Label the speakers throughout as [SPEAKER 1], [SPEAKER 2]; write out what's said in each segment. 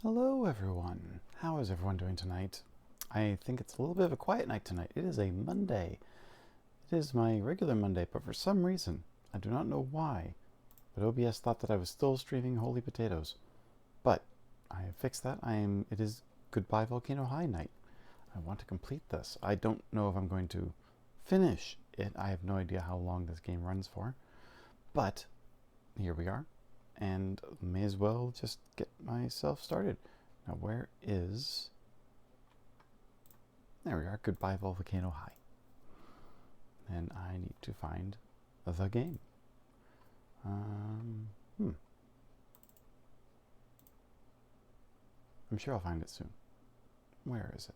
[SPEAKER 1] Hello everyone. How is everyone doing tonight? I think it's a little bit of a quiet night tonight. It is a Monday. It is my regular Monday, but for some reason, I do not know why, but OBS thought that I was still streaming Holy Potatoes. But I have fixed that. It is Goodbye Volcano High night. I want to complete this. I don't know if I'm going to finish it. I have no idea how long this game runs for. But here we are. And may as well just get myself started. Now where is... There we are, Goodbye Volcano High. And I need to find the game. I'm sure I'll find it soon. Where is it?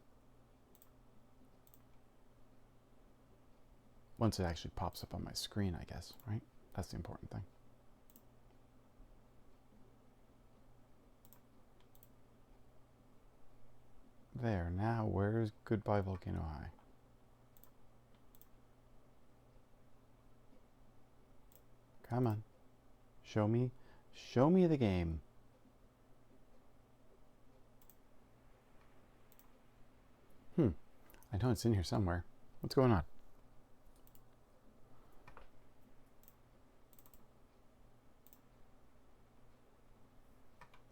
[SPEAKER 1] Once it actually pops up on my screen, I guess, right? That's the important thing. There, now where's Goodbye Volcano High? Come on. Show me the game. I know it's in here somewhere. What's going on?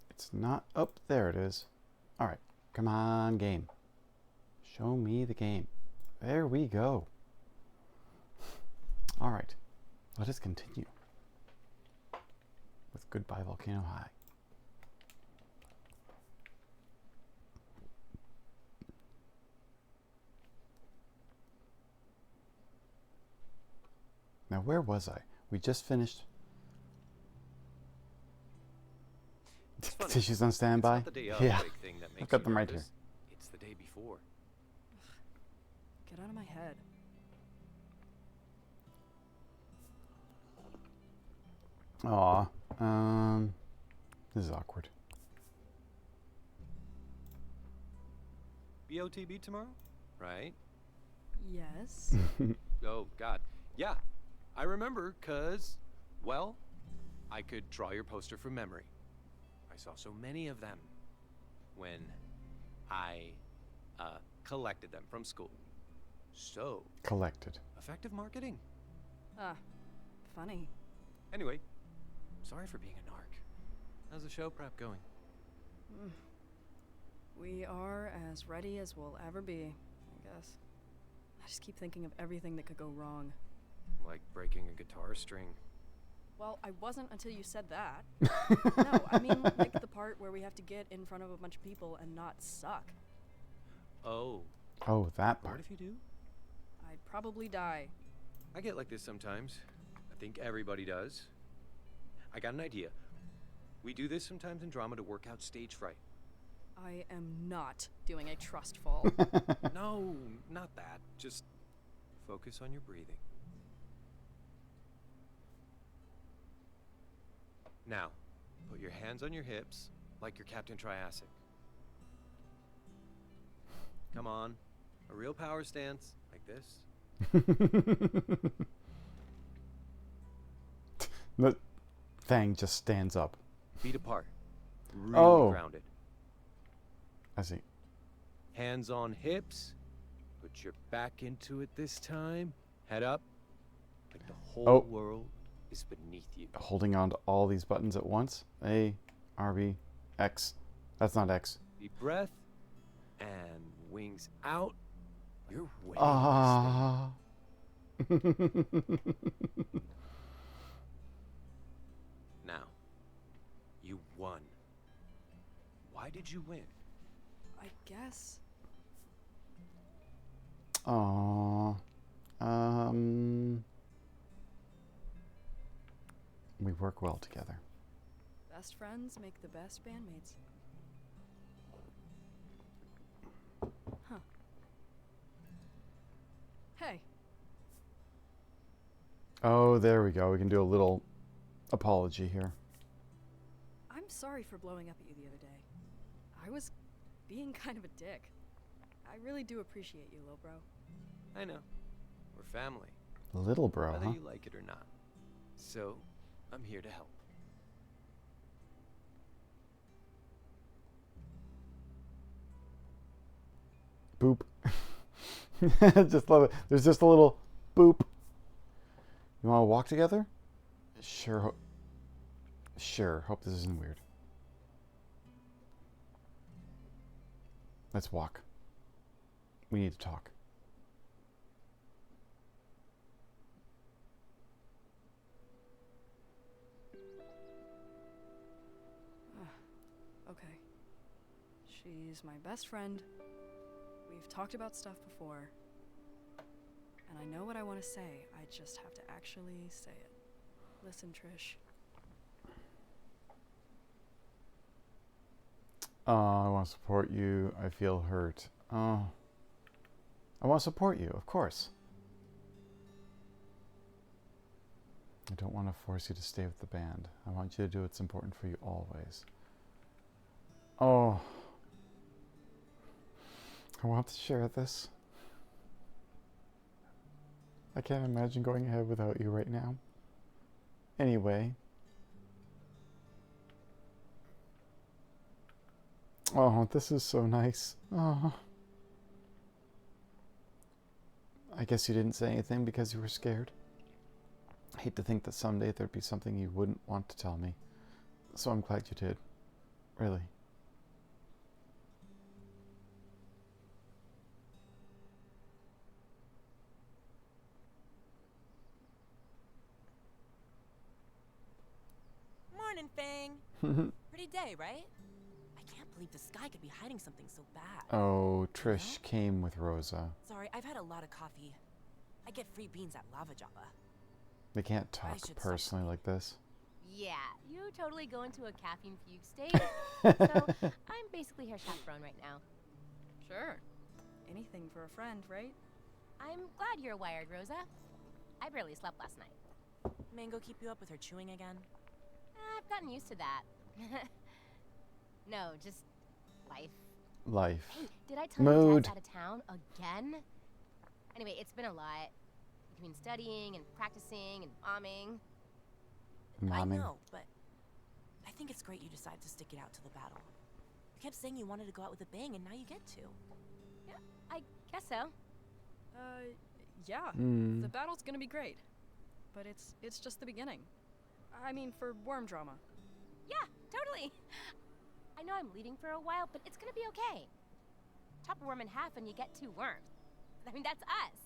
[SPEAKER 1] It's not up there. It is. All right. Come on, game. Show me the game. There we go. All right. Let us continue with Goodbye Volcano High. Now, where was I? We just finished. Tissues on standby? Yeah, I've got them right here.
[SPEAKER 2] It's the day before.
[SPEAKER 3] Get out of my head.
[SPEAKER 1] Aw, this is awkward.
[SPEAKER 2] BOTB tomorrow? Right?
[SPEAKER 3] Yes.
[SPEAKER 2] Oh, God. Yeah, I remember, 'cause, well, I could draw your poster from memory. I saw so many of them when I collected them from school. So
[SPEAKER 1] Collected.
[SPEAKER 2] effective marketing.
[SPEAKER 3] Funny.
[SPEAKER 2] Anyway, sorry for being a narc. How's the show prep going?
[SPEAKER 3] We are as ready as we'll ever be, I guess. I just keep thinking of everything that could go wrong.
[SPEAKER 2] Like breaking a guitar string.
[SPEAKER 3] Well, I wasn't until you said that. No, I mean like the part where we have to get in front of a bunch of people and not suck.
[SPEAKER 2] Oh.
[SPEAKER 1] Oh, that
[SPEAKER 2] What
[SPEAKER 1] part.
[SPEAKER 2] if you do?
[SPEAKER 3] I'd probably die.
[SPEAKER 2] I get like this sometimes. I think everybody does. I got an idea. We do this sometimes in drama to work out stage fright.
[SPEAKER 3] I am not doing a trust fall.
[SPEAKER 2] No, not that. Just focus on your breathing. Now, put your hands on your hips like you're Captain Triassic. Come on. A real power stance, like this.
[SPEAKER 1] The thing just stands up.
[SPEAKER 2] Feet apart. Really
[SPEAKER 1] Oh.
[SPEAKER 2] grounded.
[SPEAKER 1] I see.
[SPEAKER 2] Hands on hips. Put your back into it this time. Head up. Like the whole world is beneath you.
[SPEAKER 1] Holding on to all these buttons at once. A, R, B, X. That's not X.
[SPEAKER 2] Deep breath. And wings out. You're way
[SPEAKER 1] Ah.
[SPEAKER 2] Now, you won. Why did you win?
[SPEAKER 3] I guess.
[SPEAKER 1] Aw. We work well together.
[SPEAKER 3] Best friends make the best bandmates. Huh. Hey.
[SPEAKER 1] Oh, there we go. We can do a little apology here.
[SPEAKER 3] I'm sorry for blowing up at you the other day. I was being kind of a dick. I really do appreciate you, Lil Bro.
[SPEAKER 2] I know. We're family.
[SPEAKER 1] Little bro,
[SPEAKER 2] Whether
[SPEAKER 1] huh?
[SPEAKER 2] you like it or not. So, I'm here to help.
[SPEAKER 1] Boop. Just love it. There's just a little boop. You want to walk together? Sure. Sure. Hope this isn't weird. Let's walk. We need to talk.
[SPEAKER 3] Okay. She's my best friend. We've talked about stuff before. And I know what I want to say. I just have to actually say it. Listen, Trish.
[SPEAKER 1] I want to support you. I feel hurt. I want to support you, of course. I don't want to force you to stay with the band. I want you to do what's important for you always. Oh. I want to share this. I can't imagine going ahead without you right now. Anyway. Oh, this is so nice. Oh. I guess you didn't say anything because you were scared. I hate to think that someday there'd be something you wouldn't want to tell me. So I'm glad you did. Really.
[SPEAKER 4] Morning, Fang. Pretty day, right? I can't believe the sky could be hiding something so bad.
[SPEAKER 1] Oh, Trish came with Rosa.
[SPEAKER 4] Sorry, I've had a lot of coffee. I get free beans at Lava Java.
[SPEAKER 1] They can't talk
[SPEAKER 4] should stop
[SPEAKER 1] personally like this.
[SPEAKER 5] Yeah, you totally go into a caffeine fugue state. So I'm basically her chaperone right now.
[SPEAKER 3] Sure. Anything for a friend, right?
[SPEAKER 5] I'm glad you're wired, Rosa. I barely slept last night.
[SPEAKER 4] Mango keep you up with her chewing again?
[SPEAKER 5] I've gotten used to that. No, just life.
[SPEAKER 1] Life.
[SPEAKER 5] Hey, did I tell you
[SPEAKER 1] Mood.
[SPEAKER 5] Dad's out of town again? Anyway, it's been a lot. Between studying and practicing and bombing.
[SPEAKER 4] I
[SPEAKER 1] Momming.
[SPEAKER 4] know, but I think it's great you decided to stick it out to the battle. You kept saying you wanted to go out with a bang, and now you get to.
[SPEAKER 5] Yeah, I guess so.
[SPEAKER 3] Yeah.
[SPEAKER 1] Mm.
[SPEAKER 3] The battle's gonna be great. But it's just the beginning. I mean, for worm drama.
[SPEAKER 5] Yeah, totally. I know I'm leading for a while, but it's gonna be okay. Chop a worm in half and you get 2 worms. I mean, that's us.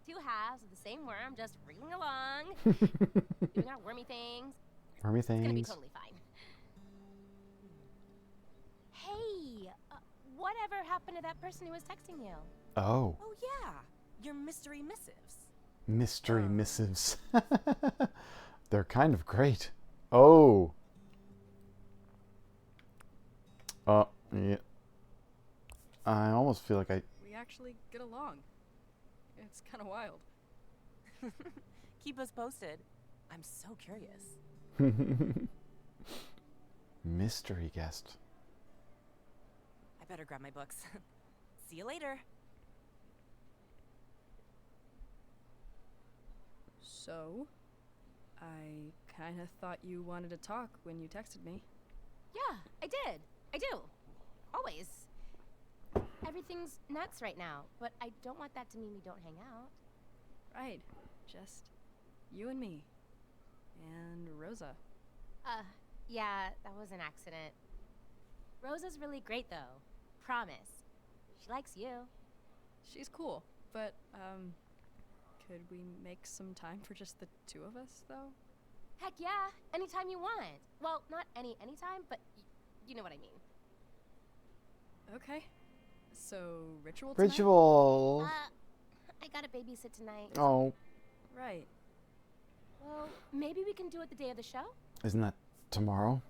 [SPEAKER 5] 2 halves of the same worm, just wriggling along, doing our wormy things.
[SPEAKER 1] Wormy
[SPEAKER 5] It's gonna be
[SPEAKER 1] things.
[SPEAKER 5] totally fine. Hey, whatever happened to that person who was texting you?
[SPEAKER 1] Oh.
[SPEAKER 4] Oh, yeah. Your mystery missives.
[SPEAKER 1] Mystery missives. They're kind of great. Oh. Yeah. I almost feel like
[SPEAKER 3] We actually get along. It's kind of wild.
[SPEAKER 4] Keep us posted. I'm so curious.
[SPEAKER 1] Mystery guest.
[SPEAKER 4] I better grab my books. See you later.
[SPEAKER 3] So, I kind of thought you wanted to talk when you texted me.
[SPEAKER 5] Yeah, I did. I do. Always. Everything's nuts right now, but I don't want that to mean we don't hang out.
[SPEAKER 3] Right. Just you and me. And Rosa.
[SPEAKER 5] Yeah, that was an accident. Rosa's really great, though. Promise. She likes you.
[SPEAKER 3] She's cool, but, could we make some time for just the 2 of us, though?
[SPEAKER 5] Heck yeah, anytime you want. Well, not anytime, but you know what I mean.
[SPEAKER 3] Okay. So, ritual tonight?
[SPEAKER 1] Ritual.
[SPEAKER 5] I gotta babysit tonight.
[SPEAKER 1] Oh.
[SPEAKER 3] Right.
[SPEAKER 5] Well, maybe we can do it the day of the show?
[SPEAKER 1] Isn't that tomorrow?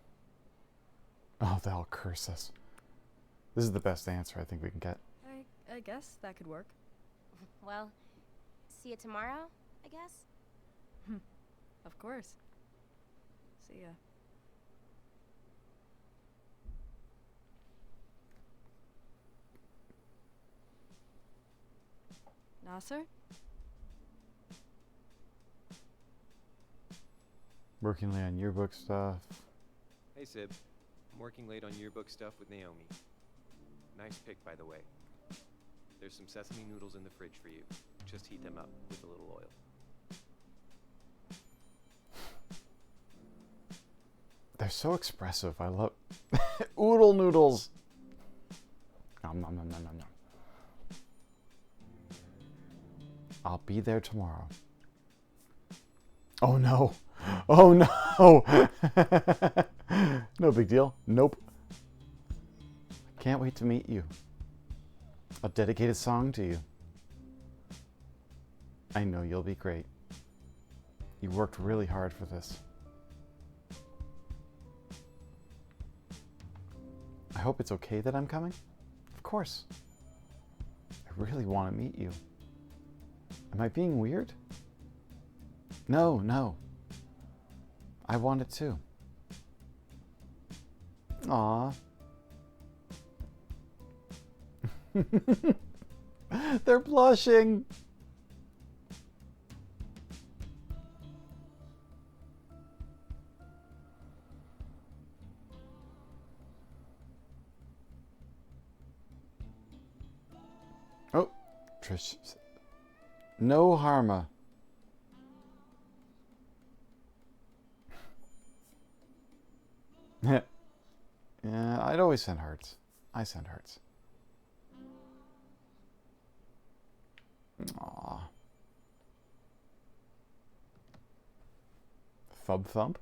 [SPEAKER 1] Oh, they'll curse us. This is the best answer I think we can get.
[SPEAKER 3] I guess that could work.
[SPEAKER 5] Well, see you tomorrow, I guess?
[SPEAKER 3] Of course. See ya. Nasser?
[SPEAKER 1] Working late on yearbook stuff.
[SPEAKER 2] Hey, Sib. I'm working late on yearbook stuff with Naomi. Nice pick, by the way. There's some sesame noodles in the fridge for you. Just heat them up with a little oil.
[SPEAKER 1] They're so expressive. I love oodle noodles. Nom, nom, nom, nom, nom, nom. I'll be there tomorrow. Oh no. Oh no. No big deal. Nope. I can't wait to meet you. A dedicated song to you. I know you'll be great. You worked really hard for this. I hope it's okay that I'm coming. Of course. I really want to meet you. Am I being weird? No, no. I want it too. Aw. They're blushing. Oh, Trish. No Harma. Yeah, I'd always send hearts. I send hearts. Aww. Thub thump?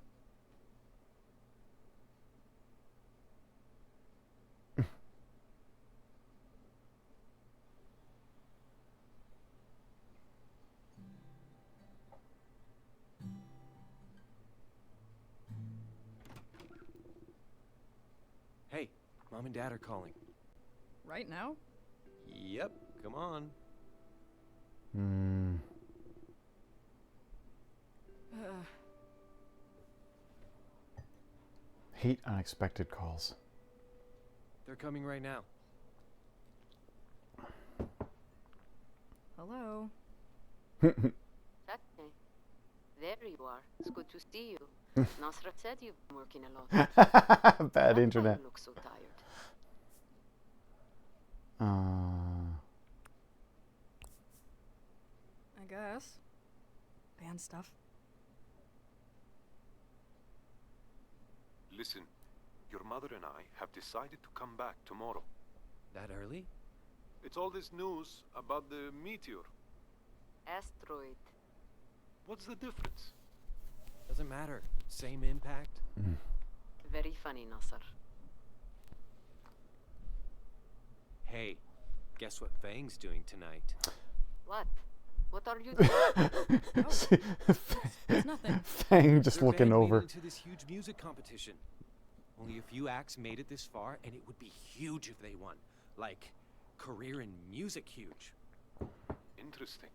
[SPEAKER 2] Hey, Mom and Dad are calling.
[SPEAKER 3] Right now?
[SPEAKER 2] Yep, come on.
[SPEAKER 1] Hate unexpected calls.
[SPEAKER 2] They're coming right now.
[SPEAKER 3] Hello?
[SPEAKER 6] Tatme. There you are. It's good to see you. Nasrat said you've been working a lot.
[SPEAKER 1] Bad
[SPEAKER 6] That's why
[SPEAKER 1] internet.
[SPEAKER 6] You look so tired.
[SPEAKER 3] I guess. Band stuff.
[SPEAKER 7] Listen, your mother and I have decided to come back tomorrow.
[SPEAKER 2] That early?
[SPEAKER 7] It's all this news about the meteor.
[SPEAKER 6] Asteroid.
[SPEAKER 7] What's the difference?
[SPEAKER 2] Doesn't matter. Same impact.
[SPEAKER 6] Very funny, Nasser.
[SPEAKER 2] Hey, guess what Fang's doing tonight?
[SPEAKER 6] What? What are you doing?
[SPEAKER 3] It's nothing.
[SPEAKER 1] Fang just
[SPEAKER 2] Their
[SPEAKER 1] looking
[SPEAKER 2] band made
[SPEAKER 1] over.
[SPEAKER 2] it into this huge music competition. Only a few acts made it this far, and it would be huge if they won. Like, career in music huge.
[SPEAKER 7] Interesting.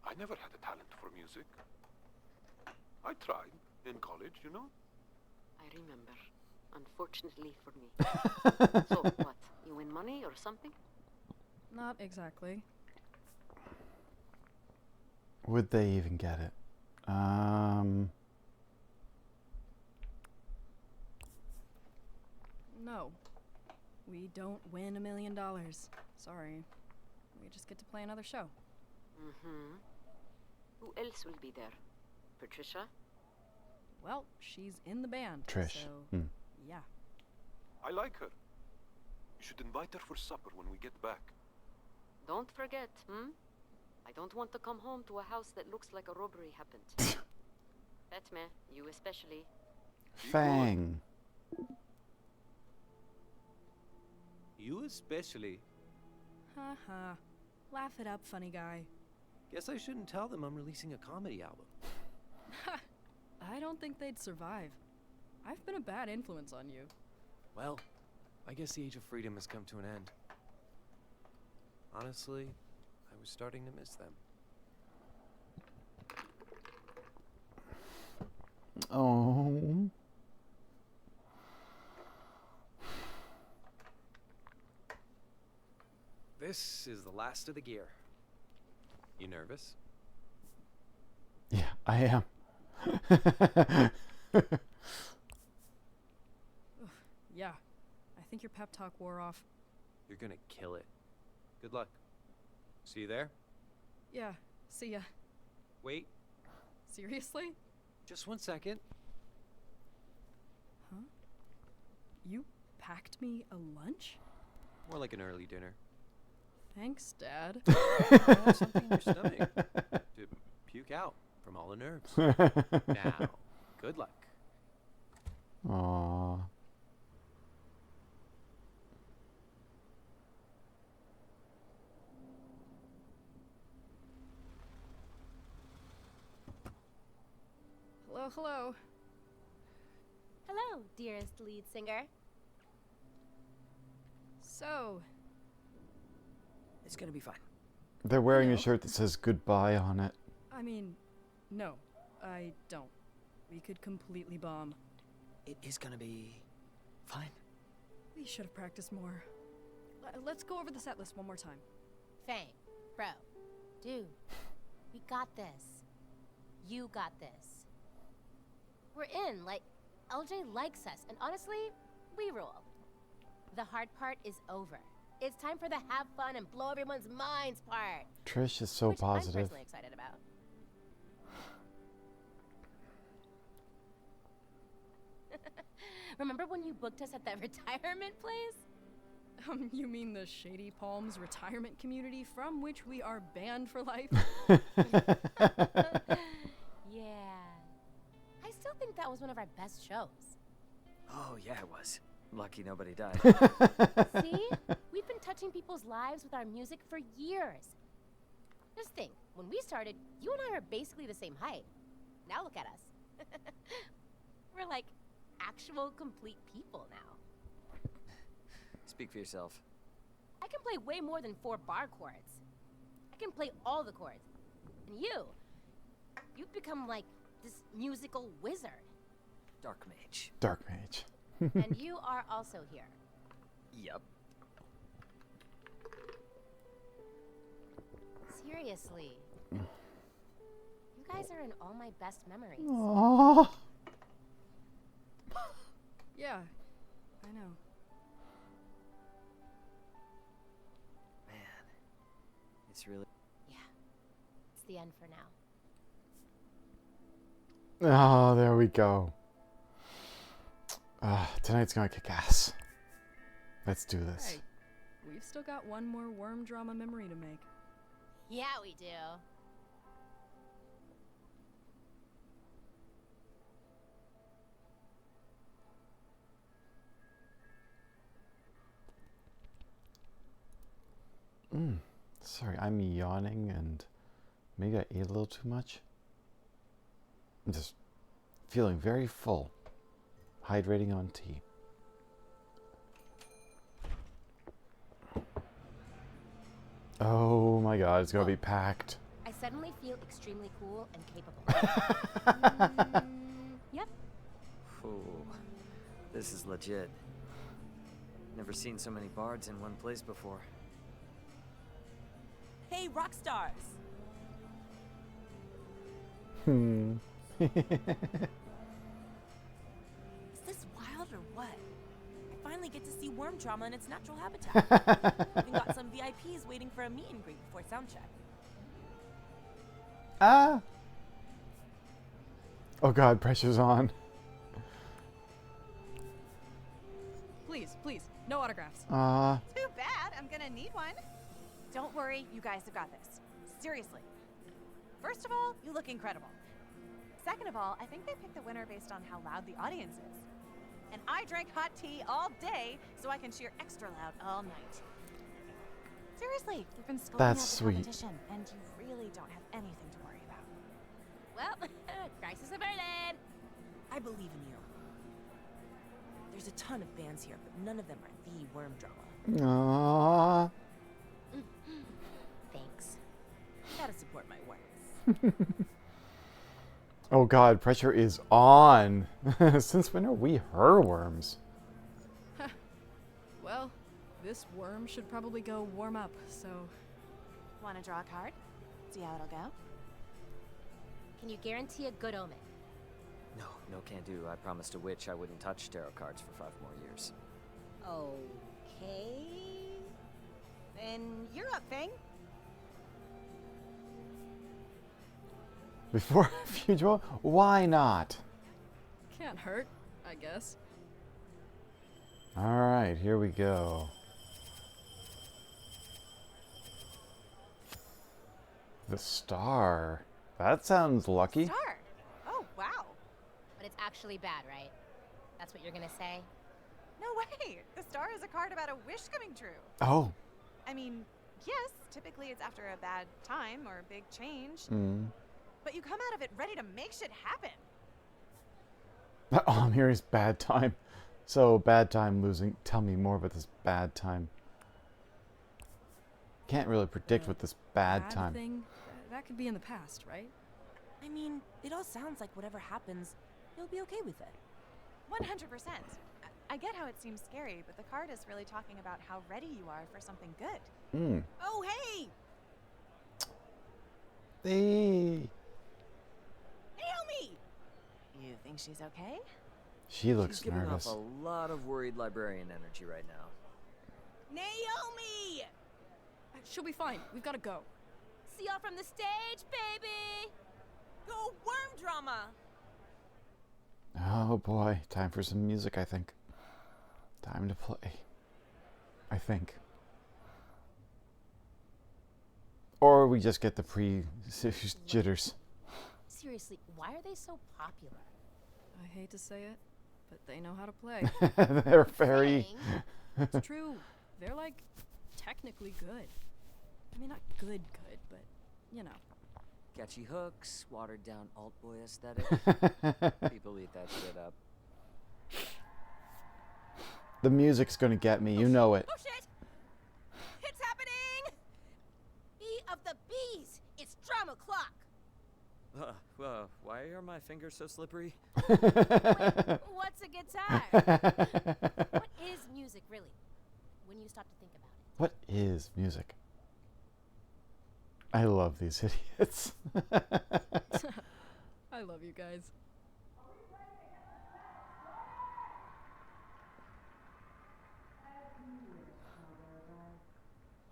[SPEAKER 7] I never had a talent for music. I tried in college, you know?
[SPEAKER 6] I remember. Unfortunately for me. So, what? You win money or something?
[SPEAKER 3] Not exactly.
[SPEAKER 1] Would they even get it?
[SPEAKER 3] No. We don't win $1 million. Sorry. We just get to play another show.
[SPEAKER 6] Mm-hmm. Who else will be there? Patricia?
[SPEAKER 3] Well, she's in the band.
[SPEAKER 1] Trish.
[SPEAKER 3] So, yeah.
[SPEAKER 7] I like her. You should invite her for supper when we get back.
[SPEAKER 6] Don't forget, I don't want to come home to a house that looks like a robbery happened. Fatma, you especially.
[SPEAKER 1] Fang.
[SPEAKER 2] You especially.
[SPEAKER 3] Haha. Laugh it up, funny guy.
[SPEAKER 2] Guess I shouldn't tell them I'm releasing a comedy album.
[SPEAKER 3] I don't think they'd survive. I've been a bad influence on you.
[SPEAKER 2] Well, I guess the age of freedom has come to an end. Honestly, I was starting to miss them.
[SPEAKER 1] Oh.
[SPEAKER 2] This is the last of the gear. You nervous?
[SPEAKER 1] Yeah, I am.
[SPEAKER 3] Yeah. I think your pep talk wore off.
[SPEAKER 2] You're gonna kill it. Good luck. See you there?
[SPEAKER 3] Yeah, see ya.
[SPEAKER 2] Wait,
[SPEAKER 3] Seriously?
[SPEAKER 2] just 1 second.
[SPEAKER 3] Huh? You packed me a lunch?
[SPEAKER 2] More like an early dinner.
[SPEAKER 3] Thanks, Dad.
[SPEAKER 2] Have something in your stomach to puke out from all the nerves. Now, good luck.
[SPEAKER 1] Aww.
[SPEAKER 3] Hello, hello.
[SPEAKER 5] Hello, dearest lead singer.
[SPEAKER 3] So,
[SPEAKER 8] It's gonna be fine.
[SPEAKER 1] They're wearing a
[SPEAKER 3] No.
[SPEAKER 1] shirt that says goodbye on it.
[SPEAKER 3] I mean, no, I don't. We could completely bomb.
[SPEAKER 8] It is gonna be fine.
[SPEAKER 3] We should have practiced more. Let's go over the set list one more time.
[SPEAKER 5] Fang, bro, dude, we got this. You got this. We're in, like, LJ likes us, and honestly, we rule. The hard part is over. It's time for the have fun and blow everyone's minds part.
[SPEAKER 1] Trish is so
[SPEAKER 5] which I'm
[SPEAKER 1] positive.
[SPEAKER 5] personally excited about. Remember when you booked us at that retirement place?
[SPEAKER 3] You mean the Shady Palms retirement community from which we are banned for life?
[SPEAKER 5] Yeah. I still think that was one of our best shows.
[SPEAKER 8] Oh yeah, it was. Lucky nobody died.
[SPEAKER 5] See? We've been touching people's lives with our music for years. Just think, when we started, you and I are basically the same height. Now look at us. We're like actual complete people now.
[SPEAKER 8] Speak for yourself.
[SPEAKER 5] I can play way more than 4 bar chords. I can play all the chords. And you've become like this musical wizard.
[SPEAKER 8] Dark mage.
[SPEAKER 1] Dark Mage.
[SPEAKER 5] And you are also here.
[SPEAKER 8] Yep.
[SPEAKER 5] Seriously. You guys are in all my best memories.
[SPEAKER 1] Aww.
[SPEAKER 3] Yeah, I know.
[SPEAKER 8] Man. It's really
[SPEAKER 5] Yeah. It's the end for now.
[SPEAKER 1] Oh, there we go. Tonight's gonna kick ass. Let's do this.
[SPEAKER 3] Hey, we've still got one more worm drama memory to make.
[SPEAKER 5] Yeah, we do.
[SPEAKER 1] Sorry, I'm yawning and maybe I ate a little too much. I'm just feeling very full. Hydrating on tea. Oh my god, it's gonna be packed.
[SPEAKER 5] I suddenly feel extremely cool and capable. Yep.
[SPEAKER 8] Ooh. This is legit. Never seen so many bards in one place before.
[SPEAKER 4] Hey, rock stars!
[SPEAKER 1] Hmm.
[SPEAKER 4] Is this wild or what? I finally get to see worm drama in its natural habitat. Even got some VIPs waiting for a meet and greet before soundcheck.
[SPEAKER 1] Ah! Oh god, pressure's on.
[SPEAKER 3] Please, please, no autographs.
[SPEAKER 9] Too bad. I'm gonna need one. Don't worry, you guys have got this. Seriously. First of all, you look incredible. Second of all, I think they picked the winner based on how loud the audience is. And I drank hot tea all day, so I can cheer extra loud all night. Seriously, we've been scoping
[SPEAKER 1] That's
[SPEAKER 9] out the
[SPEAKER 1] sweet.
[SPEAKER 9] competition, and you really don't have anything to worry about.
[SPEAKER 5] Well, crisis averted.
[SPEAKER 4] I believe in you. There's a ton of bands here, but none of them are the worm drama.
[SPEAKER 1] Aww.
[SPEAKER 5] Thanks.
[SPEAKER 4] Gotta support my worms.
[SPEAKER 1] Oh god, pressure is on. Since when are we her worms?
[SPEAKER 3] Well, this worm should probably go warm up, so...
[SPEAKER 9] Wanna draw a card? See how it'll go?
[SPEAKER 5] Can you guarantee a good omen?
[SPEAKER 8] No can do. I promised a witch I wouldn't touch tarot cards for 5 more years.
[SPEAKER 9] Okay. Then you're up, Fang.
[SPEAKER 1] Before future, why not?
[SPEAKER 3] Can't hurt, I guess.
[SPEAKER 1] All right, here we go. The star. That sounds lucky.
[SPEAKER 9] Star. Oh, wow.
[SPEAKER 5] But it's actually bad, right? That's what you're gonna say?
[SPEAKER 9] No way. The star is a card about a wish coming true.
[SPEAKER 1] Oh.
[SPEAKER 9] I mean, yes, typically it's after a bad time or a big change. But you come out of it ready to make shit happen.
[SPEAKER 1] All I'm hearing is bad time. So, bad time losing. Tell me more about this bad time. Can't really predict what this bad time.
[SPEAKER 3] Thing, that could be in the past, right?
[SPEAKER 4] I mean, it all sounds like whatever happens, you'll be okay with it.
[SPEAKER 9] 100%. I get how it seems scary, but the card is really talking about how ready you are for something good.
[SPEAKER 4] Oh, hey!
[SPEAKER 1] Hey.
[SPEAKER 4] Naomi!
[SPEAKER 9] You think she's okay?
[SPEAKER 1] She looks
[SPEAKER 8] She's giving
[SPEAKER 1] nervous.
[SPEAKER 8] off a lot of worried librarian energy right now.
[SPEAKER 4] Naomi!
[SPEAKER 3] She'll be fine. We've got to go.
[SPEAKER 5] See y'all from the stage, baby!
[SPEAKER 4] Go worm drama!
[SPEAKER 1] Oh boy, time for some music, I think. Time to play. I think. Or we just get the jitters.
[SPEAKER 5] Seriously, why are they so popular?
[SPEAKER 3] I hate to say it, but they know how to play.
[SPEAKER 1] They're very...
[SPEAKER 5] Saying,
[SPEAKER 3] It's true. They're like technically good. I mean, not good, but you know.
[SPEAKER 8] Catchy hooks, watered down alt boy aesthetic. People eat that shit up.
[SPEAKER 1] The music's gonna get me, you know it.
[SPEAKER 5] oh shit! It's happening! Bee of the bees! It's drama clock!
[SPEAKER 8] Why are my fingers so slippery?
[SPEAKER 5] Wait, what's a guitar? What is music, really? When you stop to think about it.
[SPEAKER 1] What is music? I love these idiots.
[SPEAKER 3] I love you guys.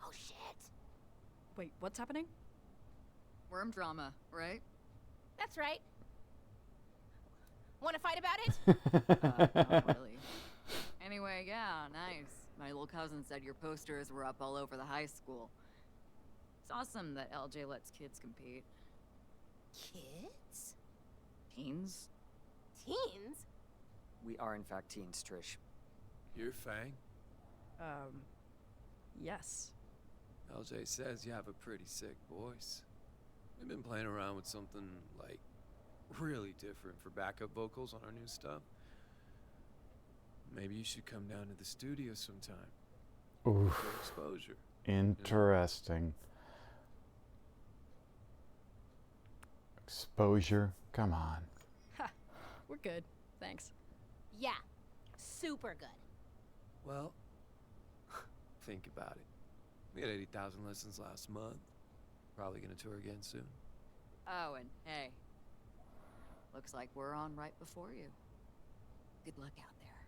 [SPEAKER 5] Oh shit!
[SPEAKER 3] Wait, what's happening? Worm drama, right?
[SPEAKER 5] That's right. Want to fight about it?
[SPEAKER 10] Not really. Anyway, yeah, nice. My little cousin said your posters were up all over the high school. It's awesome that LJ lets kids compete.
[SPEAKER 5] Kids?
[SPEAKER 10] Teens?
[SPEAKER 5] Teens?
[SPEAKER 8] We are in fact teens, Trish.
[SPEAKER 2] You're Fang?
[SPEAKER 3] Yes.
[SPEAKER 2] LJ says you have a pretty sick voice. We've been playing around with something, like, really different for backup vocals on our new stuff. Maybe you should come down to the studio sometime.
[SPEAKER 1] Oof.
[SPEAKER 2] For exposure.
[SPEAKER 1] Interesting. Exposure? Come on.
[SPEAKER 3] Ha! We're good. Thanks.
[SPEAKER 5] Yeah. Super good.
[SPEAKER 2] Well, think about it. We had 80,000 listens last month. Probably gonna tour again soon.
[SPEAKER 10] Oh, and hey. Looks like we're on right before you. Good luck out there.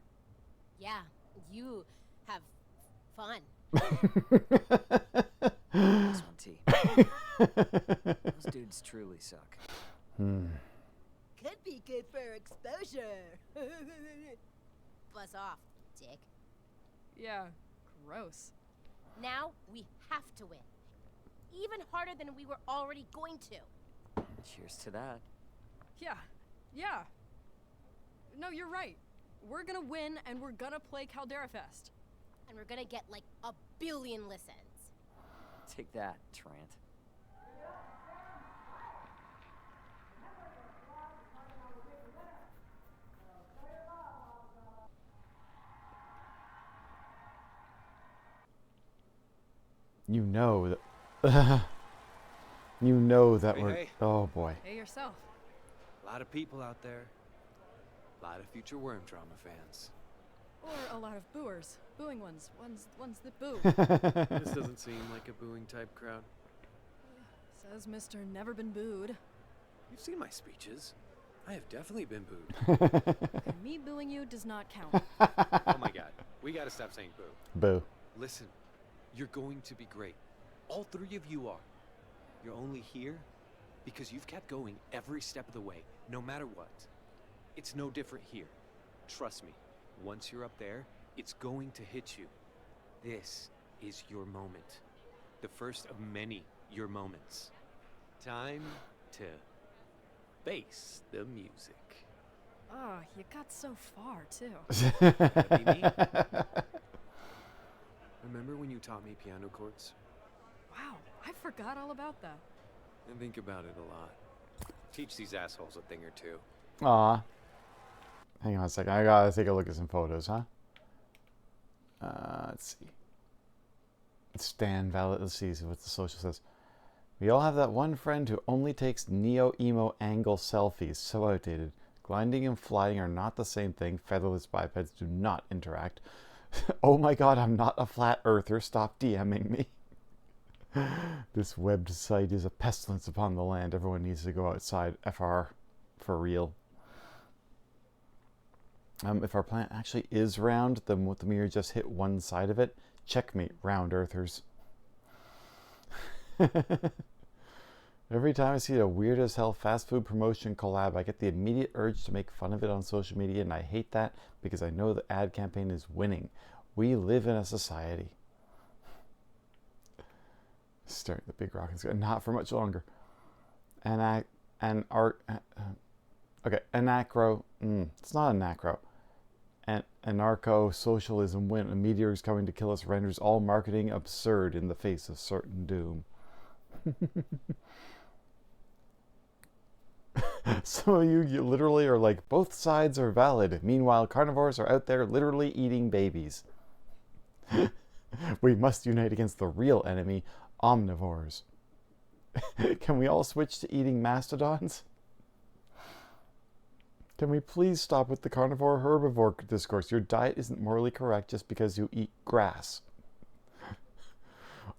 [SPEAKER 5] Yeah, you have fun.
[SPEAKER 8] This one, T. Those dudes truly suck.
[SPEAKER 5] Could be good for exposure. Buzz off, dick.
[SPEAKER 3] Yeah, gross.
[SPEAKER 5] Now we have to win. Even harder than we were already going to.
[SPEAKER 8] Cheers to that.
[SPEAKER 3] Yeah. No, you're right. We're gonna win, and we're gonna play Caldera Fest.
[SPEAKER 5] And we're gonna get like 1 billion listens.
[SPEAKER 8] Take that, Trant.
[SPEAKER 1] You know that... you know that
[SPEAKER 2] Hey,
[SPEAKER 1] we're...
[SPEAKER 2] hey.
[SPEAKER 1] Oh boy.
[SPEAKER 3] Hey, yourself.
[SPEAKER 2] A lot of people out there. A lot of future Worm Drama fans.
[SPEAKER 3] Or a lot of booers. Booing ones. Ones that boo.
[SPEAKER 2] This doesn't seem like a booing type crowd.
[SPEAKER 3] Says Mr. Never Been Booed.
[SPEAKER 2] You've seen my speeches. I have definitely been booed.
[SPEAKER 3] Okay, me booing you does not count.
[SPEAKER 2] Oh my god. We gotta stop saying boo.
[SPEAKER 1] Boo.
[SPEAKER 2] Listen, you're going to be great. All 3 of you are. You're only here because you've kept going every step of the way, no matter what. It's no different here. Trust me, once you're up there, it's going to hit you. This is your moment. The first of many your moments. Time to face the music.
[SPEAKER 3] Oh, you got so far, too.
[SPEAKER 2] Gotta be me. Remember when you taught me piano chords?
[SPEAKER 3] Wow, I forgot all about that.
[SPEAKER 2] I think about it a lot. Teach these assholes a thing or two.
[SPEAKER 1] Aw. Hang on a second. I gotta take a look at some photos, huh? Let's see. Stan valid. Let's see what the social says. We all have that one friend who only takes neo-emo angle selfies. So outdated. Gliding and flying are not the same thing. Featherless bipeds do not interact. Oh my god, I'm not a flat earther. Stop DMing me. This webbed site is a pestilence upon the land. Everyone needs to go outside. FR. For real. If our planet actually is round, then what the mirror just hit one side of it. Checkmate, round earthers. Every time I see a weird as hell fast food promotion collab, I get the immediate urge to make fun of it on social media, and I hate that because I know the ad campaign is winning. We live in a society. Staring at the big rock and sky. Not for much longer. Anacro. It's not anacro. Anarcho-socialism when a meteor is coming to kill us renders all marketing absurd in the face of certain doom. Some of you literally are like, both sides are valid. Meanwhile, carnivores are out there literally eating babies. We must unite against the real enemy, omnivores. Can we all switch to eating mastodons? Can we please stop with the carnivore herbivore discourse? Your diet isn't morally correct just because you eat grass.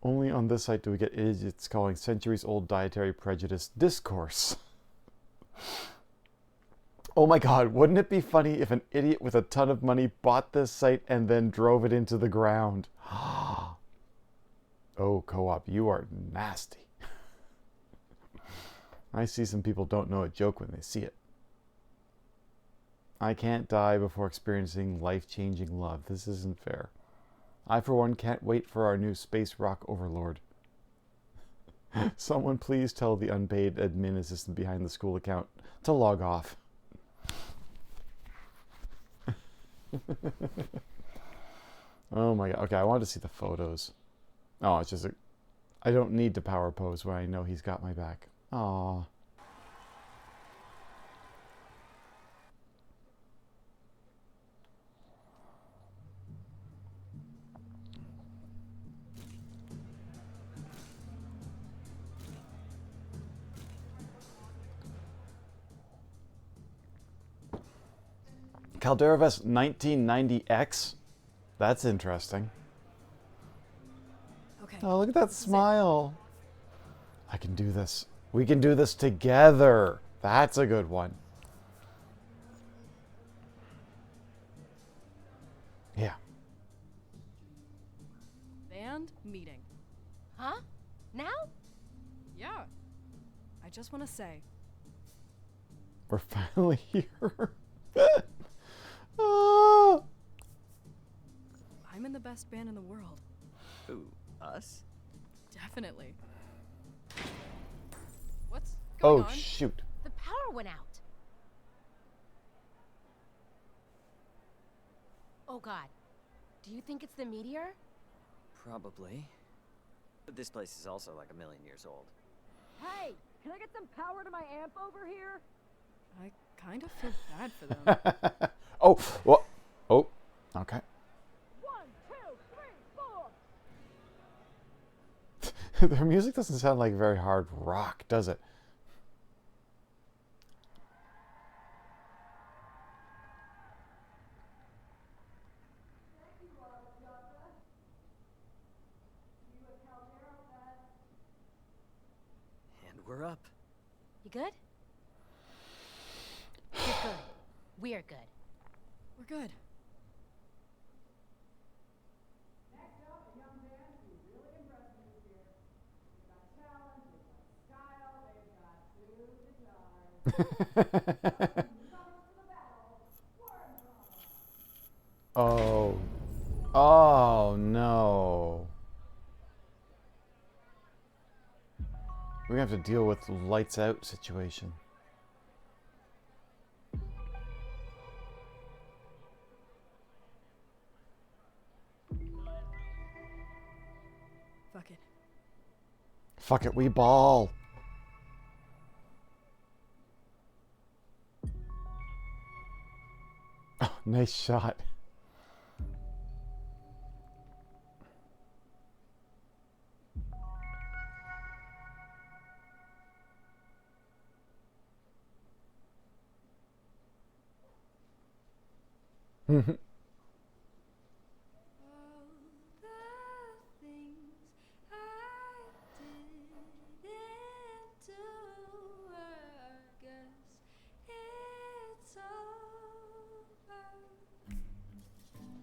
[SPEAKER 1] Only on this site do we get idiots calling centuries-old dietary prejudice discourse. Oh my god, wouldn't it be funny if an idiot with a ton of money bought this site and then drove it into the ground? Oh, co-op, you are nasty. I see some people don't know a joke when they see it. I can't die before experiencing life-changing love. This isn't fair. I, for one, can't wait for our new space rock overlord. Someone please tell the unpaid admin assistant behind the school account to log off. Oh my god. Okay, I wanted to see the photos. Oh, it's just I don't need to power pose when I know he's got my back. Aww. Calderavest 1990X. That's interesting.
[SPEAKER 3] Okay.
[SPEAKER 1] Oh, look at that smile. I can do this. We can do this together. That's a good one. Yeah.
[SPEAKER 3] Band meeting.
[SPEAKER 5] Huh? Now?
[SPEAKER 3] Yeah. I just want to say.
[SPEAKER 1] We're finally here. Ah.
[SPEAKER 3] I'm in the best band in the world.
[SPEAKER 8] Who, us?
[SPEAKER 3] Definitely. What's going
[SPEAKER 1] Oh,
[SPEAKER 3] on?
[SPEAKER 1] shoot.
[SPEAKER 5] The power went out. Oh god. Do you think it's the meteor?
[SPEAKER 8] Probably. But this place is also like 1,000,000 years old.
[SPEAKER 11] Hey, can I get some power to my amp over here?
[SPEAKER 3] I kind of feel bad for them.
[SPEAKER 1] Oh, well, oh, okay.
[SPEAKER 11] 1, 2, 3, 4.
[SPEAKER 1] Their music doesn't sound like very hard rock, does it?
[SPEAKER 8] And we're up.
[SPEAKER 5] You good? You're good. We're good.
[SPEAKER 3] We're good.
[SPEAKER 1] Oh. Oh, no. We have to deal with lights out situation.
[SPEAKER 3] Fuck it.
[SPEAKER 1] Fuck it, we ball. Oh, nice shot.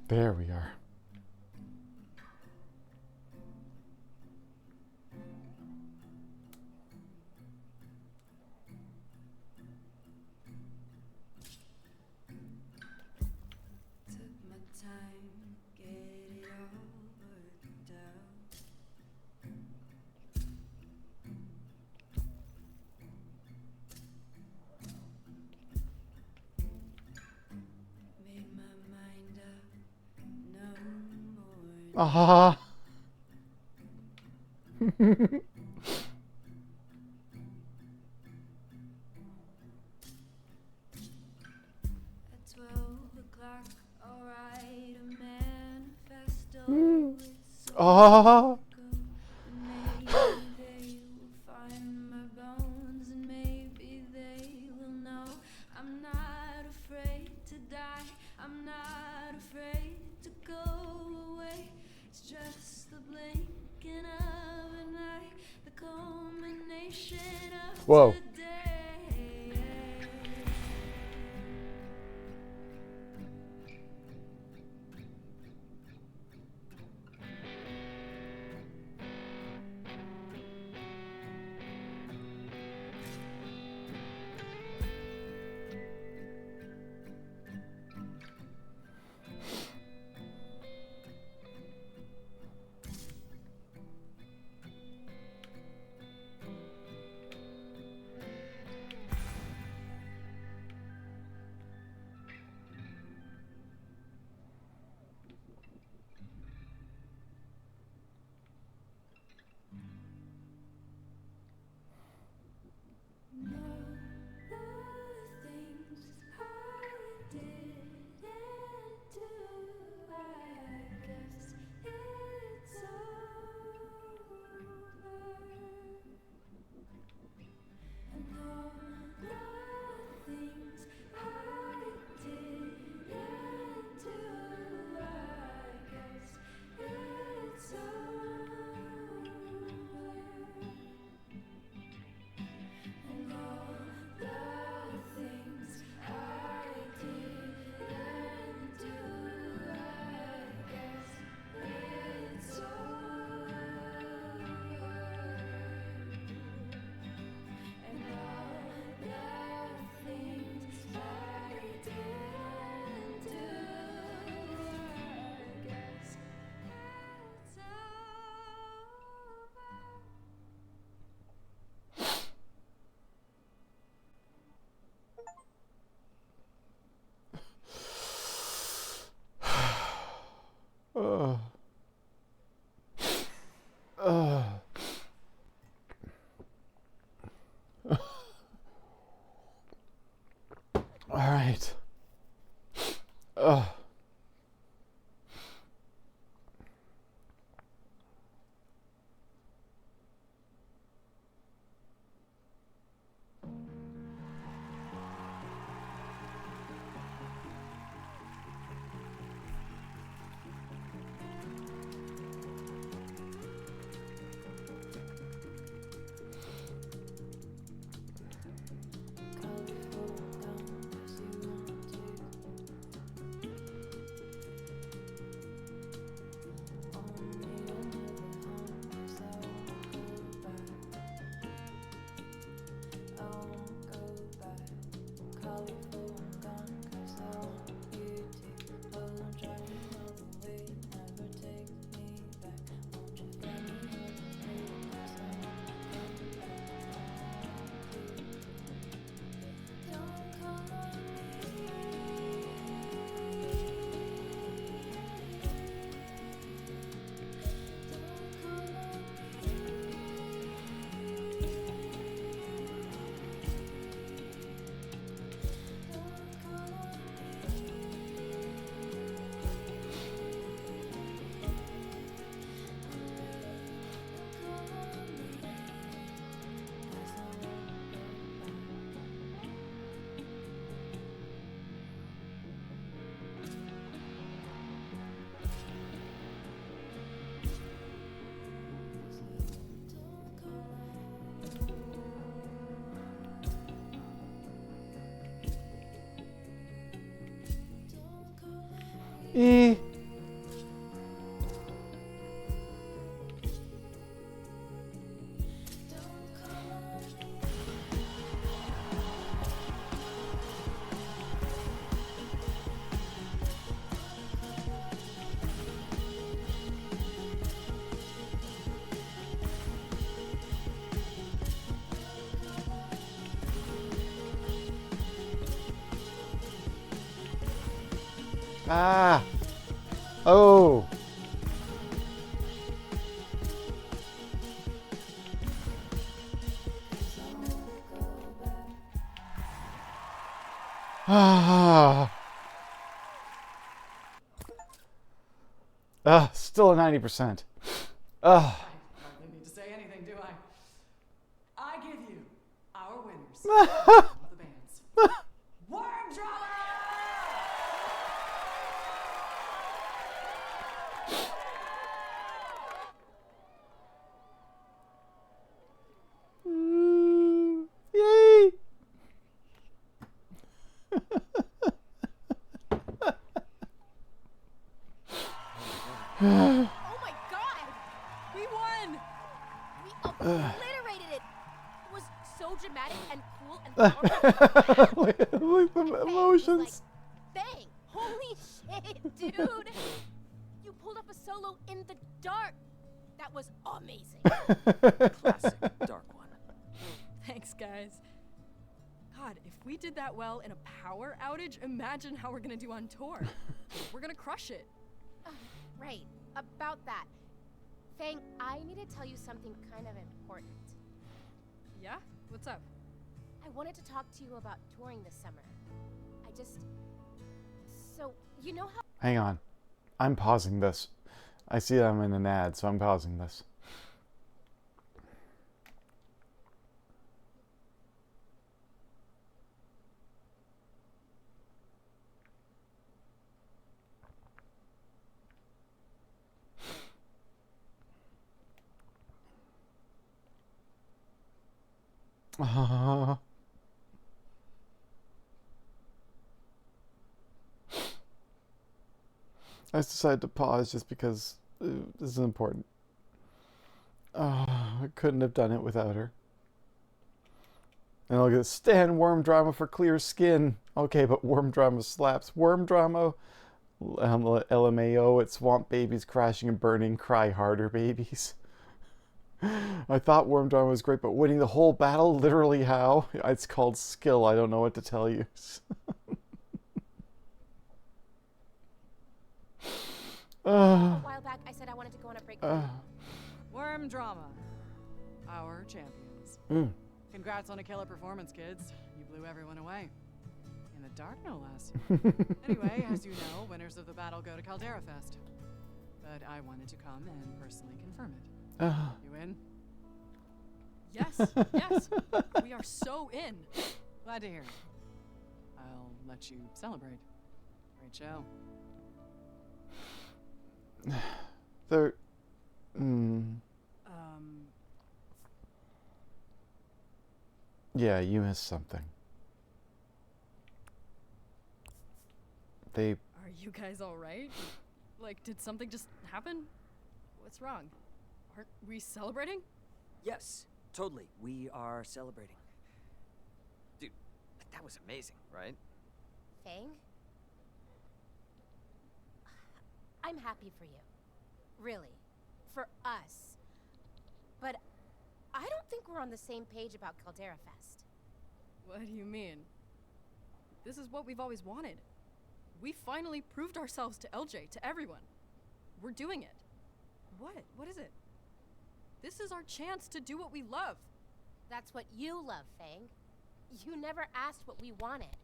[SPEAKER 1] There we are. Ah. Ah. Whoa. Ah! Oh! Ah! Still a 90%. Ah!
[SPEAKER 12] I hardly need to say anything, do I? I give you our winners of the bands. Worm Drama!
[SPEAKER 1] Yay!
[SPEAKER 5] Oh my god!
[SPEAKER 9] We won!
[SPEAKER 5] We obliterated it! It was so dramatic and cool and powerful.
[SPEAKER 1] Like the
[SPEAKER 5] Fang was
[SPEAKER 1] emotions.
[SPEAKER 5] like, bang! Holy shit, dude! You pulled up a solo in the dark. That was amazing.
[SPEAKER 8] Classic dark one.
[SPEAKER 3] Thanks, guys. God, if we did that well in a power outage, imagine how we're gonna do on tour. We're gonna crush it.
[SPEAKER 5] Right, about that. Fang, I need to tell you something kind of important.
[SPEAKER 3] Yeah? What's up?
[SPEAKER 5] I wanted to talk to you about touring this summer. So, you know how
[SPEAKER 1] Hang on. I'm pausing this. I see I'm in an ad, so I'm pausing this. I just decided to pause just because this is important. I couldn't have done it without her. And I'll get stand worm drama for clear skin. Okay, but worm drama slaps. Worm drama, LMAO, it's swamp babies crashing and burning. Cry harder, babies. I thought worm drama was great, but winning the whole battle, literally how? It's called skill. I don't know what to tell you.
[SPEAKER 5] a while back I said I wanted to go on a break.
[SPEAKER 12] Worm Drama. Our champions. Congrats on a killer performance, kids. You blew everyone away. In the dark, no less. Anyway, as you know, winners of the battle go to Caldera Fest. But I wanted to come and personally confirm it. You in?
[SPEAKER 3] Yes, yes. We are so in.
[SPEAKER 12] Glad to hear it. I'll let you celebrate. Great show.
[SPEAKER 1] There. Yeah, you missed something. They.
[SPEAKER 3] Are you guys alright? Like, did something just happen? What's wrong? Aren't we celebrating?
[SPEAKER 8] Yes, totally. We are celebrating. Dude, that was amazing, right?
[SPEAKER 5] Fang? I'm happy for you. Really. For us. But I don't think we're on the same page about Caldera Fest.
[SPEAKER 3] What do you mean? This is what we've always wanted. We finally proved ourselves to LJ, to everyone. We're doing it. What? What is it? This is our chance to do what we love.
[SPEAKER 5] That's what you love, Fang. You never asked what we wanted.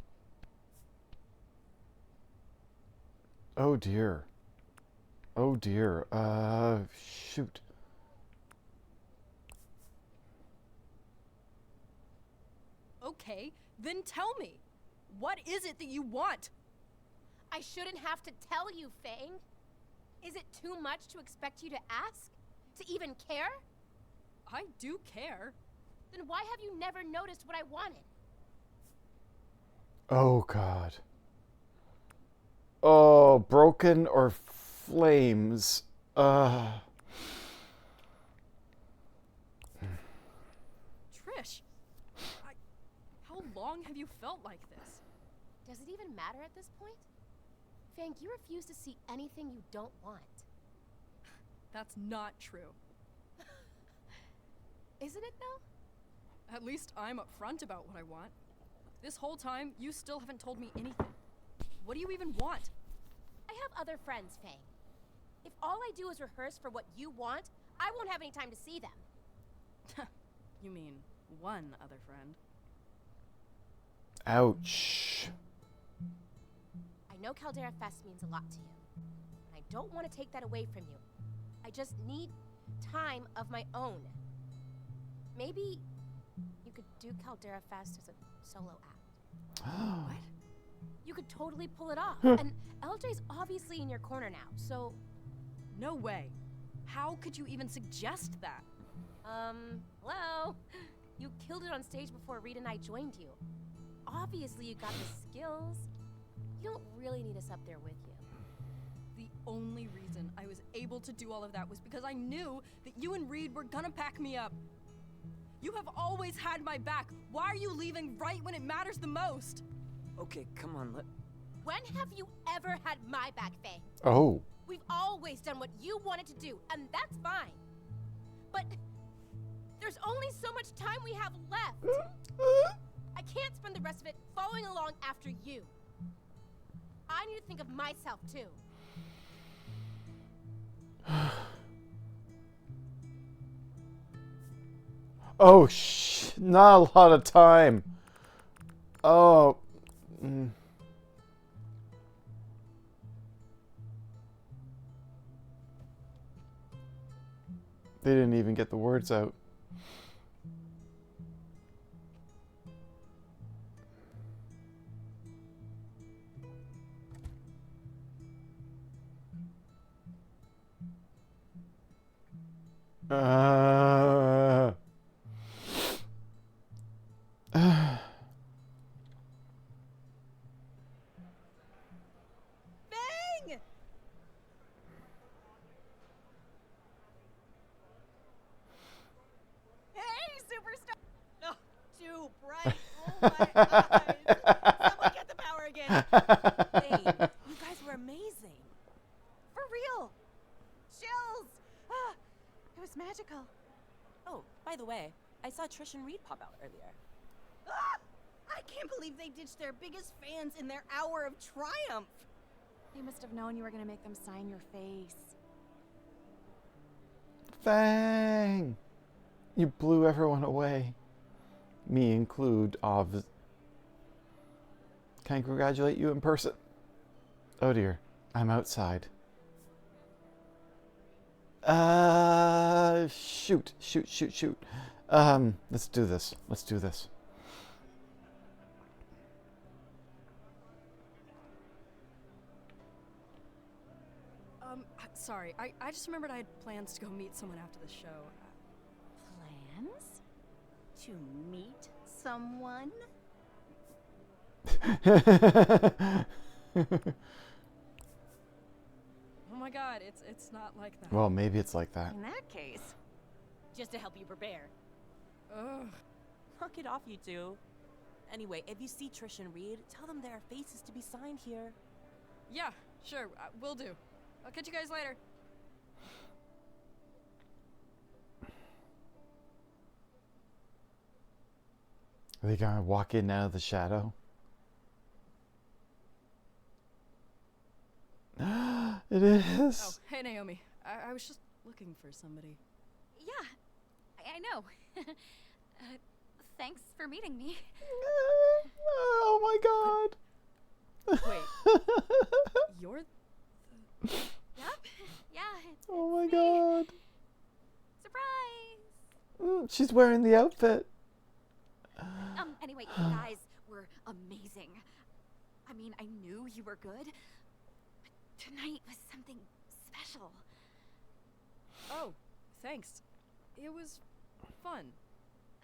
[SPEAKER 1] Oh dear. Oh dear. Shoot.
[SPEAKER 3] Okay, then tell me. What is it that you want?
[SPEAKER 5] I shouldn't have to tell you, Fang. Is it too much to expect you to ask? To even care?
[SPEAKER 3] I do care.
[SPEAKER 5] Then why have you never noticed what I wanted?
[SPEAKER 1] Oh God. Oh, broken or flames.
[SPEAKER 3] Trish, how long have you felt like this?
[SPEAKER 5] Does it even matter at this point? Fang, you refuse to see anything you don't want.
[SPEAKER 3] That's not true.
[SPEAKER 5] Isn't it, though?
[SPEAKER 3] At least I'm upfront about what I want. This whole time, you still haven't told me anything. What do you even want?
[SPEAKER 5] other friends, Faye. If all I do is rehearse for what you want, I won't have any time to see them.
[SPEAKER 3] You mean one other friend?
[SPEAKER 1] Ouch.
[SPEAKER 5] I know Caldera Fest means a lot to you, and I don't want to take that away from you. I just need time of my own. Maybe you could do Caldera Fest as a solo act.
[SPEAKER 3] What?
[SPEAKER 5] You could totally pull it off. And LJ's obviously in your corner now, so...
[SPEAKER 3] No way. How could you even suggest that?
[SPEAKER 5] Hello? You killed it on stage before Reed and I joined you. Obviously you got the skills. You don't really need us up there with you.
[SPEAKER 3] The only reason I was able to do all of that was because I knew that you and Reed were gonna pack me up. You have always had my back. Why are you leaving right when it matters the most?
[SPEAKER 8] Okay, come on,
[SPEAKER 5] When have you ever had my back, Faye?
[SPEAKER 1] Oh.
[SPEAKER 5] We've always done what you wanted to do, and that's fine. But there's only so much time we have left. I can't spend the rest of it following along after you. I need to think of myself, too.
[SPEAKER 1] Oh, not a lot of time. Oh. They didn't even get the words out.
[SPEAKER 9] Bang! Hey, superstar! Oh, too bright. Oh my eyes. Someone get the power again.
[SPEAKER 4] Hey, you guys were amazing.
[SPEAKER 9] For real. Chills. Ah, it was magical.
[SPEAKER 4] Oh, by the way, I saw Trish and Reed pop out earlier.
[SPEAKER 9] Ah, I can't believe they ditched their biggest fans in their hour of triumph. They must have known you were going to make them sign your face.
[SPEAKER 1] Fang! You blew everyone away. Me include, Can I congratulate you in person? Oh dear, I'm outside. Shoot. Let's do this.
[SPEAKER 3] Sorry, I just remembered I had plans to go meet someone after the show.
[SPEAKER 9] Plans? To meet someone?
[SPEAKER 3] Oh my god, it's not like that.
[SPEAKER 1] Well, maybe it's like that.
[SPEAKER 9] In that case,
[SPEAKER 4] Just to help you prepare.
[SPEAKER 3] Ugh.
[SPEAKER 4] Knock it off, you two. Anyway, if you see Trish and Reed, tell them there are faces to be signed here.
[SPEAKER 3] Yeah, sure, will do. I'll catch you guys later.
[SPEAKER 1] Are they gonna walk in out of the shadow? It is.
[SPEAKER 3] Oh, hey Naomi. I was just looking for somebody.
[SPEAKER 13] Yeah, I know. Thanks for meeting me.
[SPEAKER 1] Oh my god.
[SPEAKER 3] Wait. You're
[SPEAKER 13] Yep. Yeah.
[SPEAKER 1] Oh my
[SPEAKER 13] me.
[SPEAKER 1] god.
[SPEAKER 13] Surprise!
[SPEAKER 1] She's wearing the outfit.
[SPEAKER 13] Anyway, you guys were amazing. I mean, I knew you were good, but tonight was something special.
[SPEAKER 3] Oh, thanks. It was fun.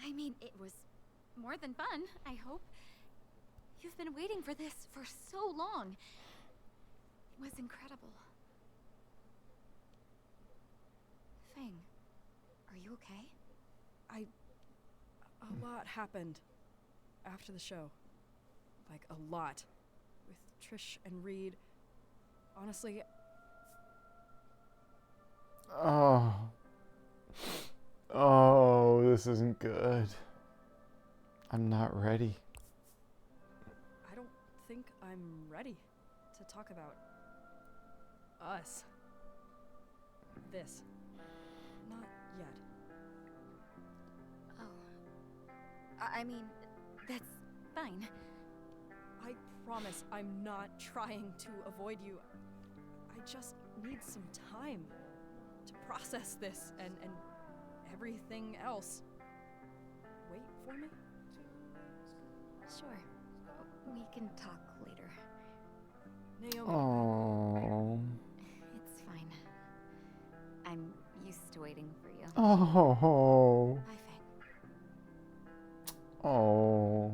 [SPEAKER 13] I mean, it was more than fun, I hope. You've been waiting for this for so long. It was incredible. Fang, are you okay?
[SPEAKER 3] A lot happened after the show. Like, a lot. With Trish and Reed. Honestly...
[SPEAKER 1] Oh, this isn't good. I'm not ready.
[SPEAKER 3] I don't think I'm ready to talk about Us. This. Not yet.
[SPEAKER 13] Oh. I mean, that's fine.
[SPEAKER 3] I promise I'm not trying to avoid you. I just need some time to process this and everything else. Wait for me?
[SPEAKER 13] Sure. We can talk later.
[SPEAKER 3] Naomi.
[SPEAKER 1] Oh.
[SPEAKER 13] It's fine. I'm used to waiting for you.
[SPEAKER 1] Oh.
[SPEAKER 13] Bye, Fang.
[SPEAKER 1] Oh.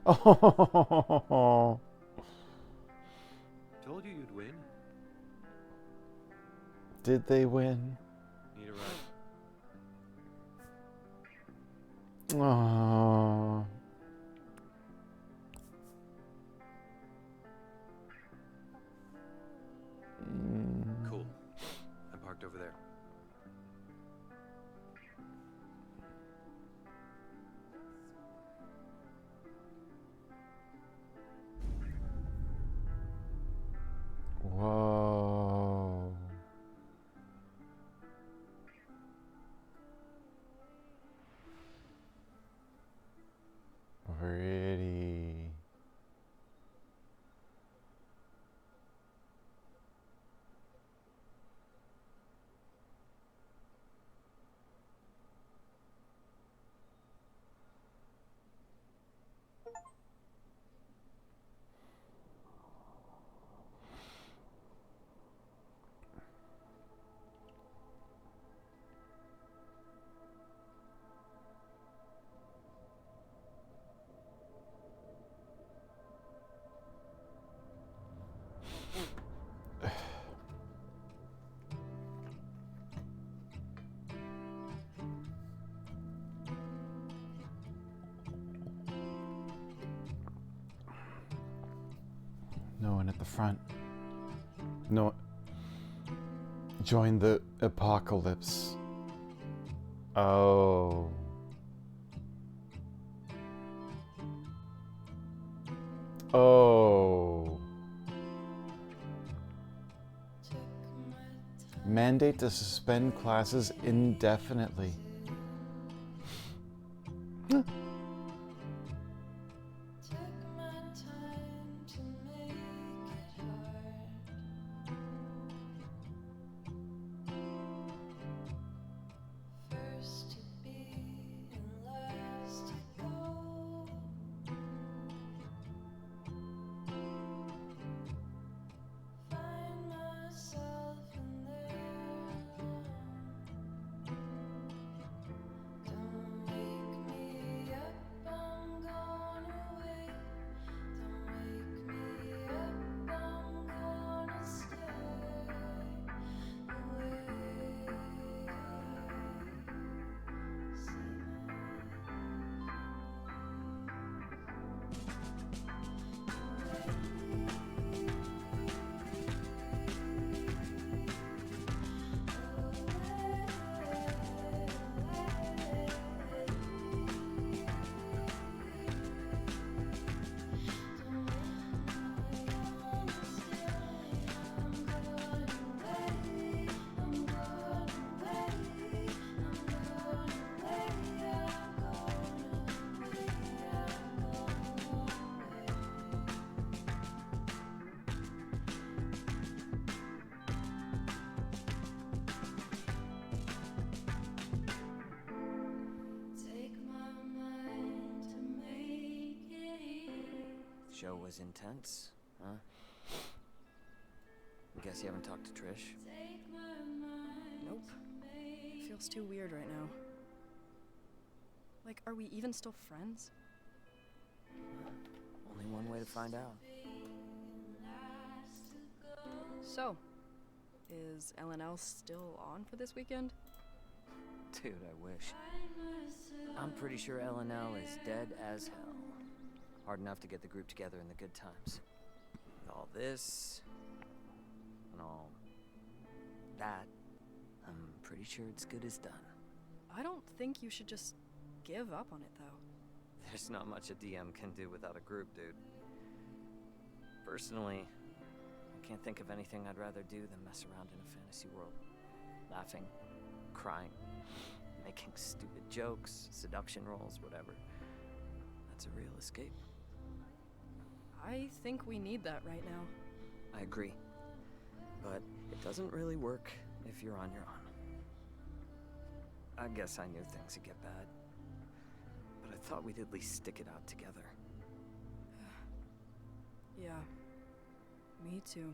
[SPEAKER 1] Oh.
[SPEAKER 2] Told you you'd win.
[SPEAKER 1] Did they win?
[SPEAKER 2] Need a ride?
[SPEAKER 1] Oh.
[SPEAKER 2] Cool. I'm parked over there.
[SPEAKER 1] Whoa. Pretty. No one at the front. No. Join the apocalypse. Oh. Oh. Mandate to suspend classes indefinitely. Huh.
[SPEAKER 8] Show was intense, huh? Guess you haven't talked to Trish?
[SPEAKER 3] Nope. Feels too weird right now. Like, are we even still friends?
[SPEAKER 8] Only one way to find out.
[SPEAKER 3] So, is LNL still on for this weekend?
[SPEAKER 8] Dude, I wish. I'm pretty sure LNL is dead as hell. Hard enough to get the group together in the good times. With all this, and all that, I'm pretty sure it's good as done.
[SPEAKER 3] I don't think you should just give up on it, though.
[SPEAKER 8] There's not much a DM can do without a group, dude. Personally, I can't think of anything I'd rather do than mess around in a fantasy world. Laughing, crying, making stupid jokes, seduction rolls, whatever. That's a real escape.
[SPEAKER 3] I think we need that right now.
[SPEAKER 8] I agree. But it doesn't really work if you're on your own. I guess I knew things would get bad. But I thought we'd at least stick it out together.
[SPEAKER 3] Yeah. Me too.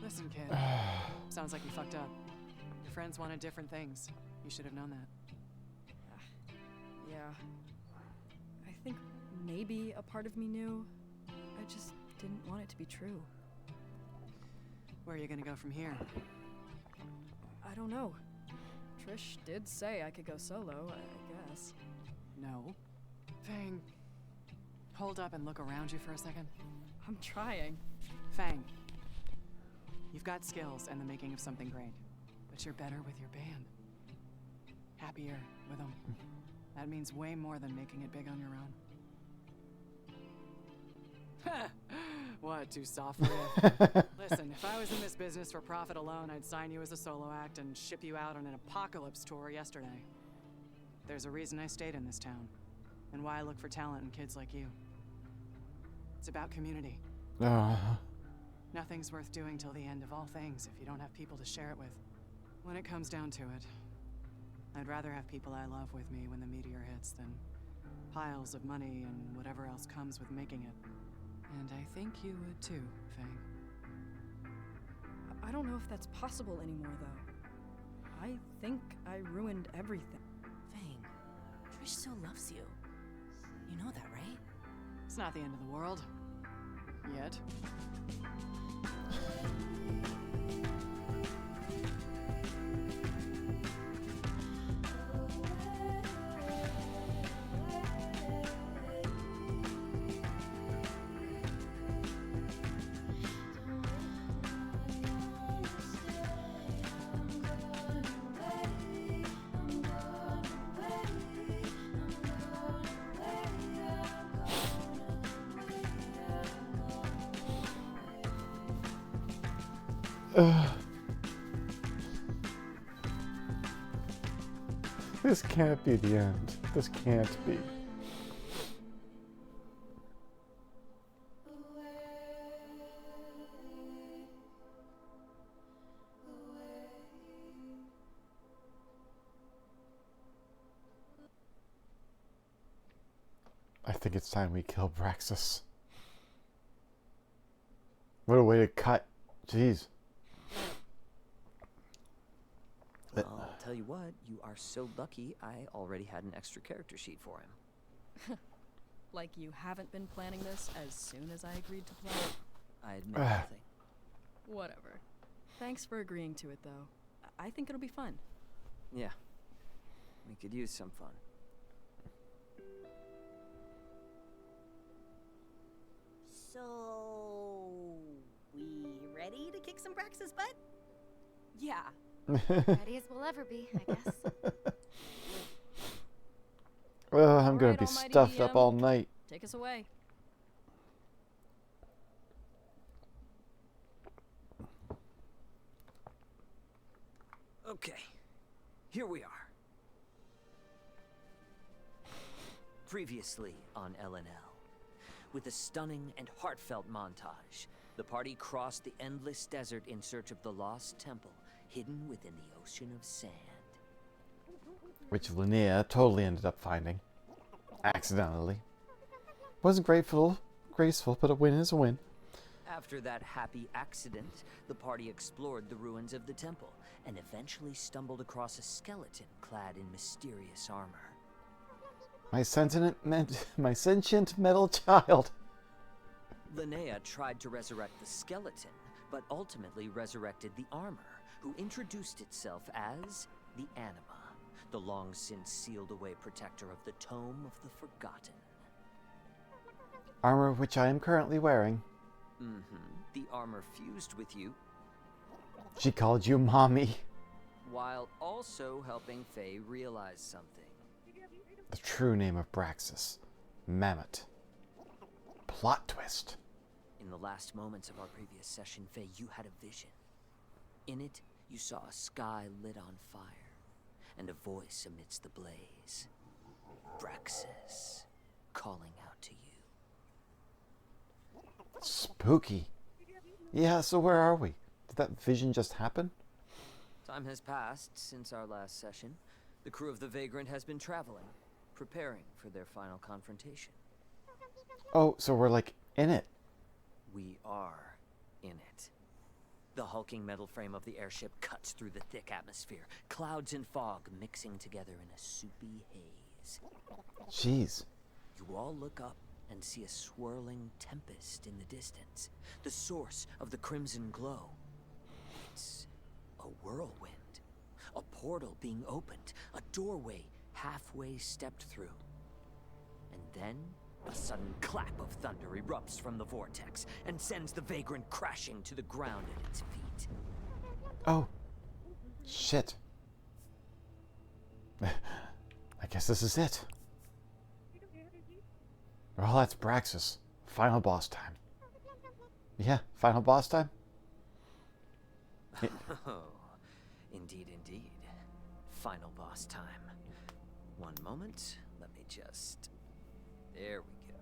[SPEAKER 12] Listen, kid. Sounds like you fucked up. Your friends wanted different things. You should have known that.
[SPEAKER 3] Yeah. I think maybe a part of me knew. I just didn't want it to be true.
[SPEAKER 12] Where are you gonna go from here?
[SPEAKER 3] I don't know. Trish did say I could go solo, I guess.
[SPEAKER 12] No. Fang, hold up and look around you for a second.
[SPEAKER 3] I'm trying.
[SPEAKER 12] Fang, you've got skills and the making of something great, but you're better with your band. Happier with them. That means way more than making it big on your own. What, too soft for you? Listen, if I was in this business for profit alone, I'd sign you as a solo act and ship you out on an apocalypse tour yesterday. There's a reason I stayed in this town, and why I look for talent in kids like you. It's about community. Nothing's worth doing till the end of all things if you don't have people to share it with. When it comes down to it, I'd rather have people I love with me when the meteor hits than piles of money and whatever else comes with making it. And I think you would too, Fang.
[SPEAKER 3] I don't know if that's possible anymore, though. I think I ruined everything.
[SPEAKER 4] Fang, Trish still loves you. You know that, right?
[SPEAKER 12] It's not the end of the world. Yet.
[SPEAKER 1] This can't be the end. This can't be. I think it's time we kill Braxis. What a way to cut. Jeez.
[SPEAKER 8] Well, I'll tell you what, you are so lucky I already had an extra character sheet for him.
[SPEAKER 3] Like you haven't been planning this as soon as I agreed to play?
[SPEAKER 8] I admit nothing.
[SPEAKER 3] Whatever. Thanks for agreeing to it, though. I think it'll be fun.
[SPEAKER 8] Yeah. We could use some fun.
[SPEAKER 13] So, we ready to kick some Brax's butt?
[SPEAKER 9] Yeah.
[SPEAKER 5] Ready as we'll ever be, I guess.
[SPEAKER 1] Well, I'm going
[SPEAKER 3] Alright,
[SPEAKER 1] to be
[SPEAKER 3] almighty
[SPEAKER 1] stuffed up
[SPEAKER 3] DM.
[SPEAKER 1] all night.
[SPEAKER 3] Take us away.
[SPEAKER 8] Okay, here we are. Previously on LNL, with a stunning and heartfelt montage. The party crossed the endless desert in search of the lost temple, hidden within the ocean of sand.
[SPEAKER 1] Which Linnea totally ended up finding. Accidentally. Wasn't graceful, but a win is a win.
[SPEAKER 8] After that happy accident, the party explored the ruins of the temple and eventually stumbled across a skeleton clad in mysterious armor.
[SPEAKER 1] My sentient metal child.
[SPEAKER 8] Linnea tried to resurrect the skeleton, but ultimately resurrected the armor, who introduced itself as the Anima, the long since sealed away protector of the Tome of the Forgotten.
[SPEAKER 1] Armor which I am currently wearing.
[SPEAKER 8] The armor fused with you,
[SPEAKER 1] She called you mommy.
[SPEAKER 8] while also helping Faye realize something.
[SPEAKER 1] The true name of Braxis. Mammoth. Plot twist.
[SPEAKER 8] In the last moments of our previous session, Faye, you had a vision. In it, you saw a sky lit on fire, and a voice amidst the blaze. Braxis, calling out to you.
[SPEAKER 1] Spooky. Yeah, so where are we? Did that vision just happen?
[SPEAKER 8] Time has passed since our last session. The crew of the Vagrant has been traveling, preparing for their final confrontation.
[SPEAKER 1] Oh, so we're like in it.
[SPEAKER 8] We are in it. The hulking metal frame of the airship cuts through the thick atmosphere, clouds and fog mixing together in a soupy haze.
[SPEAKER 1] Jeez.
[SPEAKER 8] You all look up and see a swirling tempest in the distance, the source of the crimson glow. It's a whirlwind, a portal being opened, a doorway halfway stepped through. And then a sudden clap of thunder erupts from the vortex and sends the Vagrant crashing to the ground at its feet.
[SPEAKER 1] Oh. Shit. I guess this is it. Well, that's Braxis. Final boss time. Yeah, final boss time?
[SPEAKER 8] Oh, indeed, indeed. Final boss time. One moment, let me just... There we go.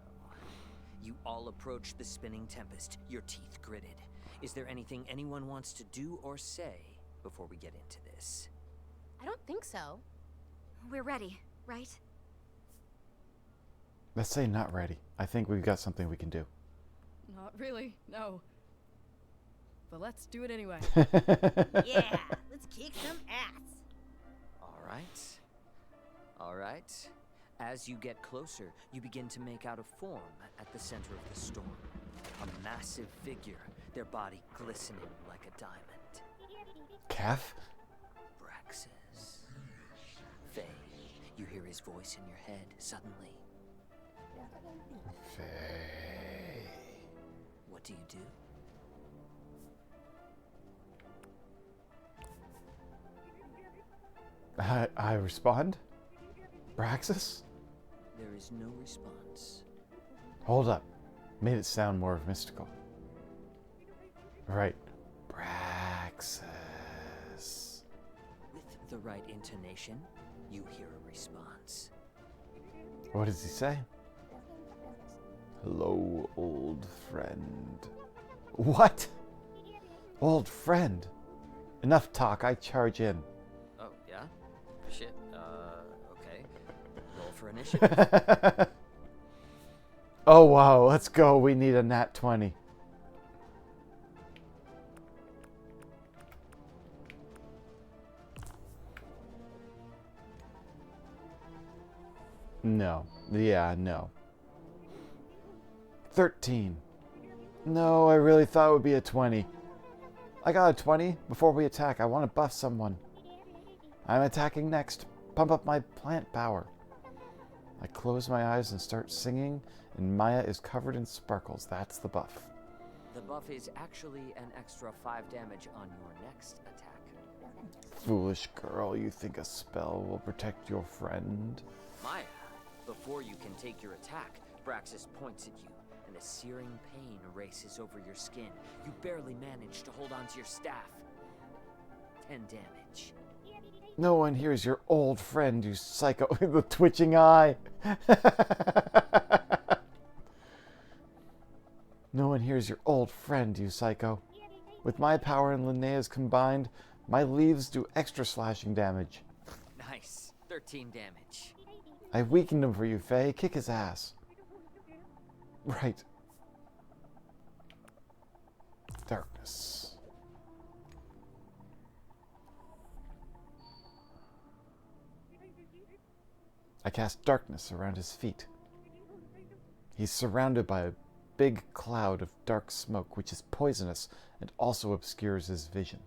[SPEAKER 8] You all approach the spinning tempest, your teeth gritted. Is there anything anyone wants to do or say before we get into this?
[SPEAKER 5] I don't think so.
[SPEAKER 13] We're ready, right?
[SPEAKER 1] Let's say not ready. I think we've got something we can do.
[SPEAKER 3] Not really, no. But let's do it anyway.
[SPEAKER 4] Yeah, let's kick some ass.
[SPEAKER 8] All right. All right. As you get closer, you begin to make out a form at the center of the storm. A massive figure, their body glistening like a diamond.
[SPEAKER 1] Calf?
[SPEAKER 8] Braxis. Faye, you hear his voice in your head suddenly.
[SPEAKER 1] Faye.
[SPEAKER 8] What do you do?
[SPEAKER 1] I respond? Braxis?
[SPEAKER 8] There is no response.
[SPEAKER 1] Hold up. Made it sound more mystical. Right. Braxis.
[SPEAKER 8] With the right intonation, you hear a response.
[SPEAKER 1] What does he say? Hello, old friend. What? Old friend? Enough talk, I charge in.
[SPEAKER 8] Oh, yeah? Shit, okay. Roll for initiative.
[SPEAKER 1] Oh, wow, let's go. We need a nat 20. No. Yeah, no. 13. No, I really thought it would be a 20. I got a 20 before we attack. I want to buff someone. I'm attacking next. Pump up my plant power. I close my eyes and start singing, and Maya is covered in sparkles. That's the buff.
[SPEAKER 8] The buff is actually an extra 5 damage on your next attack.
[SPEAKER 1] Foolish girl, you think a spell will protect your friend?
[SPEAKER 8] Maya, before you can take your attack, Braxis points at you, and a searing pain races over your skin. You barely manage to hold onto your staff. 10 damage.
[SPEAKER 1] No one here is your old friend, you psycho. The twitching eye. here's your old friend, you psycho. With my power and Linnea's combined, my leaves do extra slashing damage.
[SPEAKER 8] Nice. 13 damage.
[SPEAKER 1] I weakened him for you, Faye. Kick his ass. Right. Darkness. I cast darkness around his feet. He's surrounded by a big cloud of dark smoke, which is poisonous and also obscures his vision.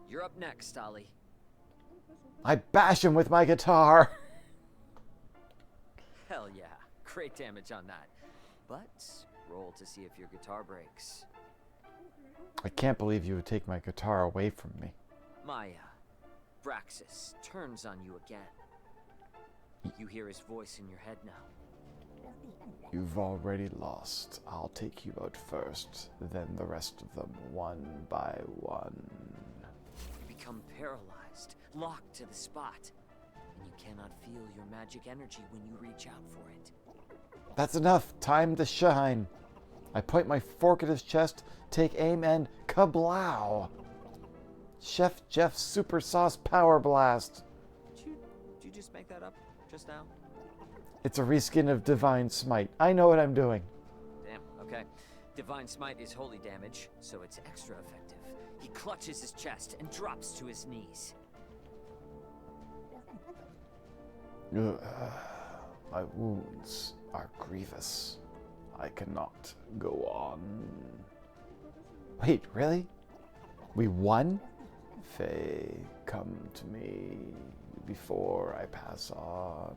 [SPEAKER 8] You're up next, Ollie.
[SPEAKER 1] I bash him with my guitar!
[SPEAKER 8] Hell yeah. Great damage on that. But roll to see if your guitar breaks.
[SPEAKER 1] I can't believe you would take my guitar away from me.
[SPEAKER 8] Maya, Braxis turns on you again. You hear his voice in your head now.
[SPEAKER 1] You've already lost. I'll take you out first, then the rest of them one by one.
[SPEAKER 8] You become paralyzed, locked to the spot, and you cannot feel your magic energy when you reach out for it.
[SPEAKER 1] That's enough. Time to shine. I point my fork at his chest, take aim, and kablow! Chef Jeff's Super Sauce Power Blast.
[SPEAKER 8] Did you just make that up just now?
[SPEAKER 1] It's a reskin of Divine Smite. I know what I'm doing.
[SPEAKER 8] Damn, okay. Divine Smite is holy damage, so it's extra effective. He clutches his chest and drops to his knees.
[SPEAKER 1] My wounds are grievous. I cannot go on. Wait, really? We won? Faye, come to me before I pass on.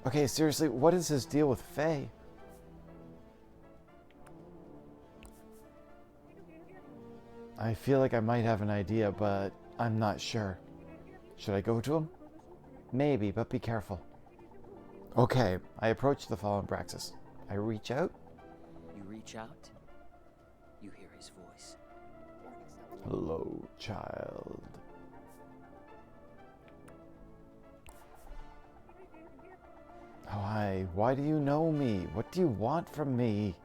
[SPEAKER 1] Okay, seriously, what is his deal with Faye? I feel like I might have an idea, but I'm not sure. Should I go to him? Maybe, but be careful. Okay, I approach the fallen Braxis. I reach out.
[SPEAKER 8] You reach out. You hear his voice.
[SPEAKER 1] Hello, child. Oh, hi. Why do you know me? What do you want from me?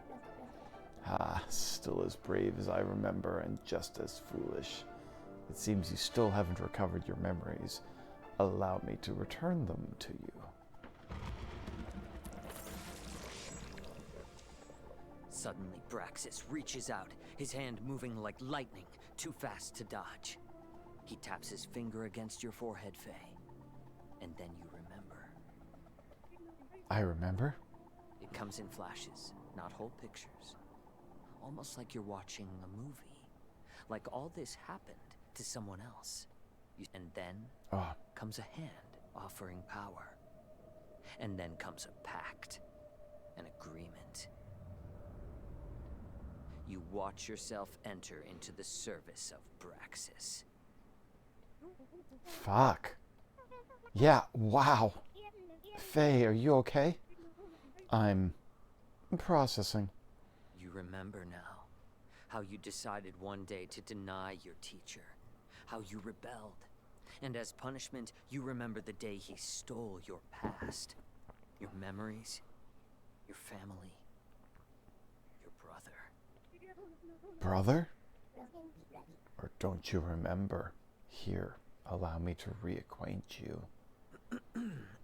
[SPEAKER 1] Ah, still as brave as I remember and just as foolish. It seems you still haven't recovered your memories. Allow me to return them to you.
[SPEAKER 8] Suddenly, Braxis reaches out, his hand moving like lightning, too fast to dodge. He taps his finger against your forehead, Faye. And then you remember.
[SPEAKER 1] I remember?
[SPEAKER 8] It comes in flashes, not whole pictures. Almost like you're watching a movie. Like all this happened to someone else. And then comes a hand offering power. And then comes a pact. An agreement. You watch yourself enter into the service of Braxis.
[SPEAKER 1] Fuck. Yeah, wow. Faye, are you okay? I'm processing.
[SPEAKER 8] You remember now how you decided one day to deny your teacher, how you rebelled, and as punishment, you remember the day he stole your past, your memories, your family, your brother.
[SPEAKER 1] Brother? Or don't you remember? Here, allow me to reacquaint you.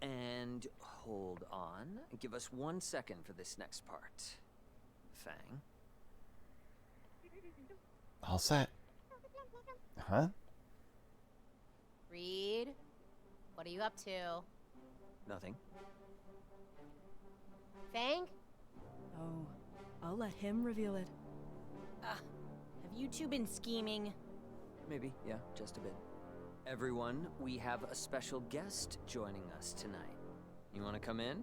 [SPEAKER 8] And hold on. Give us 1 second for this next part. Fang.
[SPEAKER 1] All set. Huh?
[SPEAKER 5] Reed, what are you up to?
[SPEAKER 8] Nothing.
[SPEAKER 5] Fang?
[SPEAKER 3] Oh, I'll let him reveal it.
[SPEAKER 4] Have you two been scheming?
[SPEAKER 8] Maybe, yeah, just a bit. Everyone, we have a special guest joining us tonight. You want to come in?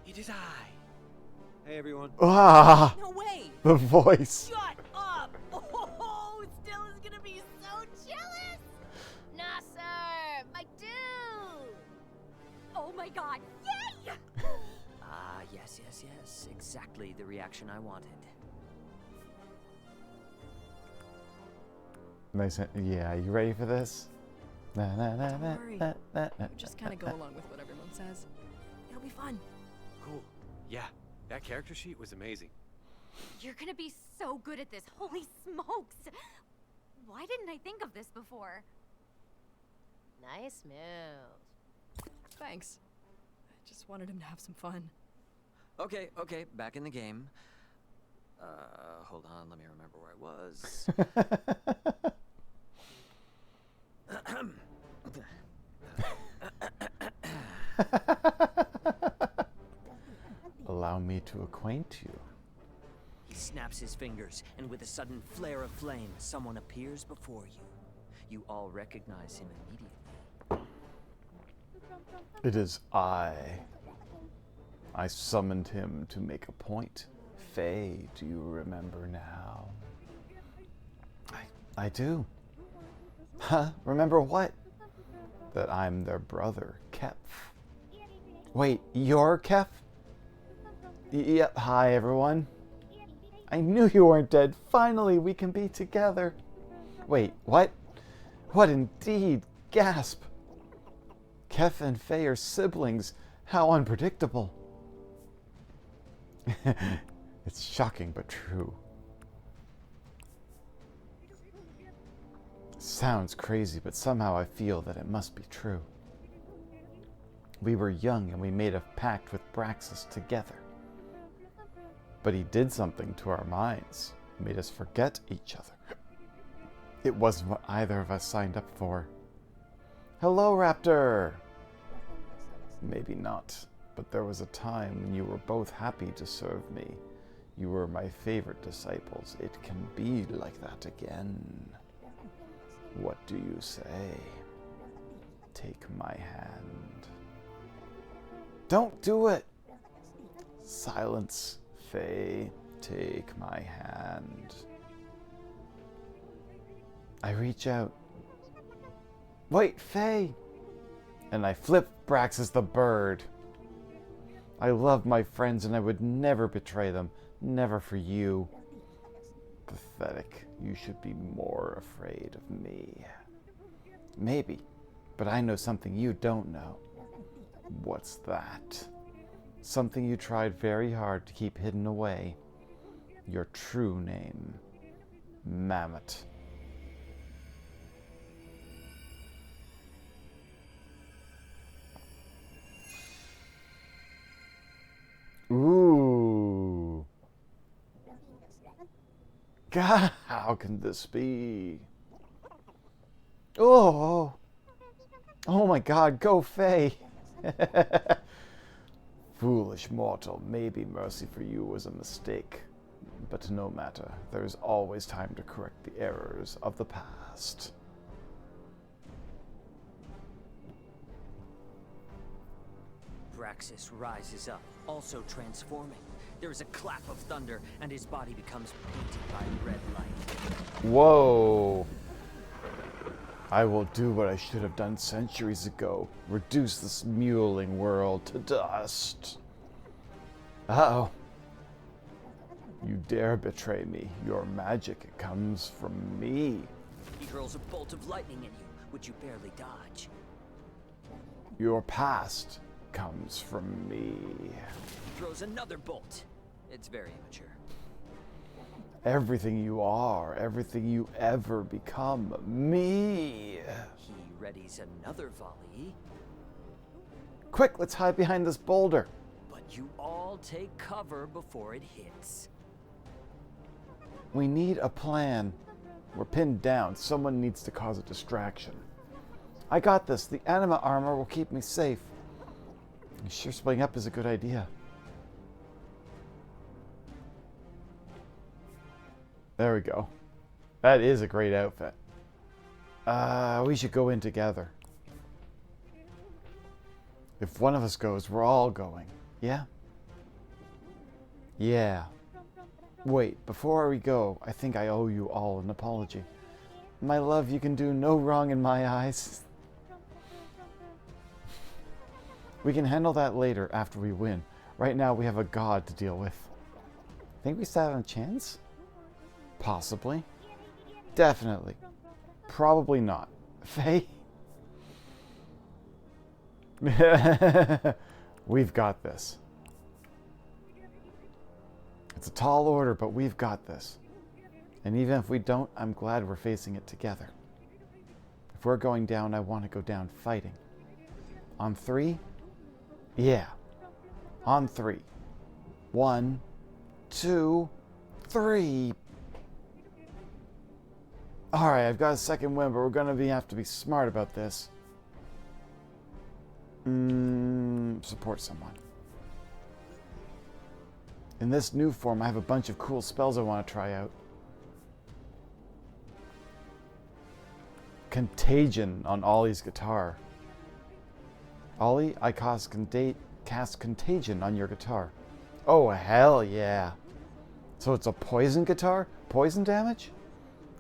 [SPEAKER 2] It is I. Hey, everyone.
[SPEAKER 1] Ah!
[SPEAKER 4] No way!
[SPEAKER 1] The voice.
[SPEAKER 4] Shut up! Oh, Still is gonna be so jealous!
[SPEAKER 5] Nasser, my dude!
[SPEAKER 13] Oh my god, yay!
[SPEAKER 8] Ah, yes. Exactly the reaction I wanted.
[SPEAKER 1] Nice. Yeah, you ready for this?
[SPEAKER 3] Don't worry. You just kind of go along with what everyone says. It'll be fun.
[SPEAKER 2] Cool. Yeah, that character sheet was amazing.
[SPEAKER 13] You're gonna be so good at this. Holy smokes! Why didn't I think of this before?
[SPEAKER 5] Nice move.
[SPEAKER 3] Thanks. I just wanted him to have some fun.
[SPEAKER 8] Okay, back in the game. Hold on, let me remember where I was.
[SPEAKER 1] Allow me to acquaint you.
[SPEAKER 8] He snaps his fingers, and with a sudden flare of flame, someone appears before you. You all recognize him immediately.
[SPEAKER 1] It is I. I summoned him to make a point. Faye, do you remember now? I do. Huh? Remember what? That I'm their brother, Kef. Wait, you're Kef? Yep, hi everyone. I knew you weren't dead. Finally, we can be together. Wait, what? What indeed? Gasp. Kef and Faye are siblings. How unpredictable. It's shocking but true. Sounds crazy, but somehow I feel that it must be true. We were young and we made a pact with Braxis together. But he did something to our minds, made us forget each other. It wasn't what either of us signed up for. Hello, Raptor! Maybe not, but there was a time when you were both happy to serve me. You were my favorite disciples. It can be like that again. What do you say? Take my hand. Don't do it! Silence, Faye. Take my hand. I reach out. Wait, Faye! And I flip Braxis the bird. I love my friends and I would never betray them. Never for you. Pathetic. You should be more afraid of me. Maybe, but I know something you don't know. What's that? Something you tried very hard to keep hidden away. Your true name. Mammoth. Ooh. God, how can this be? Oh. Oh my God, go Faye. Foolish mortal, maybe mercy for you was a mistake. But no matter, there is always time to correct the errors of the past.
[SPEAKER 8] Braxis rises up, also transforming. There is a clap of thunder, and his body becomes painted by red light.
[SPEAKER 1] Whoa! I will do what I should have done centuries ago. Reduce this muling world to dust. Uh-oh. You dare betray me. Your magic comes from me.
[SPEAKER 8] He hurls a bolt of lightning at you, which you barely dodge.
[SPEAKER 1] Your past comes from me.
[SPEAKER 8] He throws another bolt. It's very immature.
[SPEAKER 1] Everything you are, everything you ever become, me.
[SPEAKER 8] He readies another volley.
[SPEAKER 1] Quick, let's hide behind this boulder.
[SPEAKER 8] But you all take cover before it hits.
[SPEAKER 1] We need a plan. We're pinned down. Someone needs to cause a distraction. I got this. The anima armor will keep me safe. You sure splitting up is a good idea. There we go. That is a great outfit. We should go in together. If one of us goes, we're all going. Yeah? Yeah. Wait, before we go, I think I owe you all an apology. My love, you can do no wrong in my eyes. We can handle that later after we win. Right now we have a god to deal with. Think we still have a chance? Possibly. Definitely. Probably not. Faye? We've got this. It's a tall order, but we've got this. And even if we don't, I'm glad we're facing it together. If we're going down, I want to go down fighting. On 3? Yeah. On 3. 1, 2, 3. Alright, I've got a second win, but we're going to have to be smart about this. Support someone. In this new form, I have a bunch of cool spells I want to try out. Contagion on Ollie's guitar. Ollie, I cast Contagion on your guitar. Oh, hell yeah. So it's a poison guitar? Poison damage?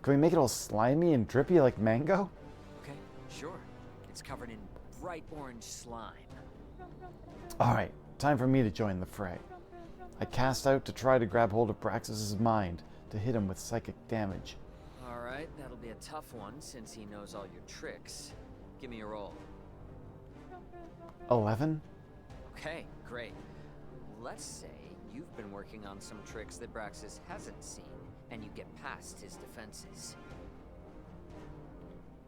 [SPEAKER 1] Can we make it all slimy and drippy like mango?
[SPEAKER 8] Okay, sure. It's covered in bright orange slime.
[SPEAKER 1] Alright, time for me to join the fray. I cast out to try to grab hold of Braxis's mind to hit him with psychic damage.
[SPEAKER 8] Alright, that'll be a tough one since he knows all your tricks. Give me a roll.
[SPEAKER 1] 11?
[SPEAKER 8] Okay, great. Let's say you've been working on some tricks that Braxis hasn't seen, and you get past his defenses.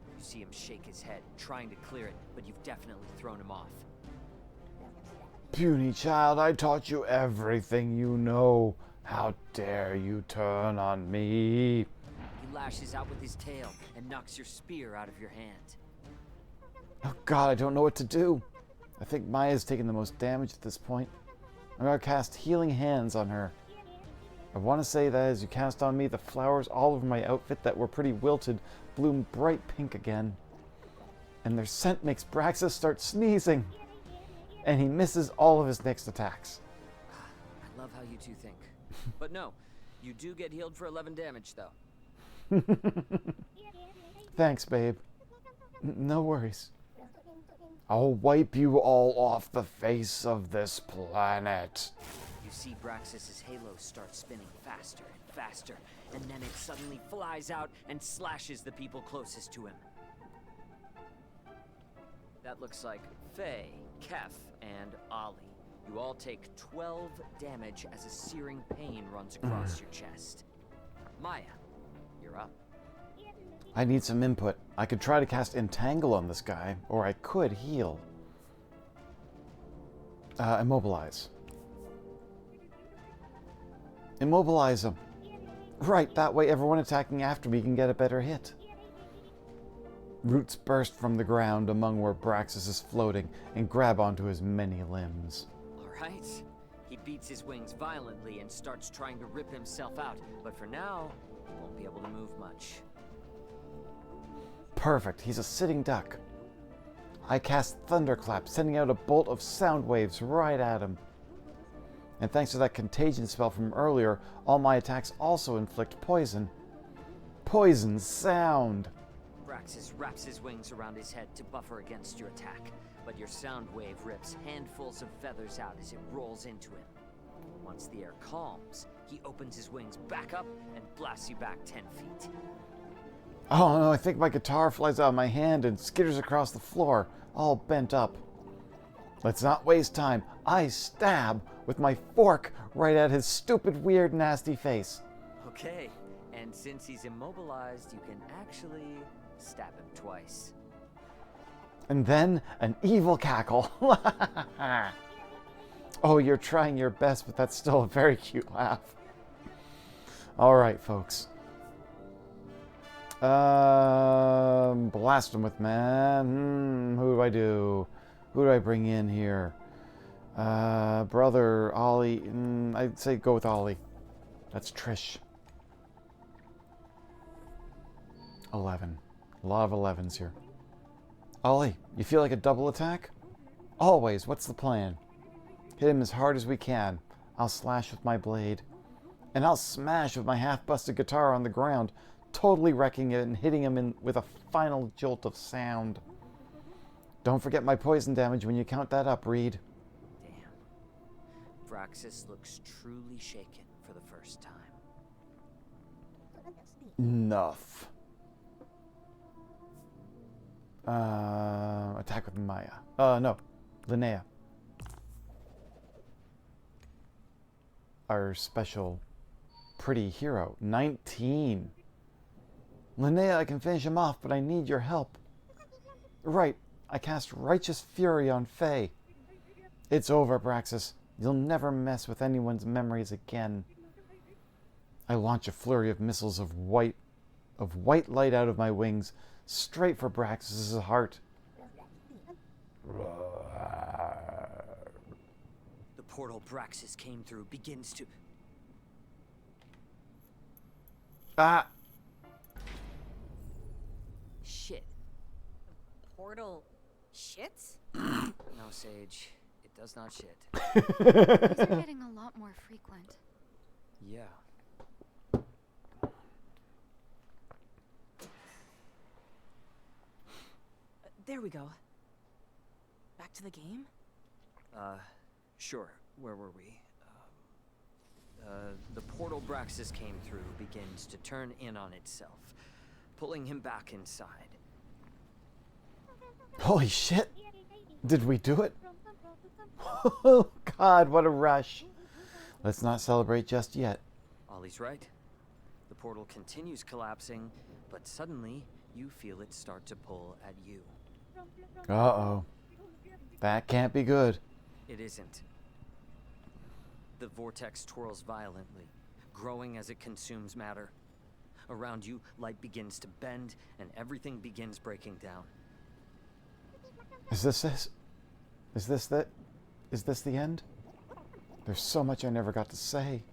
[SPEAKER 8] You see him shake his head, trying to clear it, but you've definitely thrown him off.
[SPEAKER 1] Puny child, I taught you everything you know. How dare you turn on me?
[SPEAKER 8] He lashes out with his tail and knocks your spear out of your hand.
[SPEAKER 1] Oh god, I don't know what to do. I think Maya's taking the most damage at this point. I'm going to cast Healing Hands on her. I want to say that as you cast on me, the flowers all over my outfit that were pretty wilted bloom bright pink again. And their scent makes Braxis start sneezing. And he misses all of his next attacks.
[SPEAKER 8] I love how you two think. But no, you do get healed for 11 damage, though.
[SPEAKER 1] Thanks, babe. No worries. I'll wipe you all off the face of this planet.
[SPEAKER 8] You see Braxis's halo start spinning faster and faster, and then it suddenly flies out and slashes the people closest to him. That looks like Faye, Kef, and Ollie. You all take 12 damage as a searing pain runs across your chest. Maya, you're up.
[SPEAKER 1] I need some input. I could try to cast Entangle on this guy, or I could heal. Immobilize. Immobilize him. Right, that way everyone attacking after me can get a better hit. Roots burst from the ground among where Braxis is floating and grab onto his many limbs.
[SPEAKER 8] Alright. He beats his wings violently and starts trying to rip himself out, but for now, he won't be able to move much.
[SPEAKER 1] Perfect, he's a sitting duck. I cast Thunderclap, sending out a bolt of sound waves right at him. And thanks to that contagion spell from earlier, all my attacks also inflict poison. Poison sound!
[SPEAKER 8] Braxis wraps his wings around his head to buffer against your attack, but your sound wave rips handfuls of feathers out as it rolls into him. Once the air calms, he opens his wings back up and blasts you back 10 feet.
[SPEAKER 1] Oh no, I think my guitar flies out of my hand and skitters across the floor, all bent up. Let's not waste time. I stab with my fork right at his stupid, weird, nasty face.
[SPEAKER 8] Okay, and since he's immobilized, you can actually stab him twice.
[SPEAKER 1] And then an evil cackle. Oh, you're trying your best, but that's still a very cute laugh. All right, folks. Blast him with man. Who do I do? Who do I bring in here? Brother, Ollie. I'd say go with Ollie. That's Trish. 11. A lot of 11s here. Ollie, you feel like a double attack? Always. What's the plan? Hit him as hard as we can. I'll slash with my blade. And I'll smash with my half-busted guitar on the ground, totally wrecking it and hitting him with a final jolt of sound. Don't forget my poison damage when you count that up, Reed.
[SPEAKER 8] Damn. Braxis looks truly shaken for the first time.
[SPEAKER 1] Enough. Attack with Maya. No. Linnea. our special pretty hero. 19. Linnea, I can finish him off, but I need your help. Right, I cast Righteous Fury on Faye. It's over, Braxis. You'll never mess with anyone's memories again. I launch a flurry of missiles of white light out of my wings, straight for Braxis' heart.
[SPEAKER 8] The portal Braxis came through begins to...
[SPEAKER 1] Ah!
[SPEAKER 8] Shit.
[SPEAKER 9] Portal shits?
[SPEAKER 8] No, Sage. It does not shit.
[SPEAKER 13] These are getting a lot more frequent.
[SPEAKER 8] Yeah.
[SPEAKER 9] There we go. Back to the game?
[SPEAKER 8] Sure. Where were we? The portal Braxis came through begins to turn in on itself, pulling him back inside.
[SPEAKER 1] Holy shit! Did we do it? Oh God, what a rush. Let's not celebrate just yet.
[SPEAKER 8] Ollie's right. The portal continues collapsing, but suddenly you feel it start to pull at you.
[SPEAKER 1] Uh-oh. That can't be good.
[SPEAKER 8] It isn't. The vortex twirls violently, growing as it consumes matter. Around you, light begins to bend, and everything begins breaking down.
[SPEAKER 1] Is this it? Is this the end? There's so much I never got to say.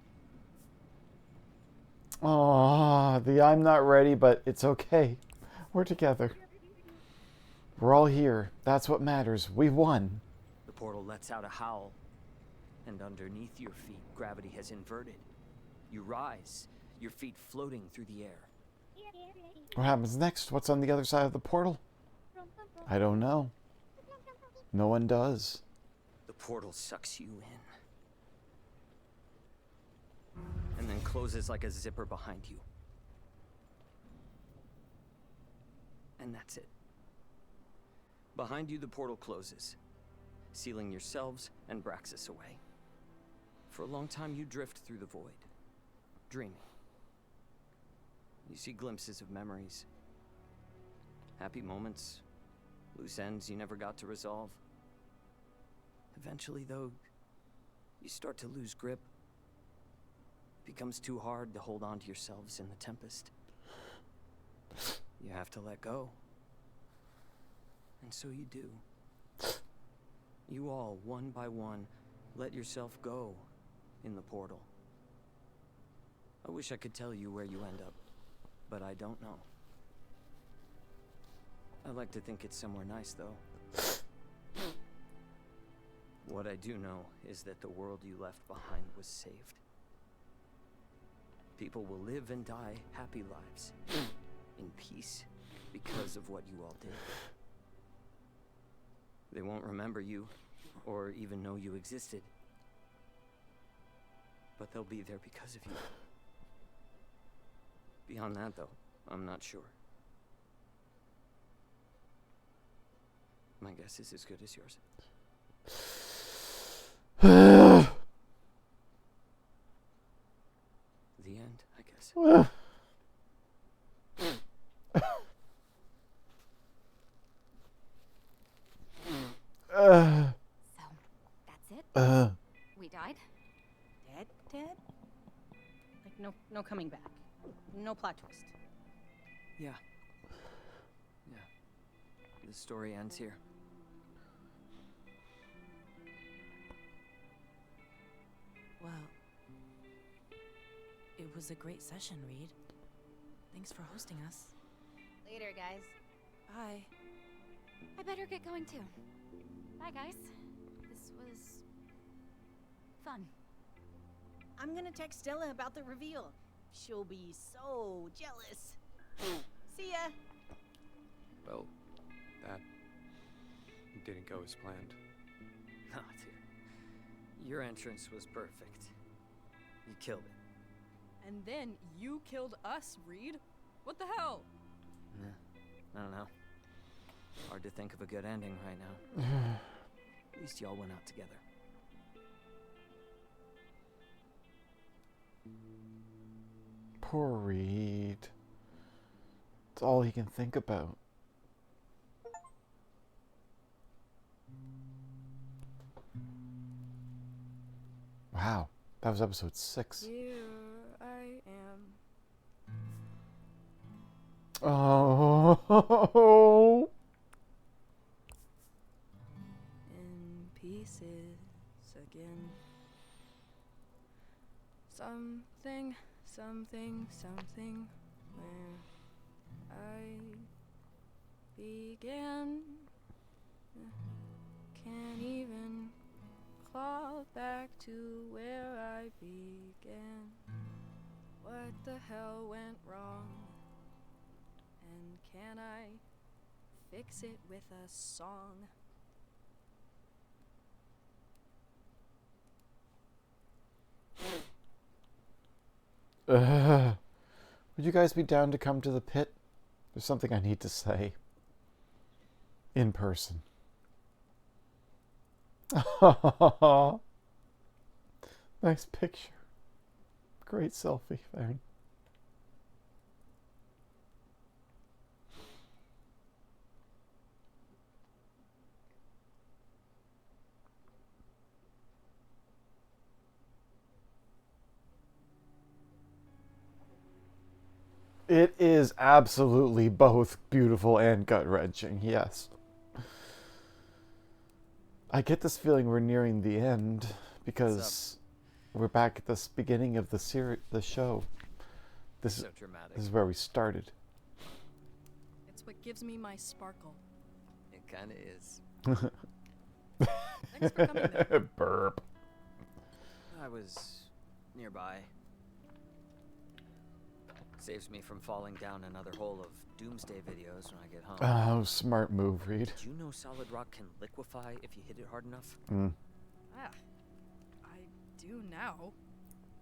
[SPEAKER 1] Oh, the I'm not ready, but it's okay. We're together. We're all here. That's what matters. We won.
[SPEAKER 8] The portal lets out a howl, and underneath your feet, gravity has inverted. You rise, your feet floating through the air.
[SPEAKER 1] What happens next? What's on the other side of the portal? I don't know. No one does.
[SPEAKER 8] The portal sucks you in, and then closes like a zipper behind you. And that's it. Behind you, the portal closes, sealing yourselves and Braxis away. For a long time, you drift through the void, dreaming. You see glimpses of memories, happy moments, loose ends you never got to resolve. Eventually, though, you start to lose grip. It becomes too hard to hold on to yourselves in the tempest. You have to let go. And so you do. You all, one by one, let yourself go in the portal. I wish I could tell you where you end up, but I don't know. I like to think it's somewhere nice, though. What I do know is that the world you left behind was saved. People will live and die happy lives, in peace, because of what you all did. They won't remember you, or even know you existed. But they'll be there because of you. Beyond that, though, I'm not sure. My guess is as good as yours. The end, I guess.
[SPEAKER 13] So, that's it? We died?
[SPEAKER 9] Dead?
[SPEAKER 11] Like, no coming back. No plot twist.
[SPEAKER 8] Yeah. The story ends here.
[SPEAKER 4] Well, it was a great session, Reed. Thanks for hosting us.
[SPEAKER 13] Later, guys.
[SPEAKER 4] Bye.
[SPEAKER 13] I better get going too. Bye, guys. This was fun.
[SPEAKER 11] I'm gonna text Stella about the reveal. She'll be so jealous. See ya.
[SPEAKER 2] Well, that didn't go as planned.
[SPEAKER 8] Oh, dude. Your entrance was perfect. You killed it.
[SPEAKER 3] And then you killed us, Reed. What the hell?
[SPEAKER 8] I don't know. Hard to think of a good ending right now. At least y'all went out together.
[SPEAKER 1] Poor Reed. It's all he can think about. Wow, that was episode 6.
[SPEAKER 3] Here I am.
[SPEAKER 1] Oh.
[SPEAKER 3] In pieces again. Something, something, something where I began. Can't even claw back to where I began. What the hell went wrong? And can I fix it with a song?
[SPEAKER 1] Would you guys be down to come to the pit? There's something I need to say. In person. Nice picture. Great selfie thing. It is absolutely both beautiful and gut-wrenching, yes. I get this feeling we're nearing the end because we're back at the beginning of the show. This
[SPEAKER 8] So dramatic.
[SPEAKER 1] This is where we started.
[SPEAKER 3] It's what gives me my sparkle.
[SPEAKER 8] It kind of is.
[SPEAKER 3] Thanks for coming, though.
[SPEAKER 1] Burp.
[SPEAKER 8] I was nearby. Saves me from falling down another hole of doomsday videos when I get home.
[SPEAKER 1] Oh, smart move, Reed.
[SPEAKER 8] Did you know solid rock can liquefy if you hit it hard enough?
[SPEAKER 3] Ah, I do now.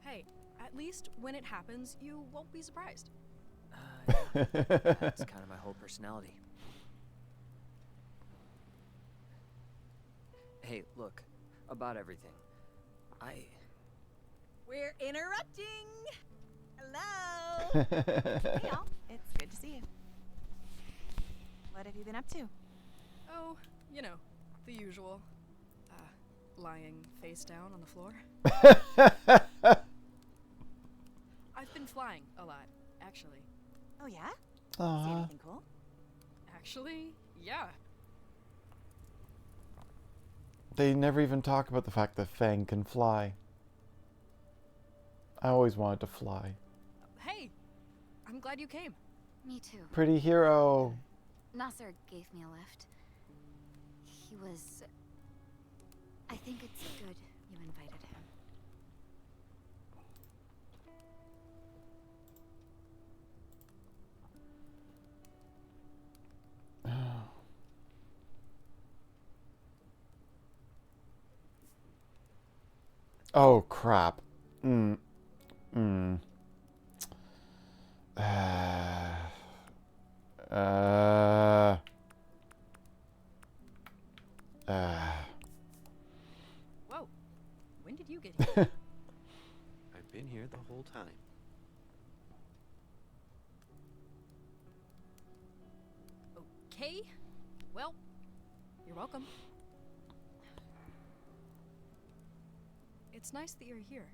[SPEAKER 3] Hey, at least when it happens, you won't be surprised.
[SPEAKER 8] Yeah. That's kind of my whole personality. Hey, look, about everything.
[SPEAKER 9] We're interrupting! Hello! Hey, y'all. It's good to see you. What have you been up to?
[SPEAKER 3] Oh, you know, the usual. Lying face down on the floor. I've been flying a lot, actually.
[SPEAKER 9] Oh, yeah? See
[SPEAKER 1] Aww.
[SPEAKER 9] anything cool?
[SPEAKER 3] Actually, yeah.
[SPEAKER 1] They never even talk about the fact that Fang can fly. I always wanted to fly.
[SPEAKER 3] Hey, I'm glad you came.
[SPEAKER 13] Me too.
[SPEAKER 1] Pretty hero.
[SPEAKER 13] Nasser gave me a lift. He was... I think it's good you invited him.
[SPEAKER 1] Oh, crap.
[SPEAKER 3] Whoa, when did you get here?
[SPEAKER 2] I've been here the whole time.
[SPEAKER 3] Okay, well, you're welcome. It's nice that you're here.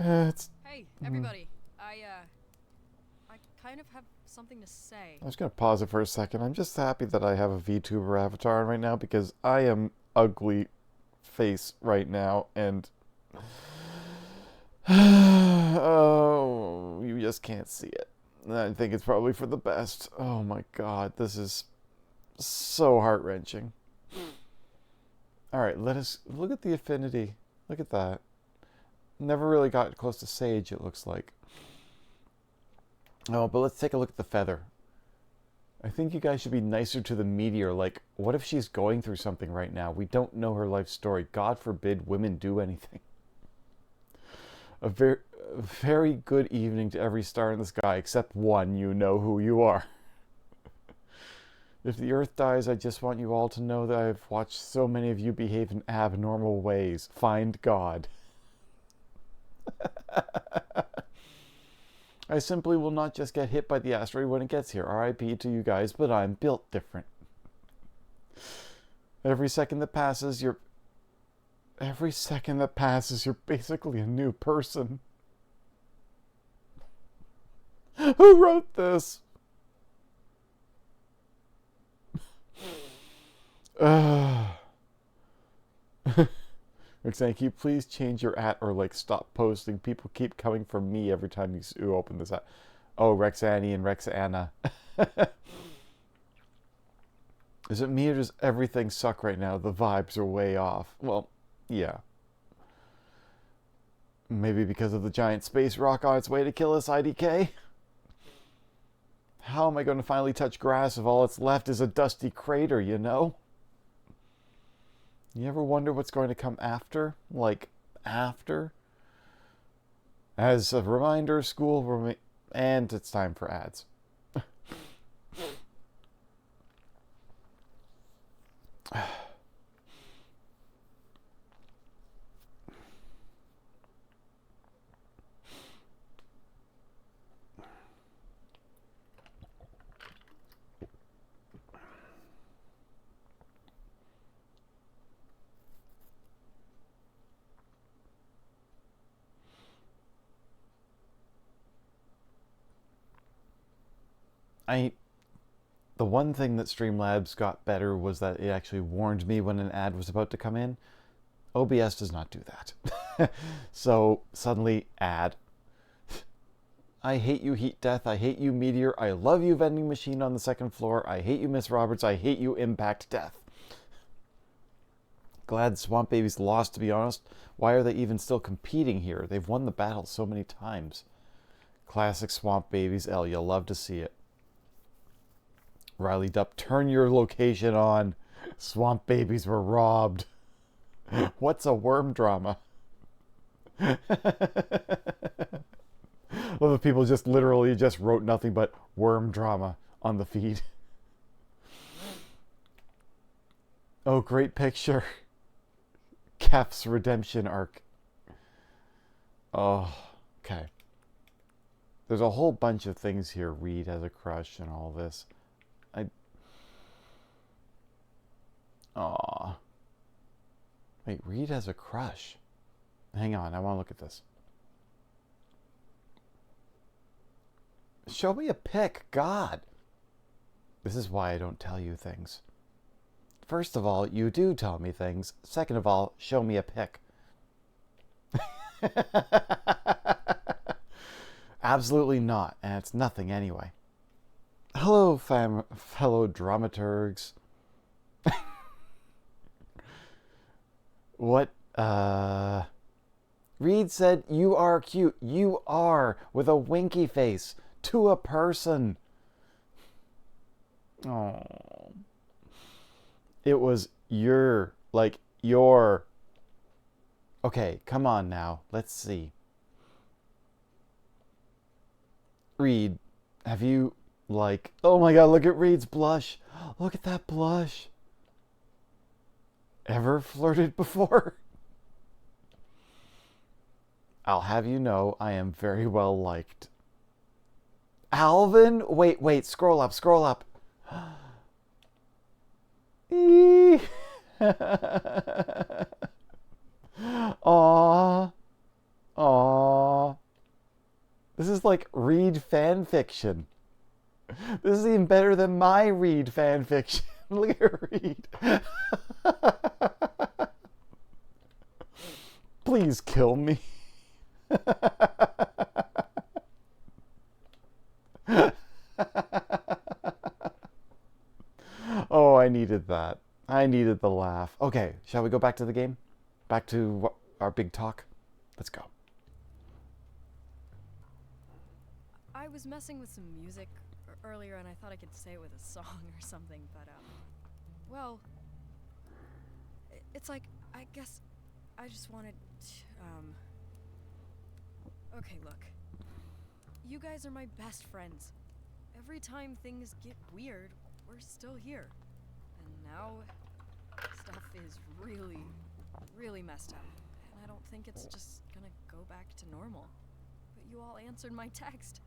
[SPEAKER 1] It's...
[SPEAKER 3] Hey, everybody. I kind of have something to say.
[SPEAKER 1] I was going to pause it for a second. I'm just happy that I have a VTuber avatar on right now because I am ugly face right now and... oh, you just can't see it. I think it's probably for the best. Oh my god, this is so heart-wrenching. Alright, let us look at the affinity. Look at that. Never really got close to Sage, it looks like. Oh, but let's take a look at the feather. I think you guys should be nicer to the meteor. Like, what if she's going through something right now? We don't know her life story. God forbid women do anything. A very good evening to every star in the sky, except one. You know who you are. If the Earth dies, I just want you all to know that I've watched so many of you behave in abnormal ways. Find God. I simply will not just get hit by the asteroid when it gets here. R.I.P. to you guys, but I'm built different. Every second that passes, you're basically a new person. Who wrote this? Roxanne, can you please change your @ or like stop posting? People keep coming for me every time you open this app. Oh, Rexannie and Rexanna. Is it me or does everything suck right now? The vibes are way off. Well, yeah. Maybe because of the giant space rock on its way to kill us, IDK? How am I going to finally touch grass if all that's left is a dusty crater, you know? You ever wonder what's going to come after? Like, after? As a reminder, school will and it's time for ads. The one thing that Streamlabs got better was that it actually warned me when an ad was about to come in. OBS does not do that. So suddenly, ad. I hate you, Heat Death. I hate you, Meteor. I love you, Vending Machine on the second floor. I hate you, Miss Roberts. I hate you, Impact Death. Glad Swamp Babies lost, to be honest. Why are they even still competing here? They've won the battle so many times. Classic Swamp Babies. L, you'll love to see it. Riley Dupp, turn your location on. Swamp Babies were robbed. What's a worm drama? Well, the people just literally just wrote nothing but worm drama on the feed. Oh, great picture. Kef's redemption arc. Oh, okay. There's a whole bunch of things here. Reed has a crush and all this. Aw. Wait, Reed has a crush. Hang on, I want to look at this. Show me a pic, God. This is why I don't tell you things. First of all, you do tell me things. Second of all, show me a pic. Absolutely not, and it's nothing anyway. Hello, fellow dramaturgs. What, Reed said, you are cute. You are, with a winky face, to a person. Oh. It was your, like, your. Okay, come on now. Let's see. Reed, have you, like, oh my god, look at Reed's blush. Look at that blush. Ever flirted before? I'll have you know I am very well liked. Alvin? Wait, scroll up. Aww. This is like Reed fan fiction. This is even better than my Reed fan fiction. Look at Reed. Please kill me. Oh, I needed that. I needed the laugh. Okay, shall we go back to the game? Back to our big talk? Let's go.
[SPEAKER 3] I was messing with some music earlier and I thought I could say it with a song or something, but, well, it's like, I guess I just wanted to, Okay, look. You guys are my best friends. Every time things get weird, we're still here. And now, stuff is really, really messed up. And I don't think it's just gonna go back to normal. But you all answered my text.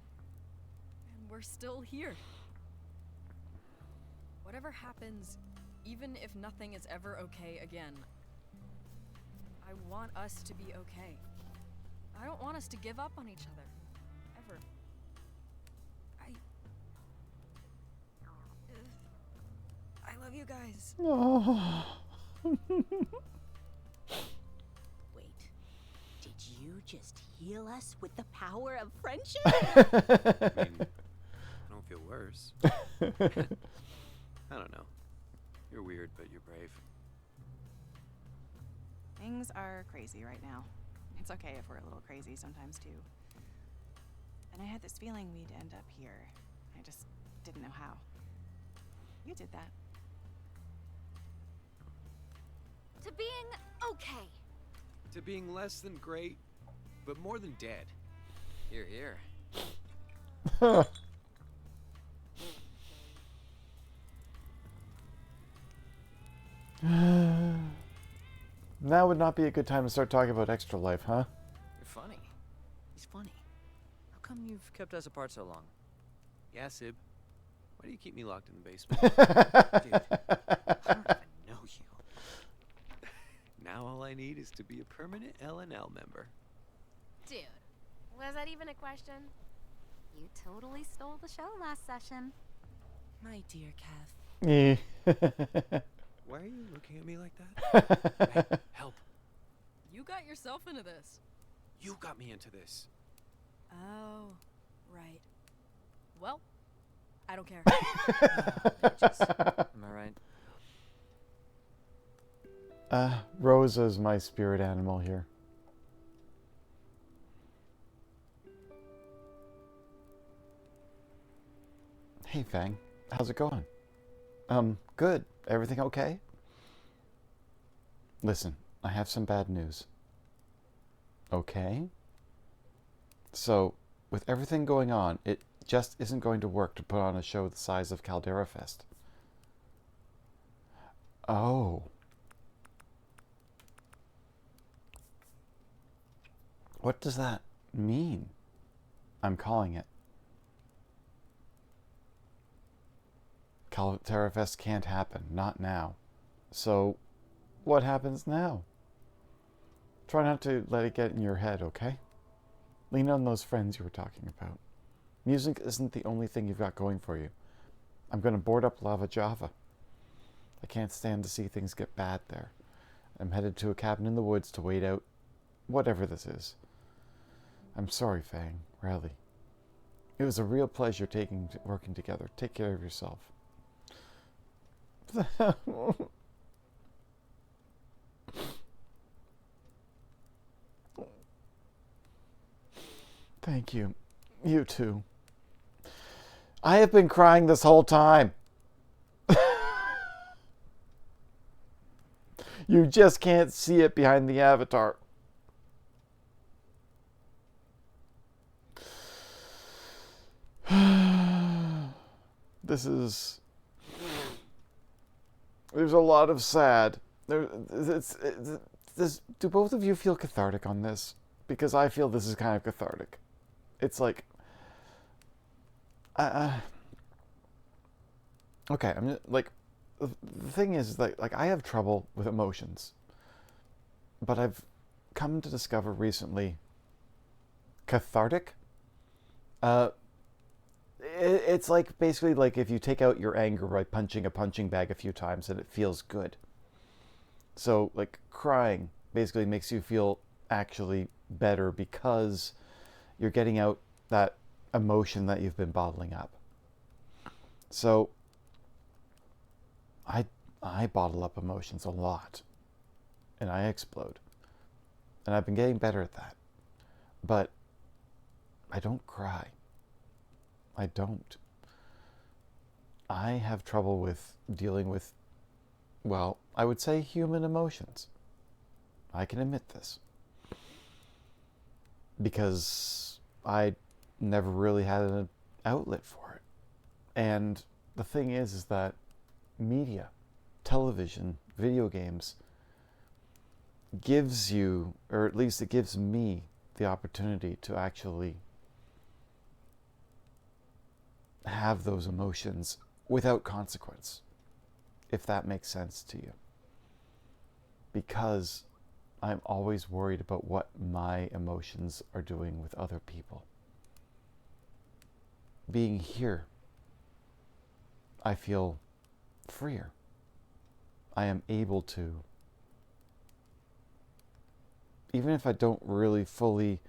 [SPEAKER 3] And we're still here. Whatever happens, even if nothing is ever okay again, I want us to be okay. I don't want us to give up on each other. Ever. I love you guys.
[SPEAKER 1] Oh.
[SPEAKER 11] Wait, did you just heal us with the power of friendship?
[SPEAKER 2] I mean, I don't feel worse. I don't know. You're weird, but you're brave.
[SPEAKER 9] Things are crazy right now. It's okay if we're a little crazy sometimes, too. And I had this feeling we'd end up here. I just didn't know how. You did that.
[SPEAKER 13] To being okay.
[SPEAKER 2] To being less than great, but more than dead.
[SPEAKER 8] Here, here.
[SPEAKER 1] Now would not be a good time to start talking about Extra Life, huh?
[SPEAKER 8] You're funny. He's funny. How come you've kept us apart so long?
[SPEAKER 2] Yeah, Sib. Why do you keep me locked in the basement?
[SPEAKER 8] Dude, I don't even know you.
[SPEAKER 2] Now all I need is to be a permanent LNL member.
[SPEAKER 5] Dude, was that even a question? You totally stole the show last session.
[SPEAKER 4] My dear Kev.
[SPEAKER 2] Why are you looking at me like that? Hey, help.
[SPEAKER 3] You got yourself into this.
[SPEAKER 2] You got me into this.
[SPEAKER 3] Oh, right. Well, I don't care.
[SPEAKER 8] Am I right?
[SPEAKER 1] Rosa's my spirit animal here. Hey, Fang. How's it going? Good. Everything okay? Listen, I have some bad news. Okay? So, with everything going on, it just isn't going to work to put on a show the size of Caldera Fest. Oh. What does that mean? I'm calling it. Caldera Fest can't happen. Not now. So, what happens now? Try not to let it get in your head, okay? Lean on those friends you were talking about. Music isn't the only thing you've got going for you. I'm going to board up Lava Java. I can't stand to see things get bad there. I'm headed to a cabin in the woods to wait out whatever this is. I'm sorry, Fang, really. It was a real pleasure working together. Take care of yourself. Thank you. You too. I have been crying this whole time. You just can't see it behind the avatar. There's a lot of sad. Do both of you feel cathartic on this? Because I feel this is kind of cathartic. It's like, okay, I'm just, like, the thing is, like I have trouble with emotions, but I've come to discover recently, cathartic. It's like basically like if you take out your anger by punching a punching bag a few times, and it feels good. So like crying basically makes you feel actually better because you're getting out that emotion that you've been bottling up. So I bottle up emotions a lot and I explode. And I've been getting better at that. But I don't cry. I don't. I have trouble with dealing with, well, I would say human emotions. I can admit this. Because I never really had an outlet for it. And the thing is that media, television, video games, gives you, or at least it gives me, the opportunity to actually have those emotions without consequence, if that makes sense to you. Because I'm always worried about what my emotions are doing with other people. Being here, I feel freer. I am able to, even if I don't really fully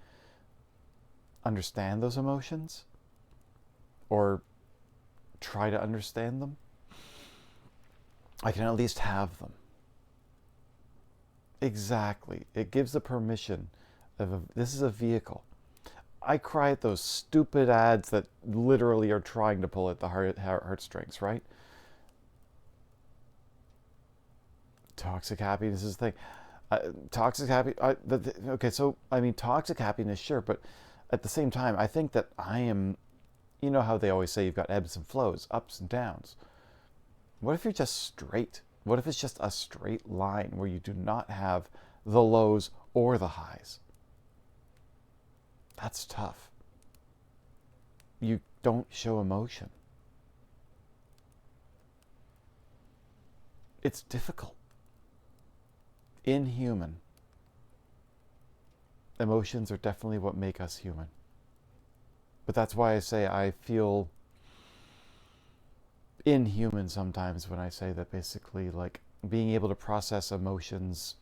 [SPEAKER 1] understand those emotions or try to understand them, I can at least have them. Exactly. It gives the permission of this is a vehicle. I cry at those stupid ads that literally are trying to pull at the heartstrings, right? Toxic happiness is the thing. Toxic okay, so I mean, toxic happiness, sure, but at the same time, I think that I am. You know how they always say you've got ebbs and flows, ups and downs. What if you're just straight? What if it's just a straight line where you do not have the lows or the highs? That's tough. You don't show emotion. It's difficult. Inhuman. Emotions are definitely what make us human. But that's why I say I feel inhuman sometimes when I say that basically, like, being able to process emotions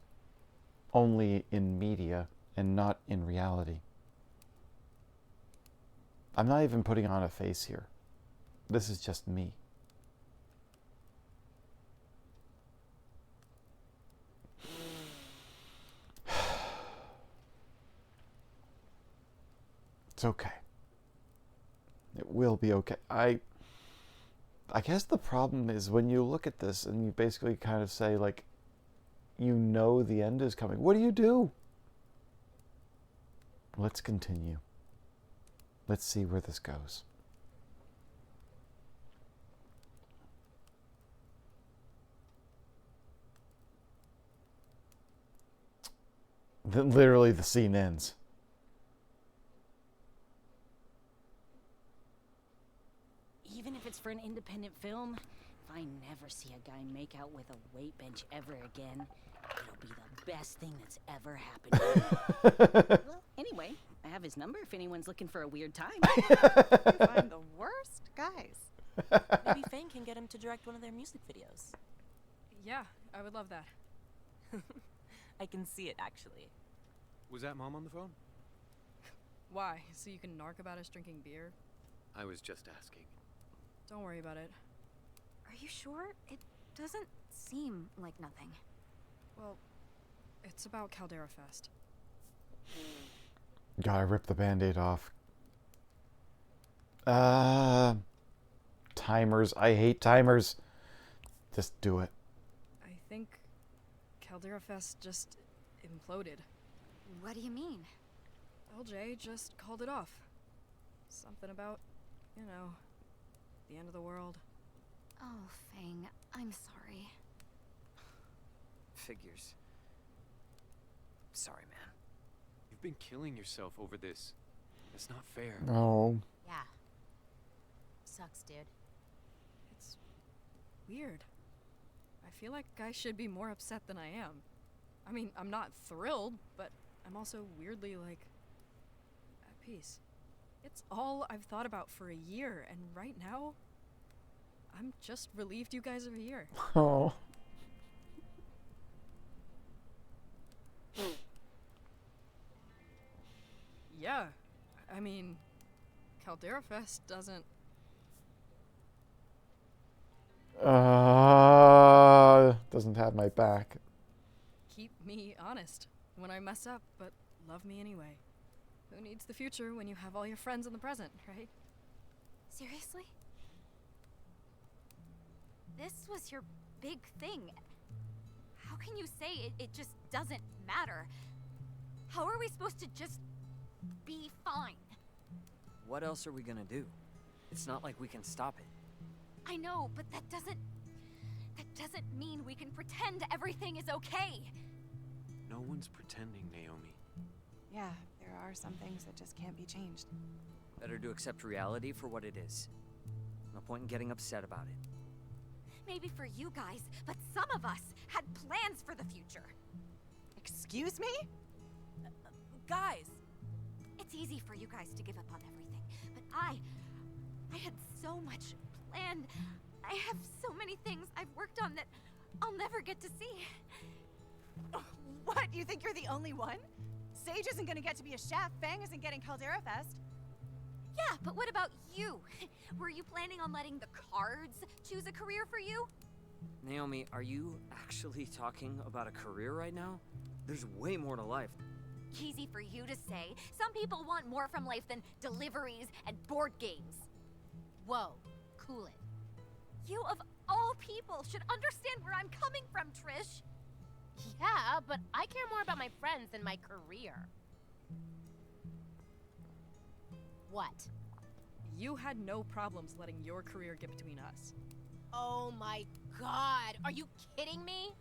[SPEAKER 1] only in media and not in reality. I'm not even putting on a face here. This is just me. It's okay. It will be okay. I guess the problem is when you look at this and you basically kind of say, like, you know the end is coming. What do you do? Let's continue. Let's see where this goes. Then literally the scene ends.
[SPEAKER 11] Even if it's for an independent film, if I never see a guy make out with a weight bench ever again, it'll be the best thing that's ever happened to me. Well, anyway, I have his number if anyone's looking for a weird time.
[SPEAKER 9] You find the worst guys.
[SPEAKER 4] Maybe Fang can get him to direct one of their music videos.
[SPEAKER 3] Yeah, I would love that.
[SPEAKER 4] I can see it, actually.
[SPEAKER 2] Was that Mom on the phone?
[SPEAKER 3] Why? So you can narc about us drinking beer?
[SPEAKER 2] I was just asking.
[SPEAKER 3] Don't worry about it.
[SPEAKER 13] Are you sure? It doesn't seem like nothing.
[SPEAKER 3] Well, it's about Caldera Fest.
[SPEAKER 1] Gotta rip the Band-Aid off. Timers. I hate timers. Just do it.
[SPEAKER 3] I think Caldera Fest just imploded.
[SPEAKER 13] What do you mean?
[SPEAKER 3] LJ just called it off. Something about, you know, the end of the world.
[SPEAKER 13] Oh, Fang, I'm sorry.
[SPEAKER 8] Figures. Sorry, man.
[SPEAKER 2] You've been killing yourself over this. It's not fair.
[SPEAKER 1] Oh.
[SPEAKER 5] Yeah. Sucks, dude.
[SPEAKER 3] It's weird. I feel like I should be more upset than I am. I mean, I'm not thrilled, but I'm also weirdly, like, at peace. It's all I've thought about for a year, and right now, I'm just relieved you guys are here.
[SPEAKER 1] Oh.
[SPEAKER 3] Yeah, I mean, Caldera Fest doesn't...
[SPEAKER 1] Doesn't have my back.
[SPEAKER 3] keep me honest when I mess up, but love me anyway. Who needs the future when you have all your friends in the present, right?
[SPEAKER 13] Seriously? This was your big thing. How can you say it just doesn't matter? How are we supposed to just be fine?
[SPEAKER 8] What else are we gonna do? It's not like we can stop it.
[SPEAKER 13] I know, but that doesn't mean we can pretend everything is okay.
[SPEAKER 2] No one's pretending, Naomi.
[SPEAKER 9] Yeah, there are some things that just can't be changed.
[SPEAKER 8] Better to accept reality for what it is. No point in getting upset about it.
[SPEAKER 13] Maybe for you guys, but some of us had plans for the future.
[SPEAKER 9] Excuse me?
[SPEAKER 13] Guys! It's easy for you guys to give up on everything, but I had so much planned. I have so many things I've worked on that I'll never get to see.
[SPEAKER 9] What? You think you're the only one? Sage isn't gonna get to be a chef. Fang isn't getting Caldera Fest.
[SPEAKER 13] Yeah, but what about you? Were you planning on letting the cards choose a career for you?
[SPEAKER 8] Naomi, are you actually talking about a career right now? There's way more to life.
[SPEAKER 13] Easy for you to say. Some people want more from life than deliveries and board games.
[SPEAKER 5] Whoa, cool it.
[SPEAKER 13] You of all people should understand where I'm coming from, Trish.
[SPEAKER 5] Yeah, but I care more about my friends than my career. What?
[SPEAKER 3] You had no problems letting your career get between us.
[SPEAKER 5] Oh my god, are you kidding me?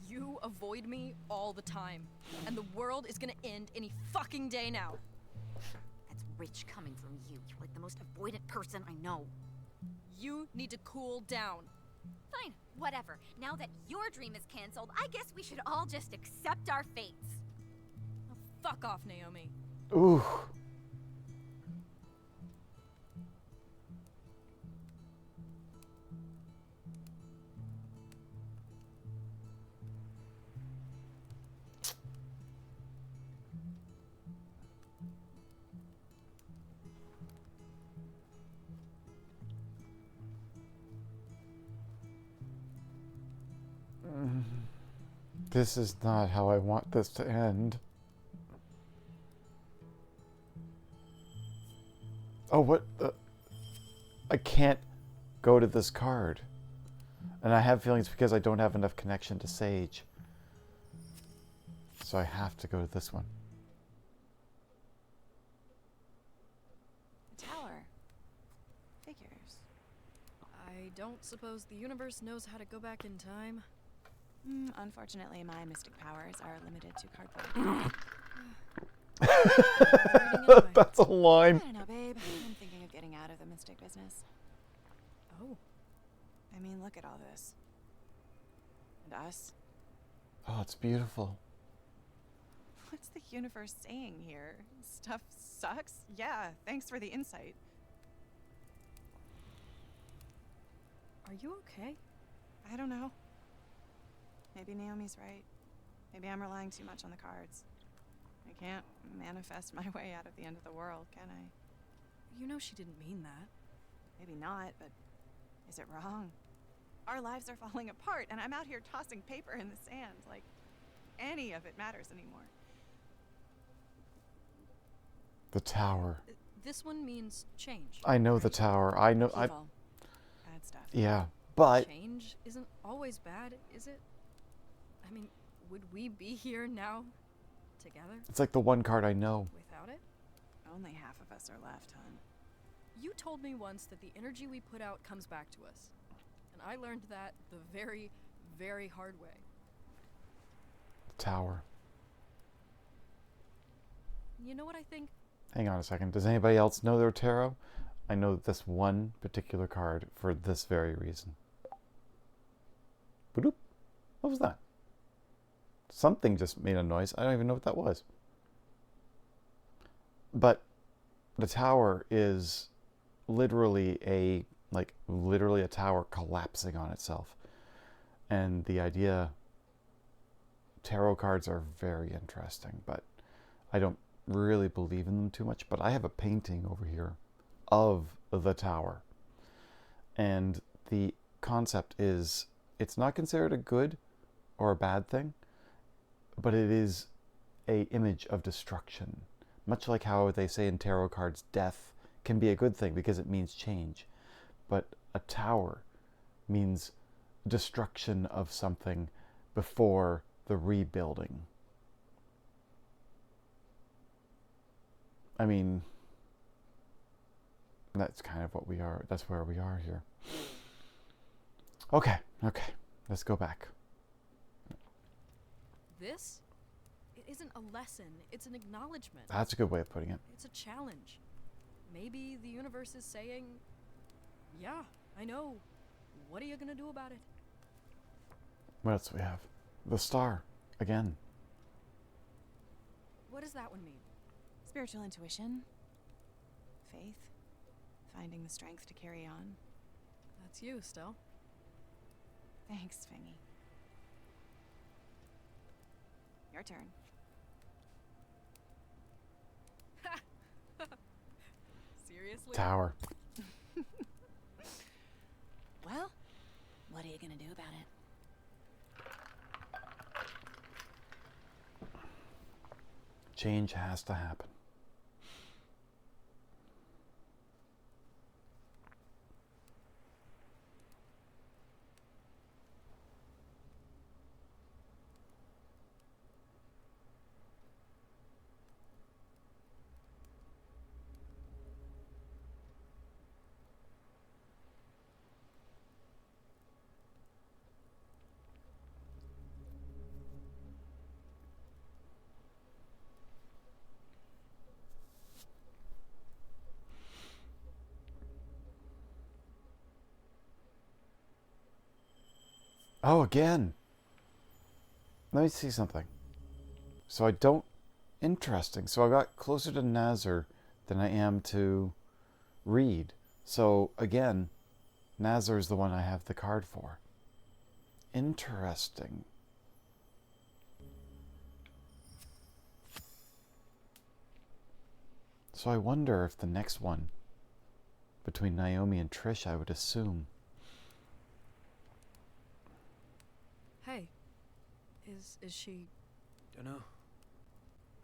[SPEAKER 3] You avoid me all the time, and the world is gonna end any fucking day now.
[SPEAKER 13] That's rich coming from you. You're like the most avoidant person I know.
[SPEAKER 3] You need to cool down.
[SPEAKER 13] Fine, whatever. Now that your dream is canceled, I guess we should all just accept our fates.
[SPEAKER 3] Oh, fuck off, Naomi.
[SPEAKER 1] Ooh. This is not how I want this to end. Oh, what? I can't go to this card. And I have feelings because I don't have enough connection to Sage. So I have to go to this one.
[SPEAKER 9] The tower. Figures.
[SPEAKER 3] I don't suppose the universe knows how to go back in time.
[SPEAKER 9] Unfortunately, my mystic powers are limited to cardboard.
[SPEAKER 1] That's a line.
[SPEAKER 9] I don't know, babe. I'm thinking of getting out of the mystic business.
[SPEAKER 3] Oh.
[SPEAKER 9] I mean, look at all this. And us.
[SPEAKER 1] Oh, it's beautiful.
[SPEAKER 9] What's the universe saying here? Stuff sucks? Yeah, thanks for the insight.
[SPEAKER 3] Are you okay?
[SPEAKER 9] I don't know. Maybe Naomi's right. Maybe I'm relying too much on the cards. I can't manifest my way out of the end of the world, can I?
[SPEAKER 3] You know she didn't mean that.
[SPEAKER 9] Maybe not, but is it wrong? Our lives are falling apart, and I'm out here tossing paper in the sand like any of it matters anymore.
[SPEAKER 1] The tower.
[SPEAKER 3] This one means change.
[SPEAKER 1] I know the tower. I know.
[SPEAKER 9] Bad stuff.
[SPEAKER 1] Yeah, but
[SPEAKER 3] Change isn't always bad, is it? I mean, would we be here now, together?
[SPEAKER 1] it's like the one card I know.
[SPEAKER 3] Without it?
[SPEAKER 9] Only half of us are left, hon.
[SPEAKER 3] You told me once that the energy we put out comes back to us. And I learned that the very, very hard way.
[SPEAKER 1] The tower.
[SPEAKER 3] You know what I think?
[SPEAKER 1] Hang on a second. Does anybody else know their tarot? I know this one particular card for this very reason. Boop. What was that? Something just made a noise. I don't even know what that was. But the tower is literally a tower collapsing on itself. And the idea, tarot cards are very interesting, but I don't really believe in them too much. But I have a painting over here of the tower. And the concept is, it's not considered a good or a bad thing, but it is a image of destruction. Much like how they say in tarot cards, death can be a good thing because it means change. But a tower means destruction of something before the rebuilding. I mean, That's kind of what we are. That's where we are here. Okay. Let's go back.
[SPEAKER 3] This? It isn't a lesson, it's an acknowledgement.
[SPEAKER 1] That's a good way of putting it.
[SPEAKER 3] It's a challenge. Maybe the universe is saying, yeah, I know. What are you gonna do about it?
[SPEAKER 1] What else do we have? The star. Again.
[SPEAKER 3] What does that one mean?
[SPEAKER 9] Spiritual intuition, faith, finding the strength to carry on.
[SPEAKER 3] That's you, Stell.
[SPEAKER 9] Thanks, Fingy. Your turn.
[SPEAKER 3] Seriously?
[SPEAKER 1] Tower.
[SPEAKER 9] Well, what are you gonna do about it?
[SPEAKER 1] Change has to happen. Oh, again. Let me see something. So I don't... Interesting. So I got closer to Nazar than I am to Reed. So, again, Nazar is the one I have the card for. Interesting. So I wonder if the next one, between Naomi and Trish, I would assume...
[SPEAKER 3] Hey, is she...
[SPEAKER 2] Dunno.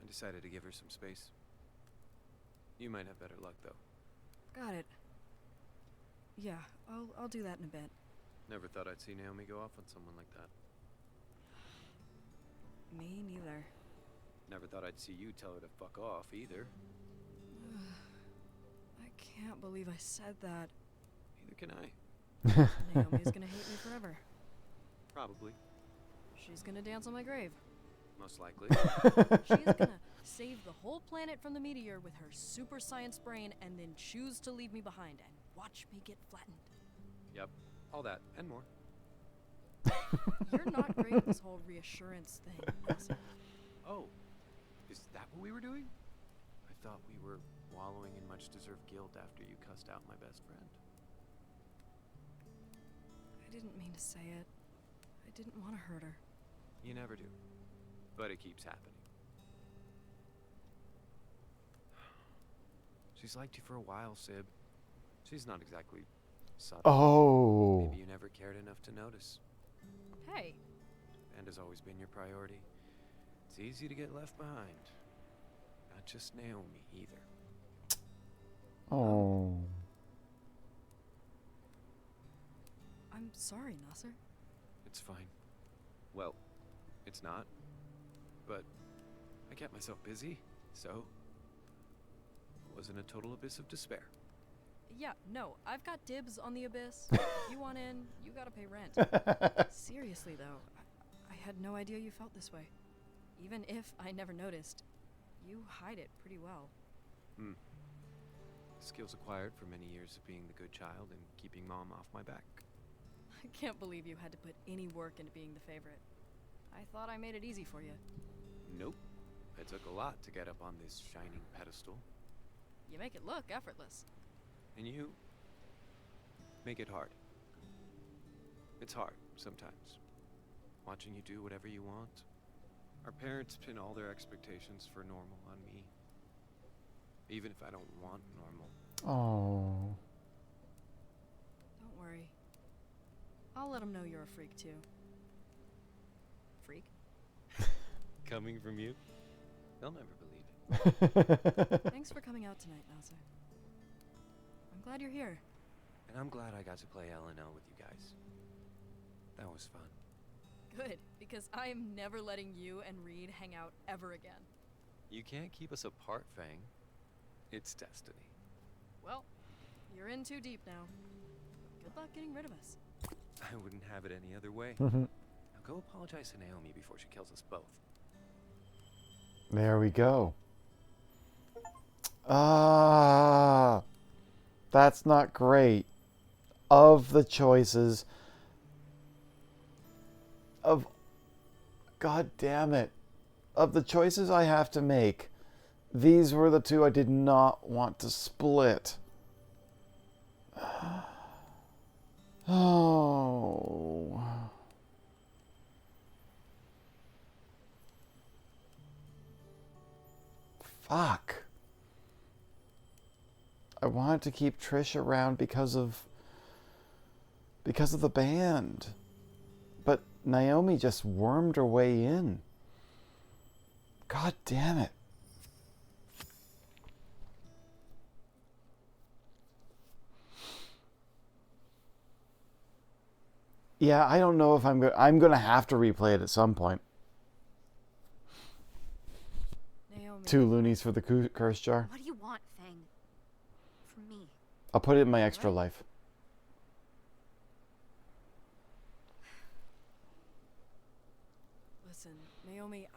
[SPEAKER 2] I decided to give her some space. You might have better luck, though.
[SPEAKER 3] Got it. Yeah, I'll do that in a bit.
[SPEAKER 2] Never thought I'd see Naomi go off on someone like that.
[SPEAKER 3] Me neither.
[SPEAKER 2] Never thought I'd see you tell her to fuck off, either.
[SPEAKER 3] I can't believe I said that.
[SPEAKER 2] Neither can I.
[SPEAKER 3] Naomi's gonna hate me forever.
[SPEAKER 2] Probably.
[SPEAKER 3] She's gonna dance on my grave.
[SPEAKER 2] Most likely.
[SPEAKER 3] She's gonna save the whole planet from the meteor with her super science brain and then choose to leave me behind and watch me get flattened.
[SPEAKER 2] Yep. All that and more.
[SPEAKER 3] You're not great at this whole reassurance thing, Nelson.
[SPEAKER 2] Oh. Is that what we were doing? I thought we were wallowing in much deserved guilt after you cussed out my best friend.
[SPEAKER 3] I didn't mean to say it. I didn't want to hurt her.
[SPEAKER 2] You never do. But it keeps happening. She's liked you for a while, Sib. She's not exactly subtle.
[SPEAKER 1] Oh.
[SPEAKER 2] Maybe you never cared enough to notice.
[SPEAKER 3] Hey.
[SPEAKER 2] And has always been your priority. It's easy to get left behind. Not just Naomi, either.
[SPEAKER 1] Oh.
[SPEAKER 3] I'm sorry, Nasser.
[SPEAKER 2] It's fine. Well, it's not. But I kept myself busy, so it wasn't a total abyss of despair.
[SPEAKER 3] Yeah, no, I've got dibs on the abyss. If you want in, you gotta pay rent. Seriously, though, I had no idea you felt this way. Even if I never noticed, you hide it pretty well.
[SPEAKER 2] Skills acquired for many years of being the good child and keeping Mom off my back.
[SPEAKER 3] I can't believe you had to put any work into being the favorite. I thought I made it easy for you.
[SPEAKER 2] Nope. It took a lot to get up on this shining pedestal.
[SPEAKER 3] You make it look effortless.
[SPEAKER 2] And you make it hard. It's hard, sometimes. Watching you do whatever you want. Our parents pin all their expectations for normal on me. Even if I don't want normal.
[SPEAKER 1] Oh.
[SPEAKER 3] Don't worry. I'll let them know you're a freak, too. Freak?
[SPEAKER 2] Coming from you? They'll never believe it.
[SPEAKER 3] Thanks for coming out tonight, Nasser. I'm glad you're here.
[SPEAKER 2] And I'm glad I got to play L&L with you guys. That was fun.
[SPEAKER 3] Good, because I am never letting you and Reed hang out ever again.
[SPEAKER 2] You can't keep us apart, Fang. It's destiny.
[SPEAKER 3] Well, You're in too deep now. Good luck getting rid of us.
[SPEAKER 2] I wouldn't have it any other way.
[SPEAKER 1] Mhm.
[SPEAKER 2] Now go apologize to Naomi before she kills us both.
[SPEAKER 1] There we go. Ah, that's not great. Of the choices of, God damn it, of the choices I have to make, these were the two I did not want to split. Oh. Fuck. I wanted to keep Trish around because of the band. But Naomi just wormed her way in. God damn it. Yeah, I don't know if I'm going to have to replay it at some point.
[SPEAKER 3] Naomi.
[SPEAKER 1] 2 loonies for the curse jar.
[SPEAKER 13] What do you want, Fang? From me?
[SPEAKER 1] I'll put it in my extra life.
[SPEAKER 3] Listen, Naomi,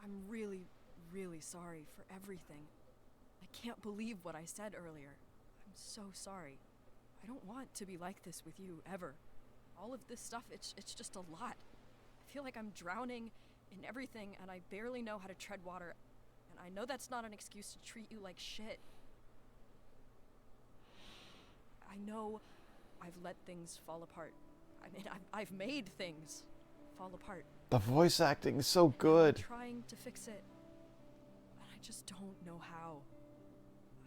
[SPEAKER 3] I'm really, really sorry for everything. I can't believe what I said earlier. I'm so sorry. I don't want to be like this with you, ever. All of this stuff, it's just a lot. I feel like I'm drowning in everything, and I barely know how to tread water. And I know that's not an excuse to treat you like shit. I know I've let things fall apart. I mean, I've made things fall apart.
[SPEAKER 1] The voice acting is so good.
[SPEAKER 3] I'm trying to fix it, and I just don't know how.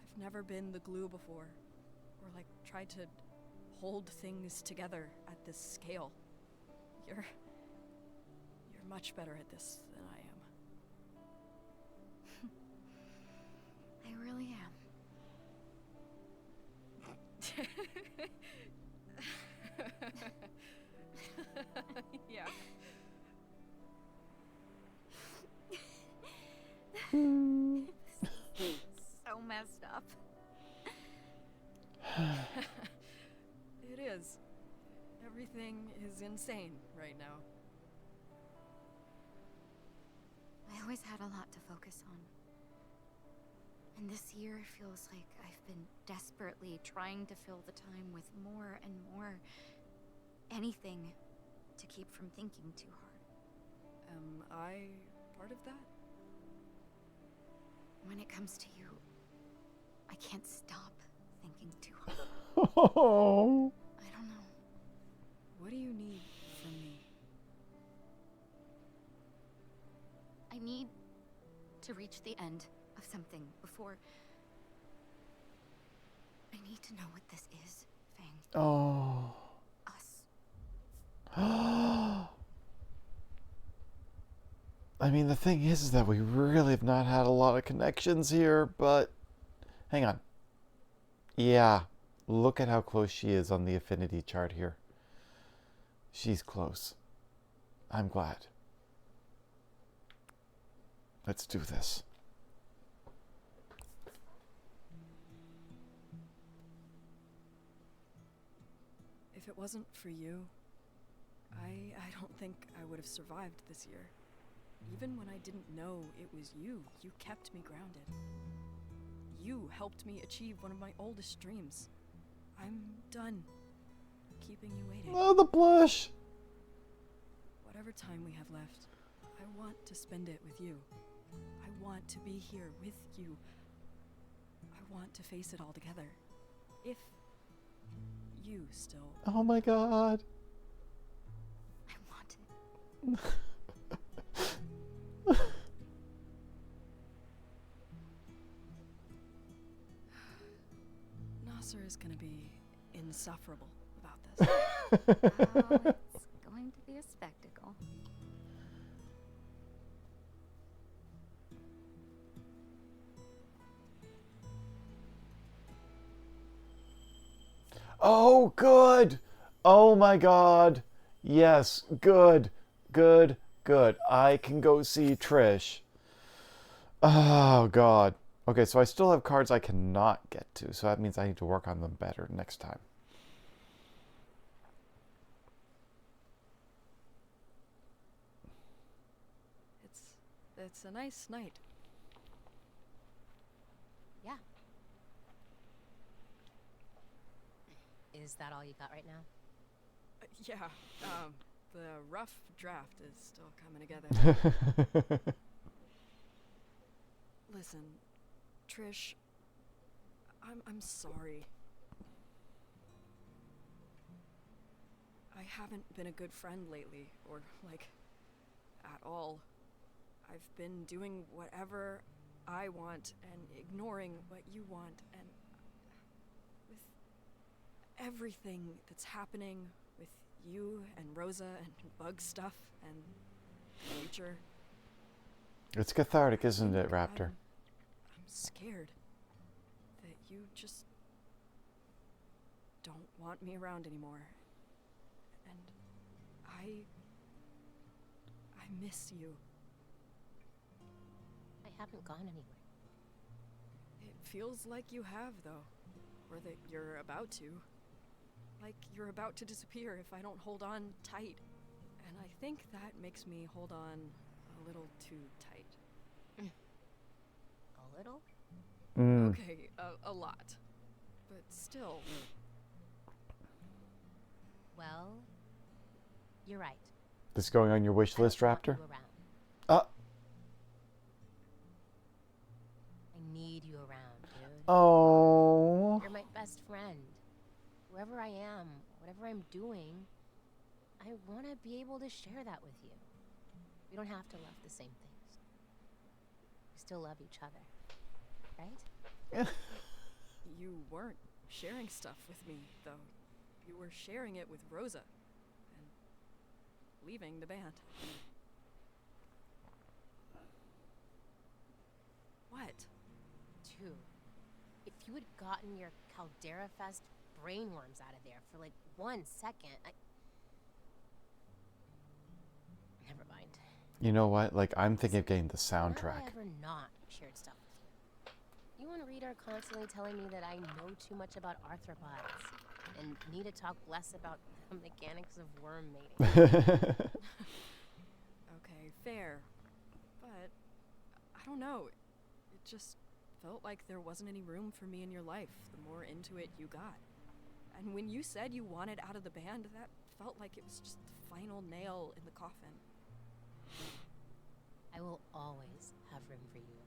[SPEAKER 3] I've never been the glue before, or like tried to hold things together at this scale. You're much better at this than I am.
[SPEAKER 13] I really am.
[SPEAKER 3] Yeah.
[SPEAKER 13] So messed up.
[SPEAKER 3] It is. Everything is insane right now.
[SPEAKER 13] I always had a lot to focus on. And this year feels like I've been desperately trying to fill the time with more and more anything to keep from thinking too hard.
[SPEAKER 3] Am I part of that?
[SPEAKER 13] When it comes to you, I can't stop thinking too hard.
[SPEAKER 1] Oh.
[SPEAKER 13] I don't know.
[SPEAKER 3] What do you need from me?
[SPEAKER 13] I need to reach the end of something before... I need to know what this is, Fang.
[SPEAKER 1] Oh.
[SPEAKER 13] Us.
[SPEAKER 1] I mean, the thing is that we really have not had a lot of connections here, but... Hang on. Yeah. Look at how close she is on the affinity chart here. She's close. I'm glad. Let's do this.
[SPEAKER 3] If it wasn't for you, I don't think I would have survived this year. Even when I didn't know it was you, you kept me grounded. You helped me achieve one of my oldest dreams. I'm done keeping you waiting.
[SPEAKER 1] Oh, the blush!
[SPEAKER 3] Whatever time we have left, I want to spend it with you. I want to be here with you. I want to face it all together. If you still...
[SPEAKER 1] Oh my god.
[SPEAKER 13] I want it.
[SPEAKER 3] Nasser is gonna be insufferable about this.
[SPEAKER 13] Oh, it's going to be a spectacle.
[SPEAKER 1] Oh, good! Oh my god. Yes, good, good, good. I can go see Trish. Oh god. Okay, so I still have cards I cannot get to, so that means I need to work on them better next time.
[SPEAKER 3] It's a nice night.
[SPEAKER 5] Yeah. Is that all you got right now?
[SPEAKER 3] Yeah, the rough draft is still coming together. Listen, Trish, I'm sorry. I haven't been a good friend lately, or like, at all. I've been doing whatever I want and ignoring what you want, and with everything that's happening with you and Rosa and bug stuff and the future.
[SPEAKER 1] It's cathartic, isn't it, Raptor?
[SPEAKER 3] I'm scared that you just don't want me around anymore. And I miss you.
[SPEAKER 5] I haven't gone anywhere.
[SPEAKER 3] It feels like you have, though. Or that you're about to. Like you're about to disappear if I don't hold on tight. And I think that makes me hold on a little too tight.
[SPEAKER 5] A little?
[SPEAKER 3] Okay, a lot. But still.
[SPEAKER 5] Well, you're right.
[SPEAKER 1] This going on your wish list, Raptor?
[SPEAKER 5] I need you around, dude.
[SPEAKER 1] Oh.
[SPEAKER 5] You're my best friend. Wherever I am, whatever I'm doing, I want to be able to share that with you. We don't have to love the same things. We still love each other, right?
[SPEAKER 3] You weren't sharing stuff with me, though. You were sharing it with Rosa. And leaving the band. What?
[SPEAKER 5] Dude, if you had gotten your Caldera Fest brainworms out of there for like 1 second, never mind.
[SPEAKER 1] You know what? Like, I'm thinking of getting the
[SPEAKER 5] Why have
[SPEAKER 1] soundtrack.
[SPEAKER 5] I ever not shared stuff with you? You and Rita are constantly telling me that I know too much about arthropods and need to talk less about the mechanics of worm mating.
[SPEAKER 3] Okay, fair. But, I don't know. It just felt like there wasn't any room for me in your life the more into it you got. And when you said you wanted out of the band, that felt like it was just the final nail in the coffin.
[SPEAKER 5] I will always have room for you,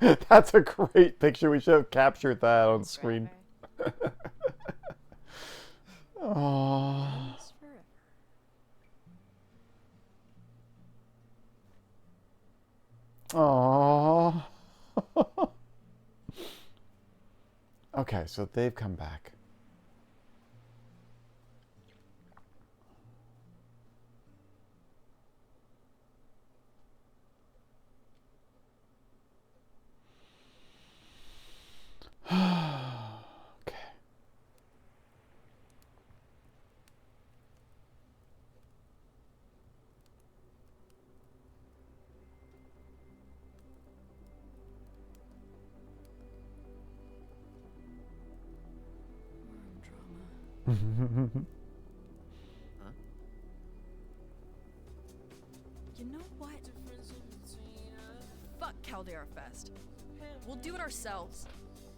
[SPEAKER 5] dumbass.
[SPEAKER 1] That's a great picture. We should have captured that on screen. Oh. Oh. Okay, so they've come back. Okay.
[SPEAKER 2] Huh?
[SPEAKER 3] You know what? Fuck Caldera Fest. We'll do it ourselves.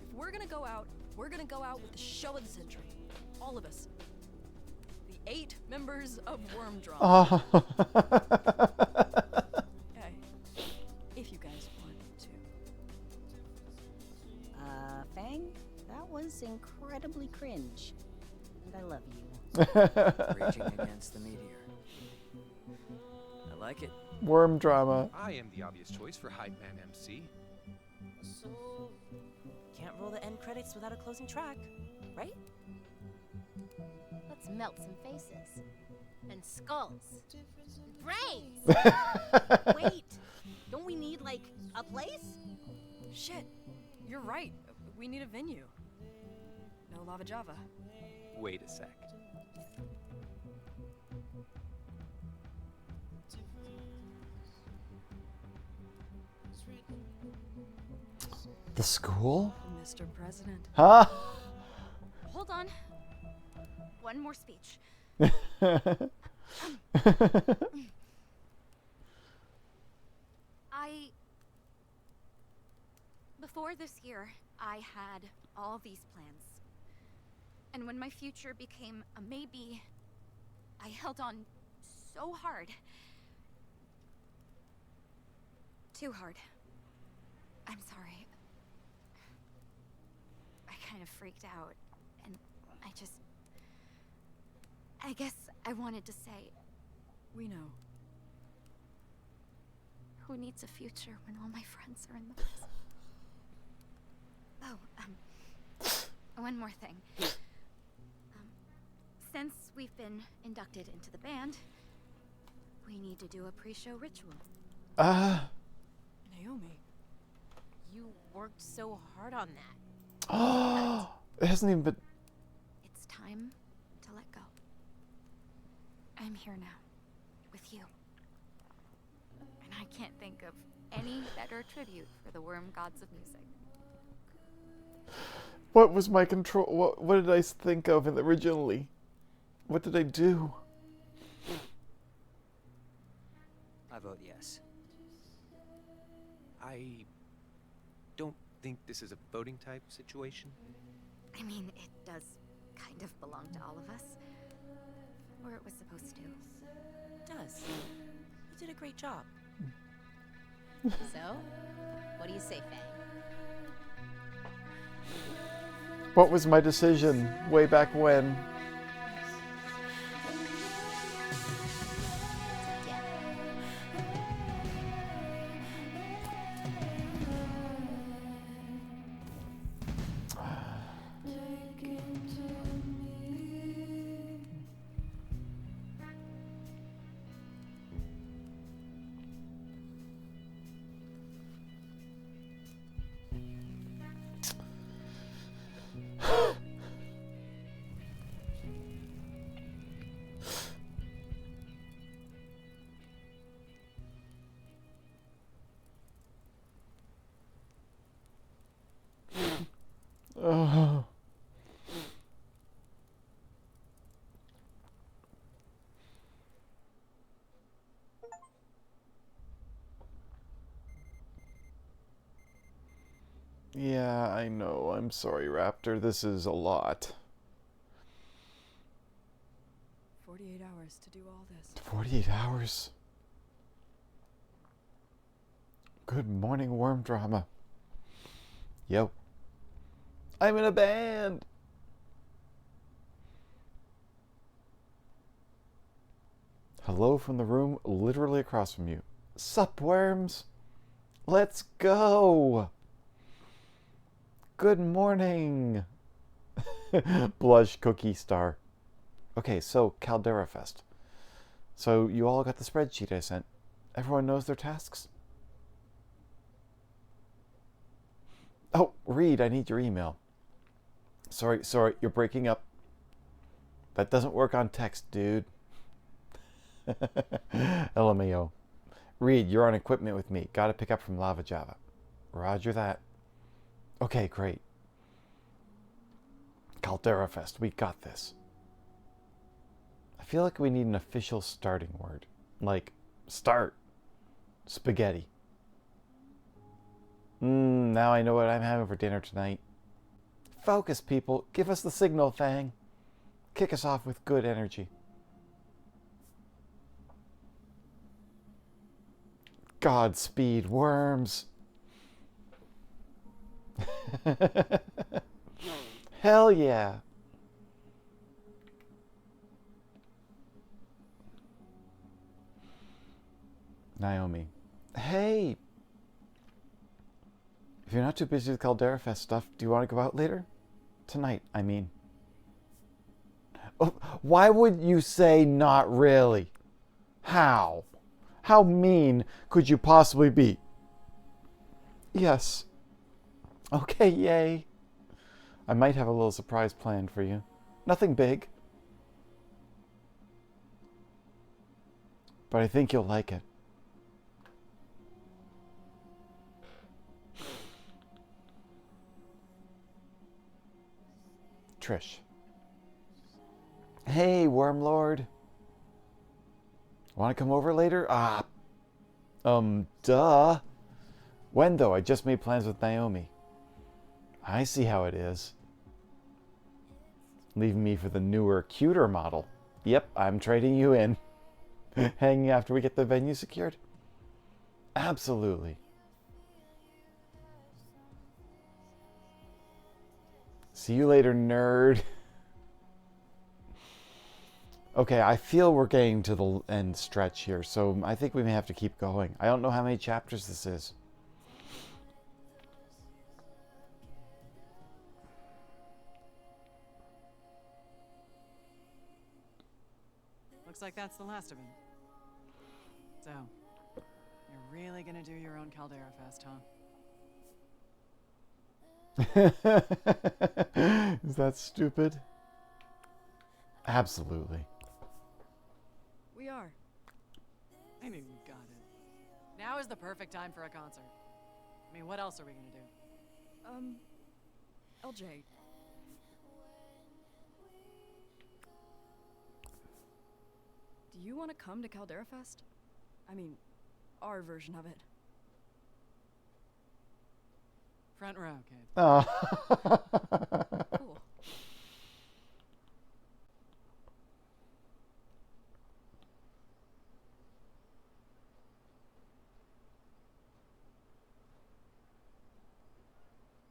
[SPEAKER 3] If we're gonna go out, we're gonna go out with the show of the century. All of us. The 8 members of Worm Drama. Hey, if you guys want to.
[SPEAKER 11] Fang, that was incredibly cringe. And I love you.
[SPEAKER 8] Raging against the meteor. I like it.
[SPEAKER 1] Worm drama.
[SPEAKER 2] I am the obvious choice for Hype Man MC.
[SPEAKER 4] Can't roll the end credits without a closing track, right?
[SPEAKER 5] Let's melt some faces. And skulls. Brains!
[SPEAKER 11] Wait, don't we need, like, a place?
[SPEAKER 3] Shit, you're right. We need a venue. No Lava Java.
[SPEAKER 2] Wait a sec.
[SPEAKER 1] The school?
[SPEAKER 3] Mr. President.
[SPEAKER 1] Huh?
[SPEAKER 13] Hold on. One more speech. Before this year, I had all these plans. And when my future became a maybe, I held on so hard. Too hard. I'm sorry. I kind of freaked out, and I guess I wanted to say,
[SPEAKER 3] we know.
[SPEAKER 13] Who needs a future when all my friends are in the present? Oh, one more thing. Since we've been inducted into the band, we need to do a pre-show ritual.
[SPEAKER 3] Naomi.
[SPEAKER 4] You worked so hard on that.
[SPEAKER 1] Oh, it hasn't even been...
[SPEAKER 13] It's time to let go. I'm here now, with you. And I can't think of any better tribute for the worm gods of music.
[SPEAKER 1] What was my control? What did I think of originally? What did I do?
[SPEAKER 8] I vote yes.
[SPEAKER 2] I don't think this is a voting type situation.
[SPEAKER 13] I mean, it does kind of belong to all of us. Or it was supposed to.
[SPEAKER 4] It does. You did a great job.
[SPEAKER 11] So, what do you say, Faye?
[SPEAKER 1] What was my decision way back when? Oh. Yeah, I know. I'm sorry, Raptor. This is a lot.
[SPEAKER 3] 48 hours to do all this.
[SPEAKER 1] 48 hours? Good morning, worm drama. Yo. I'm in a band! Hello from the room literally across from you. Sup, worms? Let's go! Good morning! Blush cookie star. Okay, so Caldera Fest. So you all got the spreadsheet I sent. Everyone knows their tasks? Oh, Reed, I need your email. Sorry, you're breaking up. That doesn't work on text, dude. LMAO. Reed, you're on equipment with me. Gotta pick up from Lava Java. Roger that. Okay, great. Caldera Fest, we got this. I feel like we need an official starting word. Like, start. Spaghetti. Now I know what I'm having for dinner tonight. Focus, people. Give us the signal, Fang. Kick us off with good energy. Godspeed, worms. Hell yeah. Naomi. Hey. If you're not too busy with Caldera Fest stuff, do you want to go out later? Tonight, I mean. Oh, why would you say not really? How? How mean could you possibly be? Yes. Okay, yay. I might have a little surprise planned for you. Nothing big. But I think you'll like it. Trish. Hey, Wormlord. Want to come over later? Duh. When, though? I just made plans with Naomi. I see how it is. Leaving me for the newer, cuter model. Yep, I'm trading you in. Hanging after we get the venue secured? Absolutely. See you later, nerd. Okay, I feel we're getting to the end stretch here, so I think we may have to keep going. I don't know how many chapters this is.
[SPEAKER 12] Looks like that's the last of him. So, you're really gonna do your own Caldera Fest, huh?
[SPEAKER 1] Is that stupid? Absolutely.
[SPEAKER 3] We are.
[SPEAKER 12] I knew you got it. Now is the perfect time for a concert. I mean, what else are we gonna do?
[SPEAKER 3] LJ. Do you want to come to Caldera Fest? I mean, our version of it.
[SPEAKER 12] Front row, kid.
[SPEAKER 1] Oh.
[SPEAKER 3] Cool.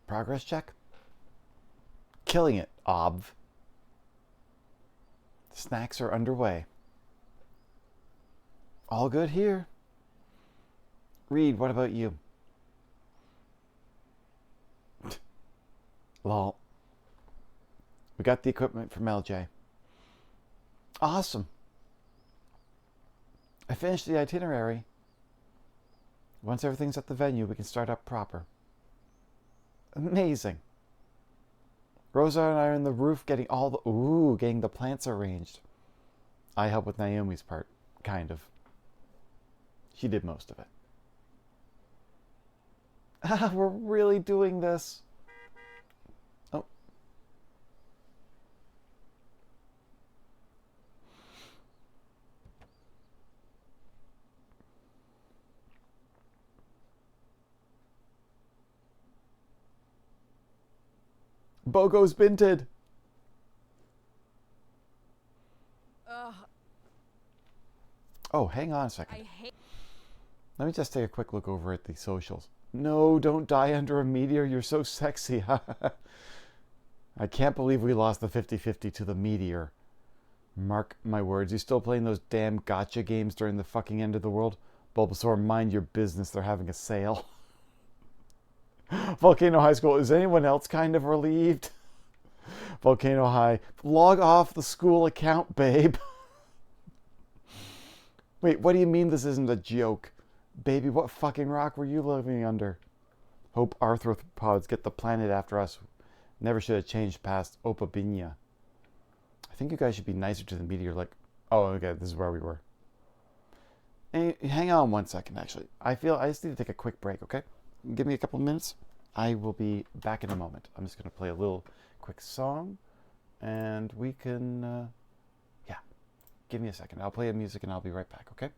[SPEAKER 1] Progress check? Killing it, Obv. Snacks are underway. All good here. Reed, what about you? Lol. We got the equipment from LJ. Awesome. I finished the itinerary. Once everything's at the venue, we can start up proper. Amazing. Rosa and I are in the roof getting getting the plants arranged. I help with Naomi's part, kind of. She did most of it. We're really doing this. Oh. Bogo's binted. Oh, hang on a second. Let me just take a quick look over at the socials. No, don't die under a meteor. You're so sexy. I can't believe we lost the 50-50 to the meteor. Mark my words. You still playing those damn gotcha games during the fucking end of the world? Bulbasaur, mind your business. They're having a sale. Volcano High School. Is anyone else kind of relieved? Volcano High. Log off the school account, babe. Wait, what do you mean this isn't a joke? Baby, what fucking rock were you living under? Hope arthropods get the planet after us. Never should have changed past Opabinia. I think you guys should be nicer to the meteor, like... Oh, okay, this is where we were. Hey, hang on one second, actually. I just need to take a quick break, okay? Give me a couple minutes. I will be back in a moment. I'm just going to play a little quick song, and we can... yeah, give me a second. I'll play the music, and I'll be right back, okay?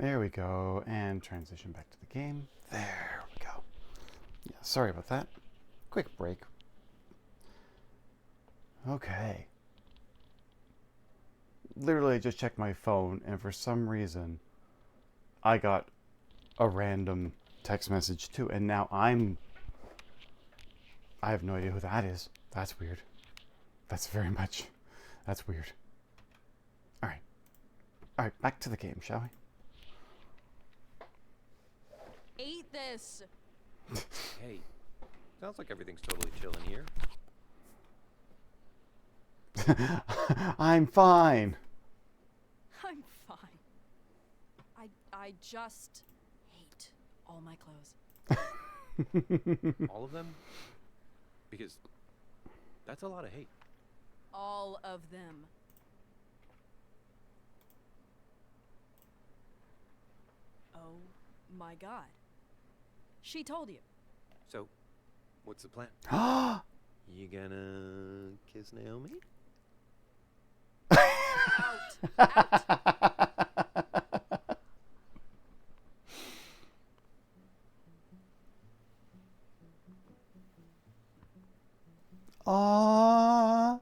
[SPEAKER 1] There we go. And transition back to the game. There we go. Yeah, sorry about that. Quick break. Okay. Literally, I just checked my phone, and for some reason, I got a random text message too, and now I have no idea who that is. That's weird. That's weird. Alright, back to the game, shall we?
[SPEAKER 3] Eat this.
[SPEAKER 2] Hey, sounds like everything's totally chill in here.
[SPEAKER 1] I'm fine.
[SPEAKER 3] I'm fine. I just hate all my clothes.
[SPEAKER 2] All of them? Because that's a lot of hate.
[SPEAKER 3] All of them. Oh my god. She told you.
[SPEAKER 2] So, what's the plan? You gonna kiss Naomi?
[SPEAKER 3] Out.
[SPEAKER 1] Aww.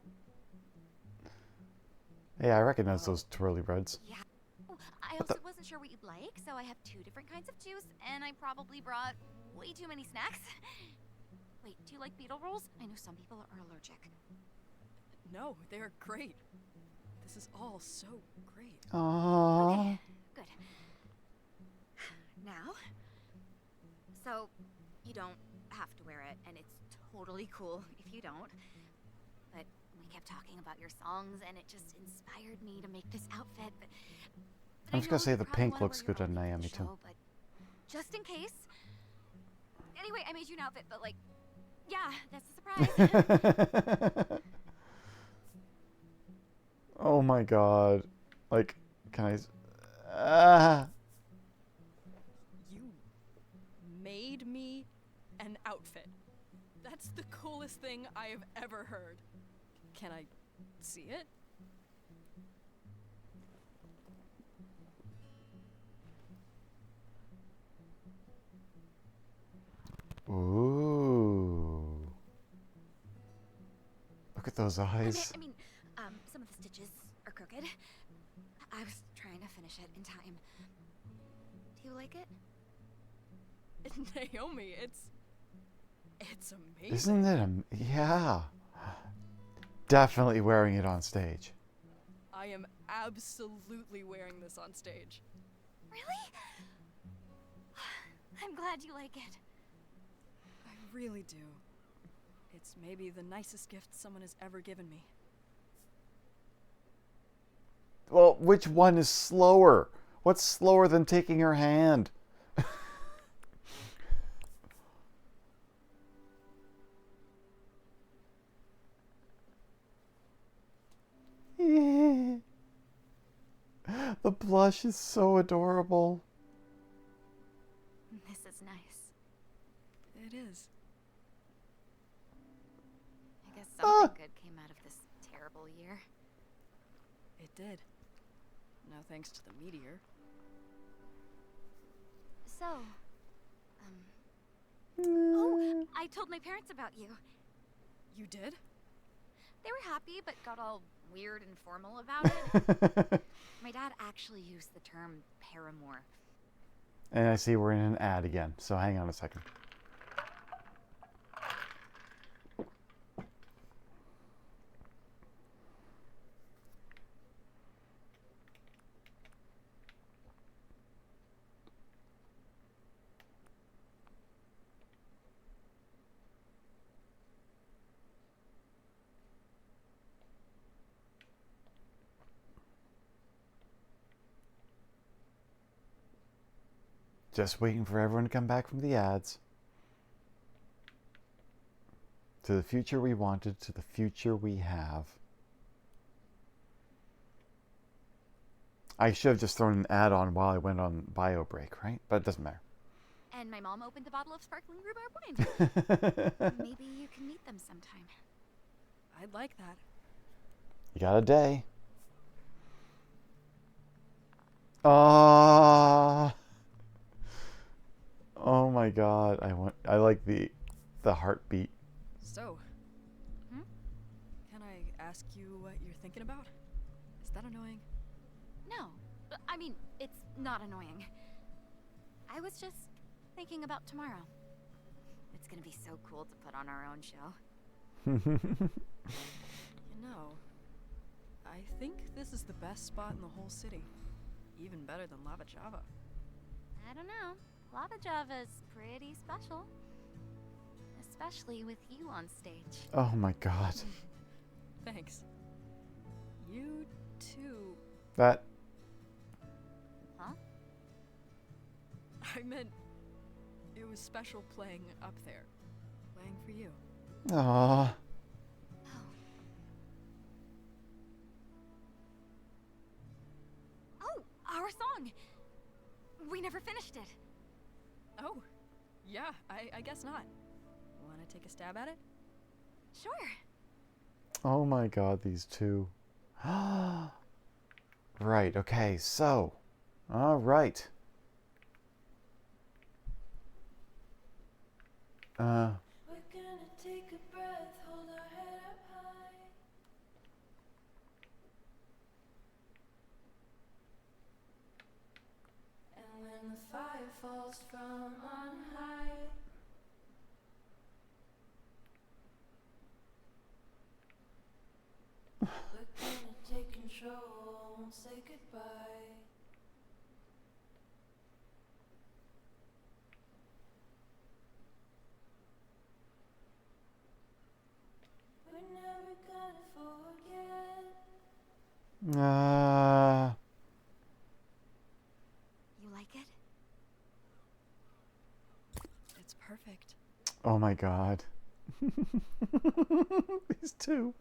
[SPEAKER 1] Hey, I recognize those twirly breads.
[SPEAKER 13] Yeah. Oh, I also wasn't sure what you'd like, so I have 2 different kinds of juice, and I probably brought way too many snacks. Wait, do you like beetle rolls? I know some people are allergic.
[SPEAKER 3] No, they're great. This is all so great.
[SPEAKER 1] Aww.
[SPEAKER 13] Okay, good. Now, so you don't have to wear it, and it's totally cool if you don't. But we kept talking about your songs, and it just inspired me to make this outfit. But
[SPEAKER 1] I'm just gonna say the pink looks
[SPEAKER 13] good
[SPEAKER 1] good on Naomi too.
[SPEAKER 13] But just in case. Anyway, I made you an outfit, but like, yeah, that's a surprise.
[SPEAKER 1] Oh my god. Like, can I...
[SPEAKER 3] You made me an outfit. That's the coolest thing I have ever heard. Can I see it?
[SPEAKER 1] Ooh. Look at those eyes.
[SPEAKER 13] I mean, some of the stitches are crooked. I was trying to finish it in time. Do you like it?
[SPEAKER 3] Naomi, it's amazing.
[SPEAKER 1] Isn't it yeah. Definitely wearing it on stage.
[SPEAKER 3] I am absolutely wearing this on stage.
[SPEAKER 13] Really? I'm glad you like it.
[SPEAKER 3] I really do. It's maybe the nicest gift someone has ever given me.
[SPEAKER 1] Well, which one is slower? What's slower than taking her hand? The blush is so adorable.
[SPEAKER 13] This is nice.
[SPEAKER 3] It is.
[SPEAKER 13] I guess something good came out of this terrible year.
[SPEAKER 3] It did. No thanks to the meteor.
[SPEAKER 13] So, oh, I told my parents about you.
[SPEAKER 3] You did?
[SPEAKER 13] They were happy, but got all weird and formal about it. My dad actually used the term paramour.
[SPEAKER 1] And I see we're in an ad again, so hang on a second. Just waiting for everyone to come back from the ads. To the future we wanted, to the future we have. I should have just thrown an ad on while I went on bio break, right? But it doesn't matter.
[SPEAKER 13] And my mom opened a bottle of sparkling rhubarb wine. Maybe you can meet them sometime.
[SPEAKER 3] I'd like that.
[SPEAKER 1] You got a day. Ah. my god. I like the heartbeat.
[SPEAKER 3] So, can I ask you what you're thinking about? Is that annoying?
[SPEAKER 13] No. I mean, it's not annoying. I was just thinking about tomorrow. It's gonna be so cool to put on our own show.
[SPEAKER 3] You know, I think this is the best spot in the whole city. Even better than Lava Java.
[SPEAKER 13] I don't know. Lava Java's pretty special. Especially with you on stage.
[SPEAKER 1] Oh my god.
[SPEAKER 3] Thanks. You too.
[SPEAKER 1] That.
[SPEAKER 13] Huh?
[SPEAKER 3] I meant it was special playing up there. Playing for you.
[SPEAKER 1] Aww.
[SPEAKER 13] Oh, our song! We never finished it.
[SPEAKER 3] Oh, yeah, I guess not. Wanna take a stab at it?
[SPEAKER 13] Sure.
[SPEAKER 1] Oh my god, these two. Right, okay, so. Alright.
[SPEAKER 14] We're gonna take a breath, hold our head up high. And when the fire falls from on high, we're gonna take control, won't say goodbye. We're never gonna forget.
[SPEAKER 13] You like it?
[SPEAKER 3] It's perfect.
[SPEAKER 1] Oh my god. These two.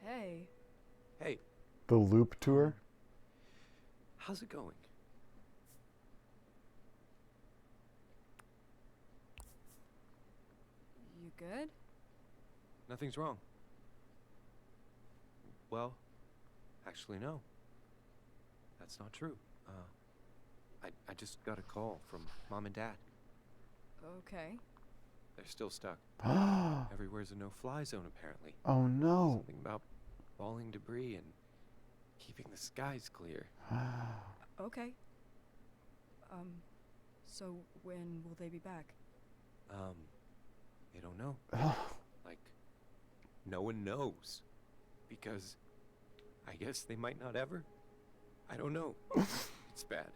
[SPEAKER 3] Hey.
[SPEAKER 2] Hey,
[SPEAKER 1] The loop tour?
[SPEAKER 2] how's it going?
[SPEAKER 3] You good?
[SPEAKER 2] Nothing's wrong. Well, actually, no. That's not true. I just got a call from Mom and Dad.
[SPEAKER 3] Okay.
[SPEAKER 2] They're still stuck. Everywhere's a no-fly zone, apparently.
[SPEAKER 1] Oh no.
[SPEAKER 2] Something about falling debris and keeping the skies clear.
[SPEAKER 3] Okay. So when will they be back?
[SPEAKER 2] They don't know. Like, no one knows. Because I guess they might not ever. I don't know. It's bad.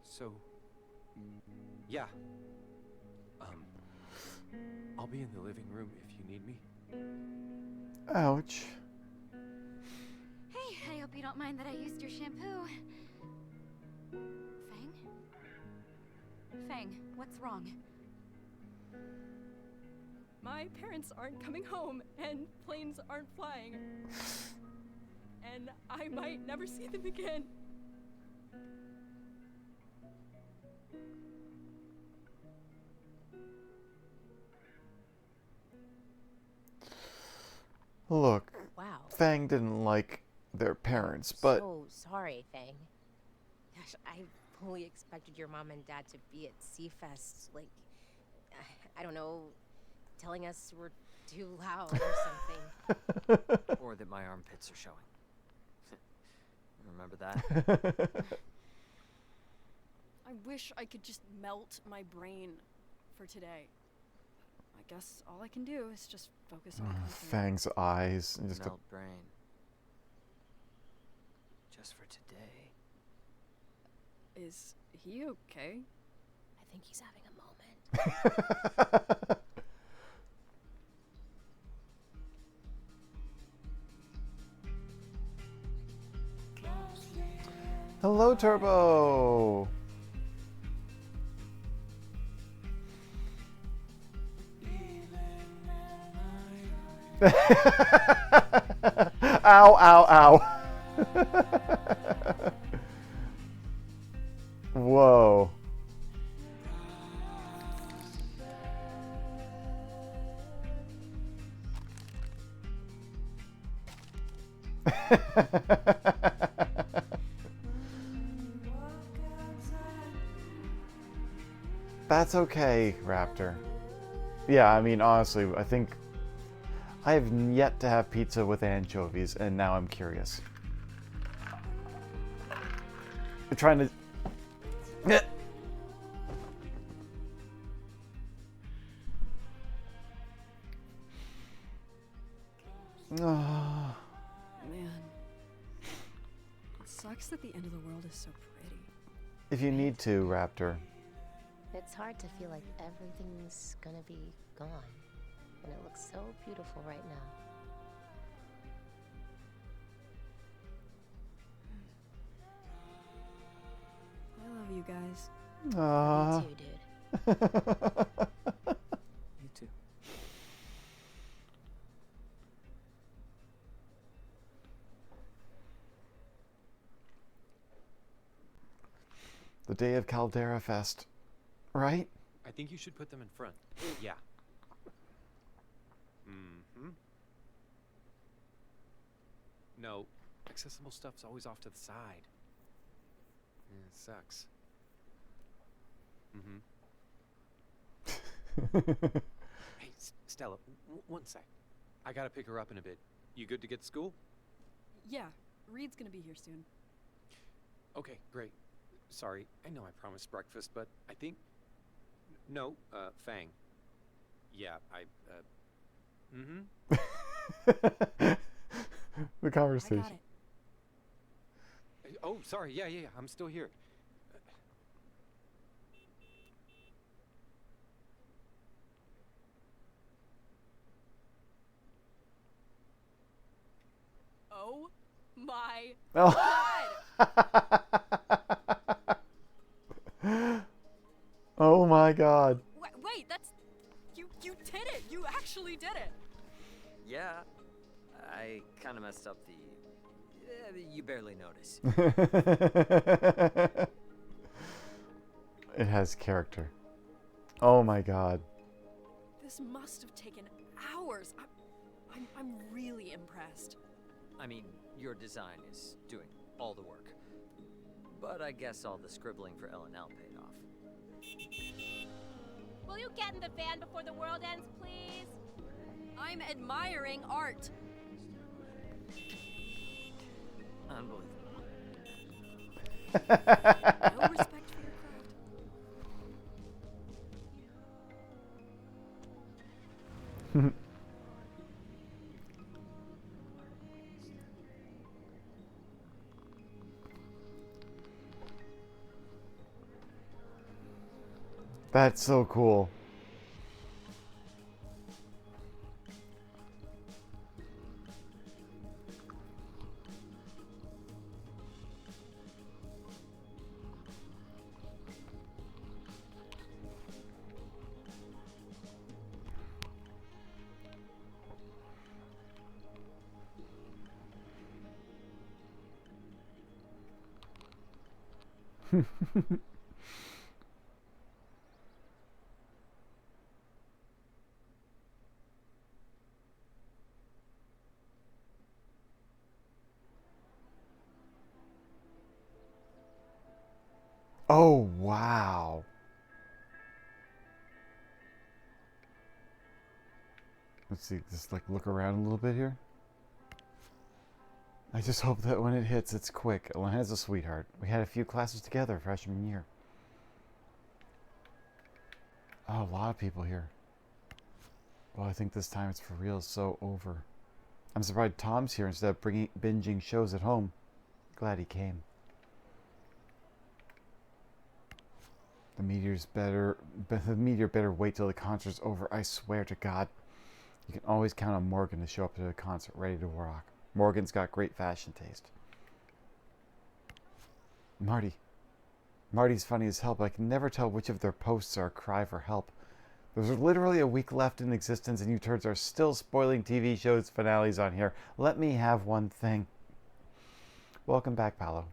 [SPEAKER 2] So, yeah. I'll be in the living room if you need me.
[SPEAKER 1] Ouch.
[SPEAKER 13] Hey, I hope you don't mind that I used your shampoo. Fang? Fang, what's wrong?
[SPEAKER 3] My parents aren't coming home, and planes aren't flying. And I might never see them again.
[SPEAKER 1] Look,
[SPEAKER 11] Wow.
[SPEAKER 1] Fang didn't like their parents, but
[SPEAKER 15] So sorry, Fang. Gosh, I fully expected your mom and dad to be at Seafest, like, I don't know, telling us we're too loud or something.
[SPEAKER 8] Or that my armpits are showing. Remember that?
[SPEAKER 3] I wish I could just melt my brain for today. I guess all I can do is just focus on conquering.
[SPEAKER 1] Fang's eyes. And just
[SPEAKER 8] Melt brain. Just for today.
[SPEAKER 3] Is he okay?
[SPEAKER 15] I think he's having a moment.
[SPEAKER 1] Hello, Turbo. Ow, ow, ow. Whoa. That's okay, Raptor. Yeah, I mean, honestly, I think I have yet to have pizza with anchovies, and now I'm curious. I'm trying to...
[SPEAKER 3] Man. It sucks that the end of the world is so pretty.
[SPEAKER 1] If you need to, Raptor.
[SPEAKER 15] It's hard to feel like everything's gonna be gone when it looks so beautiful right now.
[SPEAKER 3] I love you guys.
[SPEAKER 1] Aww.
[SPEAKER 15] Me too, dude.
[SPEAKER 8] Me too.
[SPEAKER 1] The day of Caldera Fest, right?
[SPEAKER 2] I think you should put them in front. Yeah. No, accessible stuff's always off to the side. Yeah, it sucks. Hey, Stella, one sec. I gotta pick her up in a bit. You good to get to school?
[SPEAKER 3] Yeah, Reed's gonna be here soon.
[SPEAKER 2] Okay, great. Sorry, I know I promised breakfast, but I think... No, Fang. Yeah,
[SPEAKER 1] The conversation.
[SPEAKER 3] I got it.
[SPEAKER 2] Oh, sorry, yeah, I'm still here.
[SPEAKER 3] Oh my
[SPEAKER 1] Oh.
[SPEAKER 3] God!
[SPEAKER 1] Oh my god.
[SPEAKER 3] Wait, that's... You did it! You actually did it!
[SPEAKER 8] Yeah, I kind of messed up the... you barely notice.
[SPEAKER 1] It has character. Oh my god.
[SPEAKER 3] This must have taken hours. I'm really impressed.
[SPEAKER 8] I mean, your design is doing all the work. But I guess all the scribbling for L&L paid off.
[SPEAKER 5] Will you get in the van before the world ends, please?
[SPEAKER 3] I'm admiring art.
[SPEAKER 8] Unbelievable.
[SPEAKER 3] No respect for your craft.
[SPEAKER 1] That's so cool. Oh, wow. Let's see, just like look around a little bit here. I just hope that when it hits, it's quick. Elena's a sweetheart. We had a few classes together freshman year. Oh, a lot of people here. Well, I think this time it's for real, so over. I'm surprised Tom's here instead of binging shows at home. Glad he came. The meteor better wait till the concert's over, I swear to God. You can always count on Morgan to show up to the concert ready to rock. Morgan's got great fashion taste. Marty's funny as hell, but I can never tell which of their posts are a cry for help. There's literally a week left in existence and you turds are still spoiling TV shows finales on here. Let me have one thing. Welcome back, Paolo.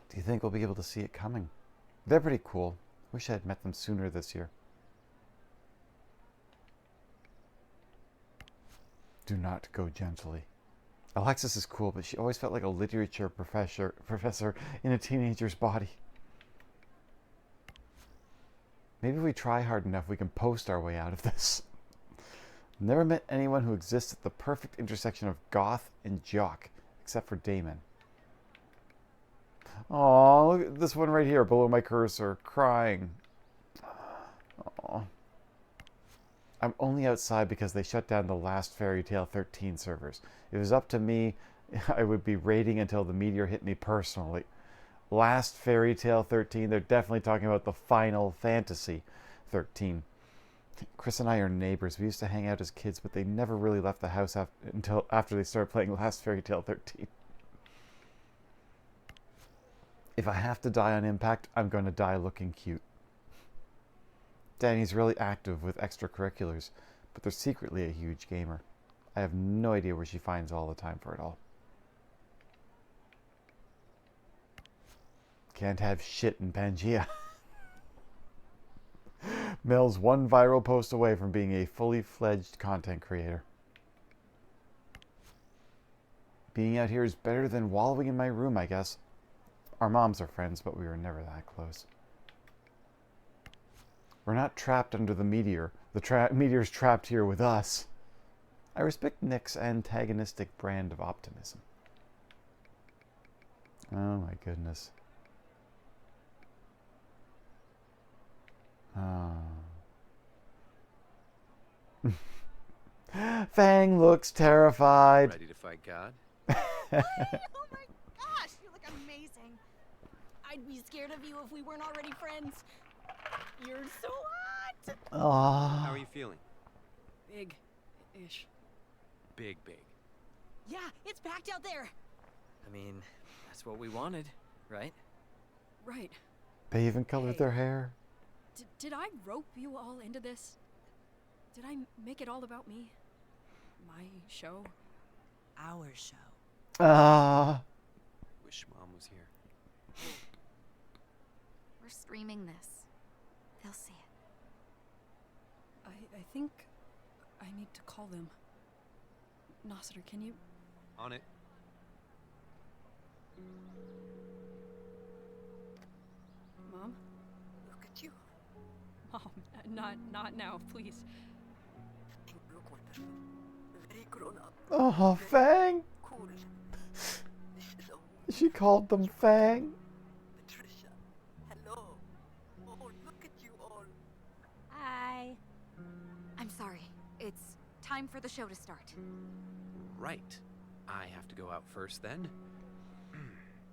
[SPEAKER 1] Do you think we'll be able to see it coming? They're pretty cool. Wish I had met them sooner this year. Do not go gently. Alexis is cool, but she always felt like a literature professor in a teenager's body. Maybe if we try hard enough, we can post our way out of this. Never met anyone who exists at the perfect intersection of goth and jock, except for Damon. Aw, look at this one right here below my cursor, crying. Aw. I'm only outside because they shut down the last Fairy Tale 13 servers. If it was up to me, I would be raiding until the meteor hit me personally. Last Fairy Tale 13, they're definitely talking about the Final Fantasy 13. Chris and I are neighbors. We used to hang out as kids, but they never really left the house until after they started playing Last Fairy Tale 13. If I have to die on impact, I'm going to die looking cute. Danny's really active with extracurriculars, but they're secretly a huge gamer. I have no idea where she finds all the time for it all. Can't have shit in Pangea. Mel's one viral post away from being a fully fledged content creator. Being out here is better than wallowing in my room, I guess. Our moms are friends, but we were never that close. We're not trapped under the meteor. The meteor's trapped here with us. I respect Nick's antagonistic brand of optimism. Oh my goodness. Oh. Fang looks terrified.
[SPEAKER 2] Ready to fight God?
[SPEAKER 9] What? Oh my gosh, you look amazing.
[SPEAKER 11] I'd be scared of you if we weren't already friends. You're so hot.
[SPEAKER 1] Aww.
[SPEAKER 2] How are you feeling?
[SPEAKER 3] Big-ish.
[SPEAKER 2] Big.
[SPEAKER 11] Yeah, it's packed out there.
[SPEAKER 8] I mean, that's what we wanted, right?
[SPEAKER 3] Right.
[SPEAKER 1] They even colored their hair.
[SPEAKER 3] Did I rope you all into this? Did I make it all about me? My show?
[SPEAKER 11] Our show.
[SPEAKER 2] Wish Mom was here.
[SPEAKER 13] We're streaming this. They'll see it.
[SPEAKER 3] I think I need to call them. Nossiter, can you?
[SPEAKER 2] On it.
[SPEAKER 3] Mom?
[SPEAKER 6] Look at you.
[SPEAKER 3] Mom, not now, please.
[SPEAKER 6] You look wonderful. Very grown up.
[SPEAKER 1] Oh, Fang!
[SPEAKER 6] Cool.
[SPEAKER 1] She called them Fang.
[SPEAKER 6] Patricia. Hello. Oh, look at you all.
[SPEAKER 13] Hi. I'm sorry. It's time for the show to start.
[SPEAKER 2] Right. I have to go out first then.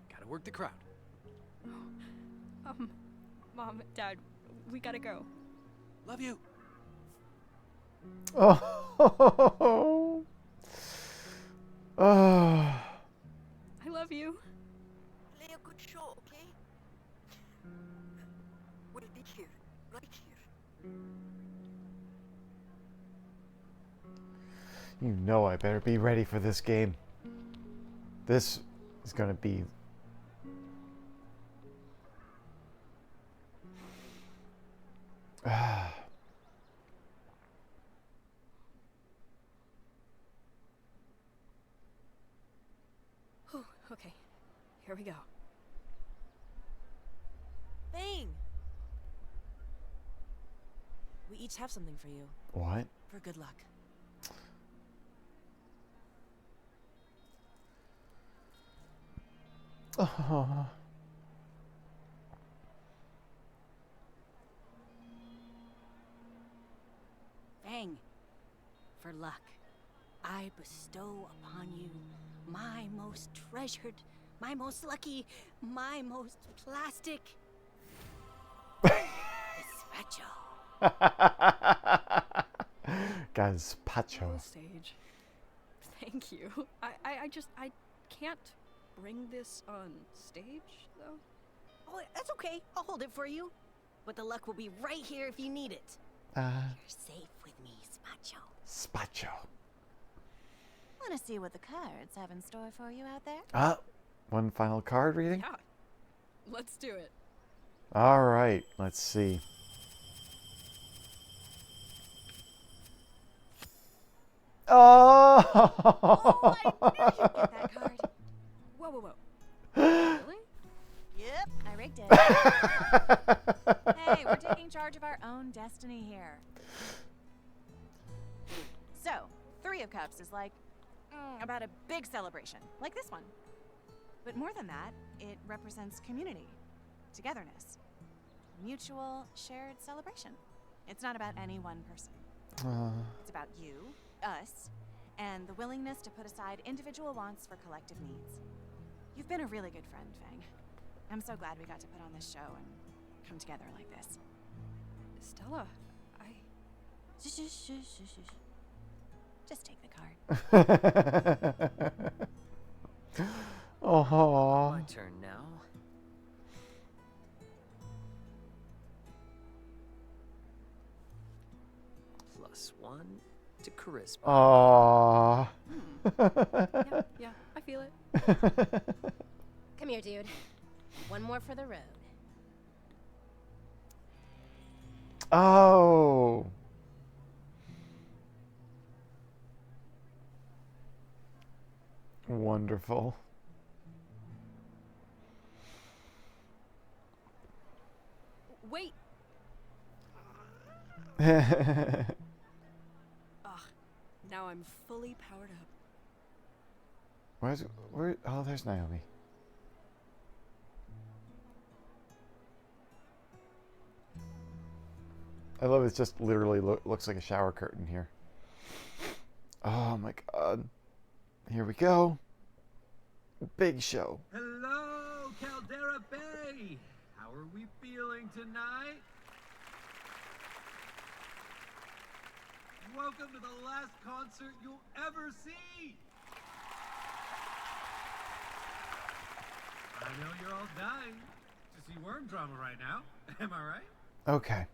[SPEAKER 2] Gotta work the crowd.
[SPEAKER 3] Mom, Dad, we gotta go.
[SPEAKER 2] Love you.
[SPEAKER 1] Oh. Oh.
[SPEAKER 3] I love you.
[SPEAKER 6] Play a good show, okay? We'll be here, right here.
[SPEAKER 1] You know I better be ready for this game. This is going to be...
[SPEAKER 3] Okay, here we go.
[SPEAKER 4] Bang! We each have something for you.
[SPEAKER 1] What?
[SPEAKER 4] For good luck.
[SPEAKER 1] Oh.
[SPEAKER 11] Fang, for luck, I bestow upon you my most treasured, my most lucky, my most plastic gazpacho.
[SPEAKER 1] Gazpacho.
[SPEAKER 3] Stage. Thank you. I can't bring this on stage, though.
[SPEAKER 11] Oh, that's okay. I'll hold it for you. But the luck will be right here if you need it.
[SPEAKER 1] You're
[SPEAKER 11] safe with me, Spacho.
[SPEAKER 1] Spacho.
[SPEAKER 9] Want to see what the cards have in store for you out there?
[SPEAKER 1] One final card reading?
[SPEAKER 3] Yeah. Let's do it.
[SPEAKER 1] All right, let's see. Oh!
[SPEAKER 9] Oh, I knew you'd get that card.
[SPEAKER 3] Whoa, whoa, whoa. Really?
[SPEAKER 9] Yep, I rigged it. Hey, we're taking charge of our own destiny here. So, 3 of Cups is like about a big celebration, like this one. But more than that, it represents community, togetherness, mutual shared celebration. It's not about any one person. It's about you, us, and the willingness to put aside individual wants for collective needs. You've been a really good friend, Fang. I'm so glad we got to put on this show and come together like this.
[SPEAKER 3] Stella,
[SPEAKER 9] Shh. Just take the card.
[SPEAKER 1] Oh.
[SPEAKER 8] My turn now. +1 to charisma.
[SPEAKER 1] Aww.
[SPEAKER 3] yeah, I feel it.
[SPEAKER 15] Come here, dude. One more for the road.
[SPEAKER 1] Oh. Wonderful.
[SPEAKER 3] Wait.
[SPEAKER 1] Where's,
[SPEAKER 3] Now I'm fully powered up.
[SPEAKER 1] where? Oh, there's Naomi. I love it. It's just literally looks like a shower curtain here. Oh my god. Here we go. Big show.
[SPEAKER 2] Hello, Caldera Bay. How are we feeling tonight? Welcome to the last concert you'll ever see. I know you're all dying to see Worm Drama right now. Am I right?
[SPEAKER 1] Okay.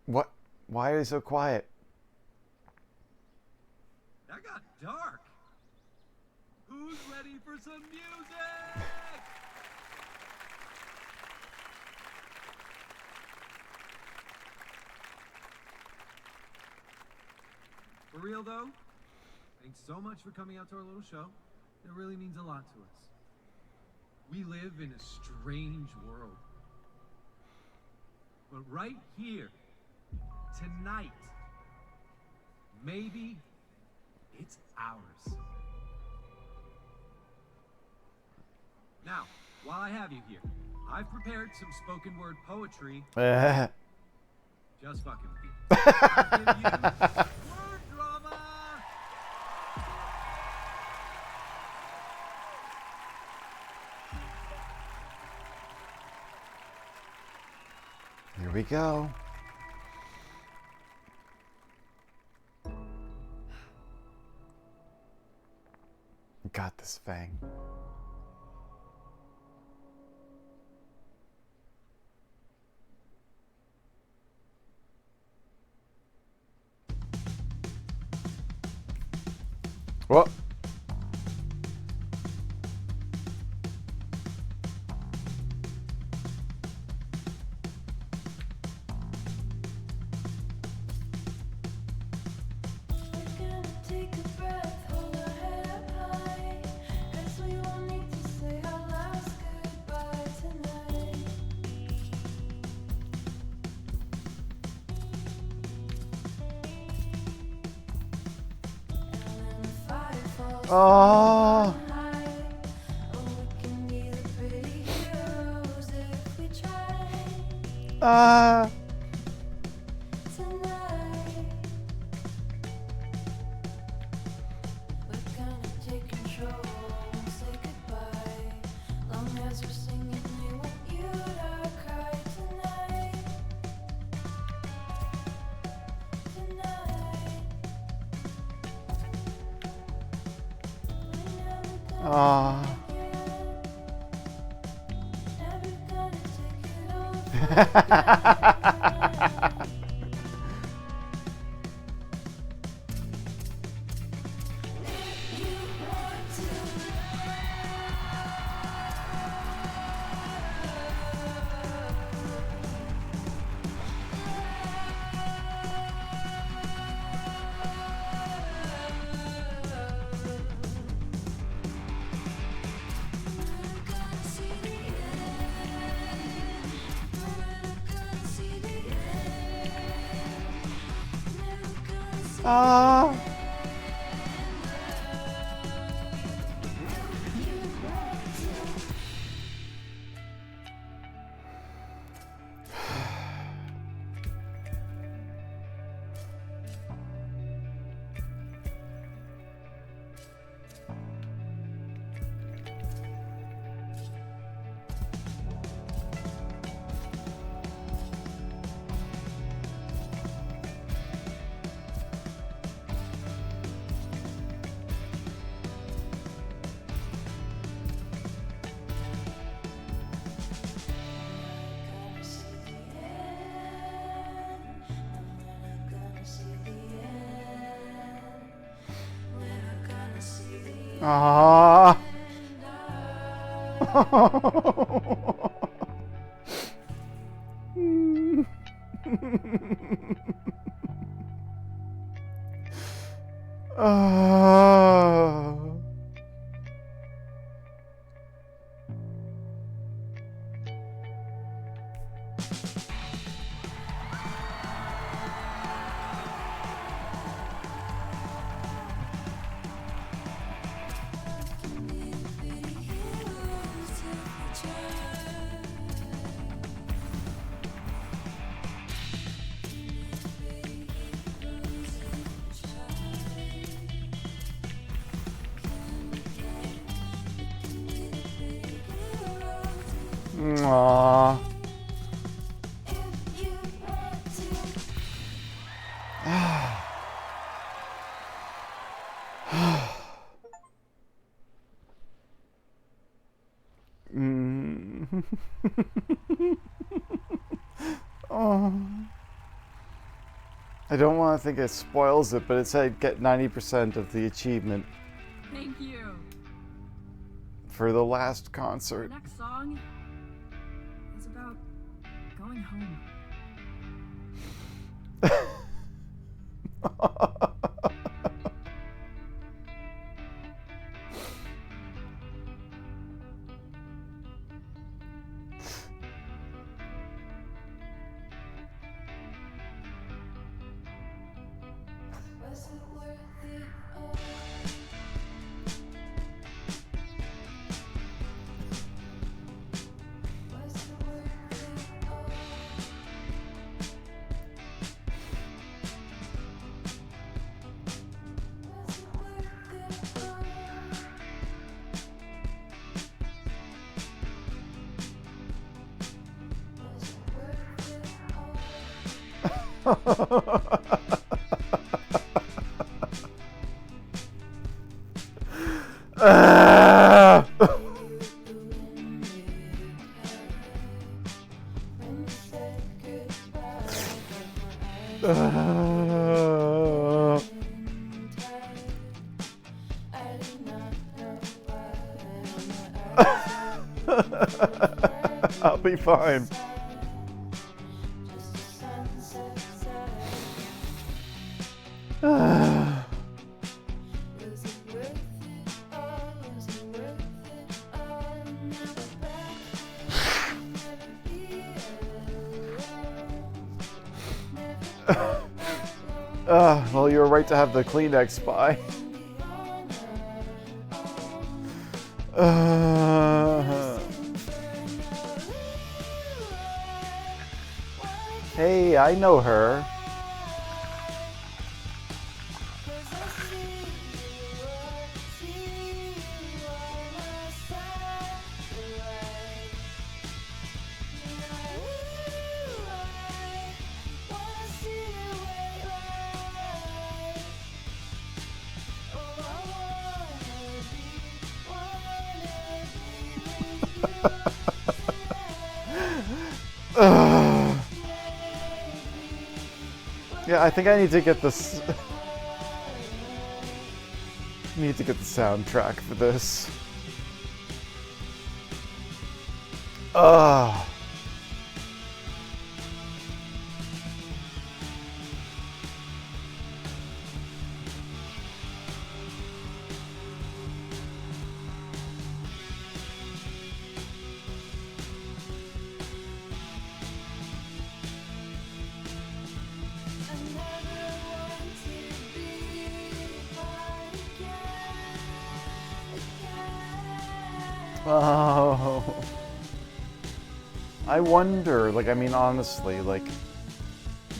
[SPEAKER 1] What? Why are they so quiet?
[SPEAKER 2] That got dark. Who's ready for some music? For real though, thanks so much for coming out to our little show. It really means a lot to us. We live in a strange world. But right here, tonight, maybe it's ours. Now, while I have you here, I've prepared some spoken word poetry. Just fucking with you. I'll give you word drama.
[SPEAKER 1] Here we go. You got this, Fang. What?
[SPEAKER 14] Take a breath, hold our head up high, 'cause we won't need to say our last goodbye tonight. And when the fire falls
[SPEAKER 1] Oh.
[SPEAKER 14] high, oh, we can be the pretty heroes if we try. Tonight, we're gonna take control and say goodbye. Long as we're singing, we want you to cry tonight. Tonight, we're never gonna never gonna take it all for granted.
[SPEAKER 1] Ah. Ah. Ah. Aww. Oh. I don't want to think it spoils it, but it said get 90% of the achievement
[SPEAKER 10] Thank you.
[SPEAKER 1] for the last
[SPEAKER 10] The
[SPEAKER 1] concert.
[SPEAKER 10] next song is about going home.
[SPEAKER 14] Was it worth it all? Was it worth it all? Was it worth it all? Was it worth it all?
[SPEAKER 1] Ah! I'll be fine. Ah. Well, you were right to have the Kleenex spy. Hey, I know her. Yeah, I think I need to get this. Need to get the soundtrack for this. Ugh.
[SPEAKER 14] I never want to be
[SPEAKER 1] Oh. I wonder, like, I mean, honestly, like,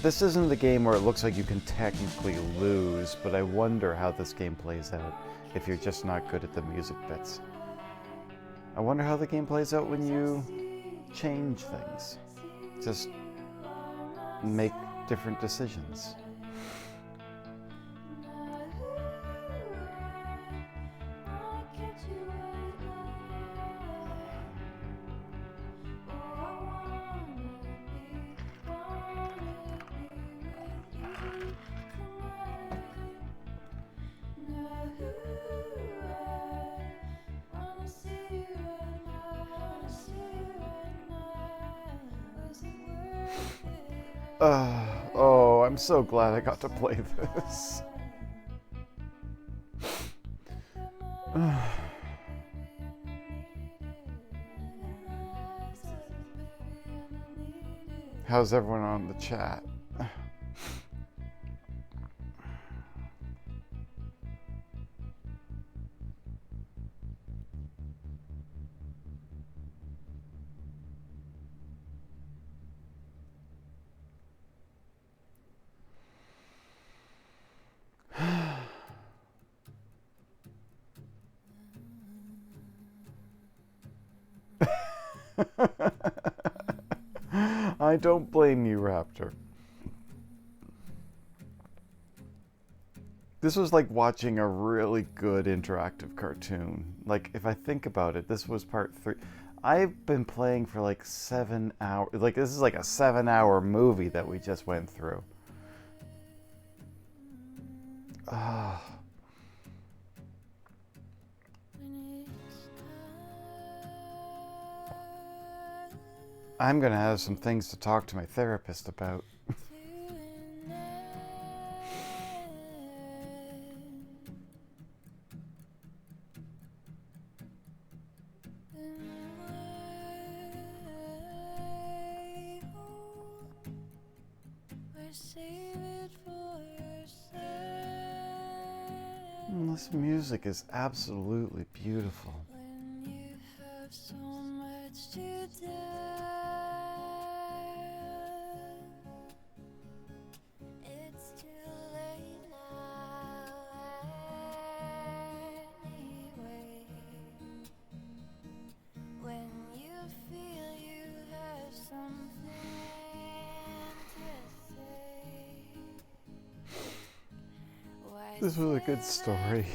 [SPEAKER 1] this isn't the game where it looks like you can technically lose, but I wonder how this game plays out if you're just not good at the music bits. I wonder how the game plays out when you change things. Just make different decisions. Oh, I'm so glad I got to play this. How's everyone on the chat? I don't blame you, Raptor. This was like watching a really good interactive cartoon. Like, if I think about it, this was part 3. I've been playing for like 7 hours. Like, this is like a 7-hour movie that we just went through. I'm gonna have some things to talk to my therapist about. This music is absolutely beautiful. This was a good story.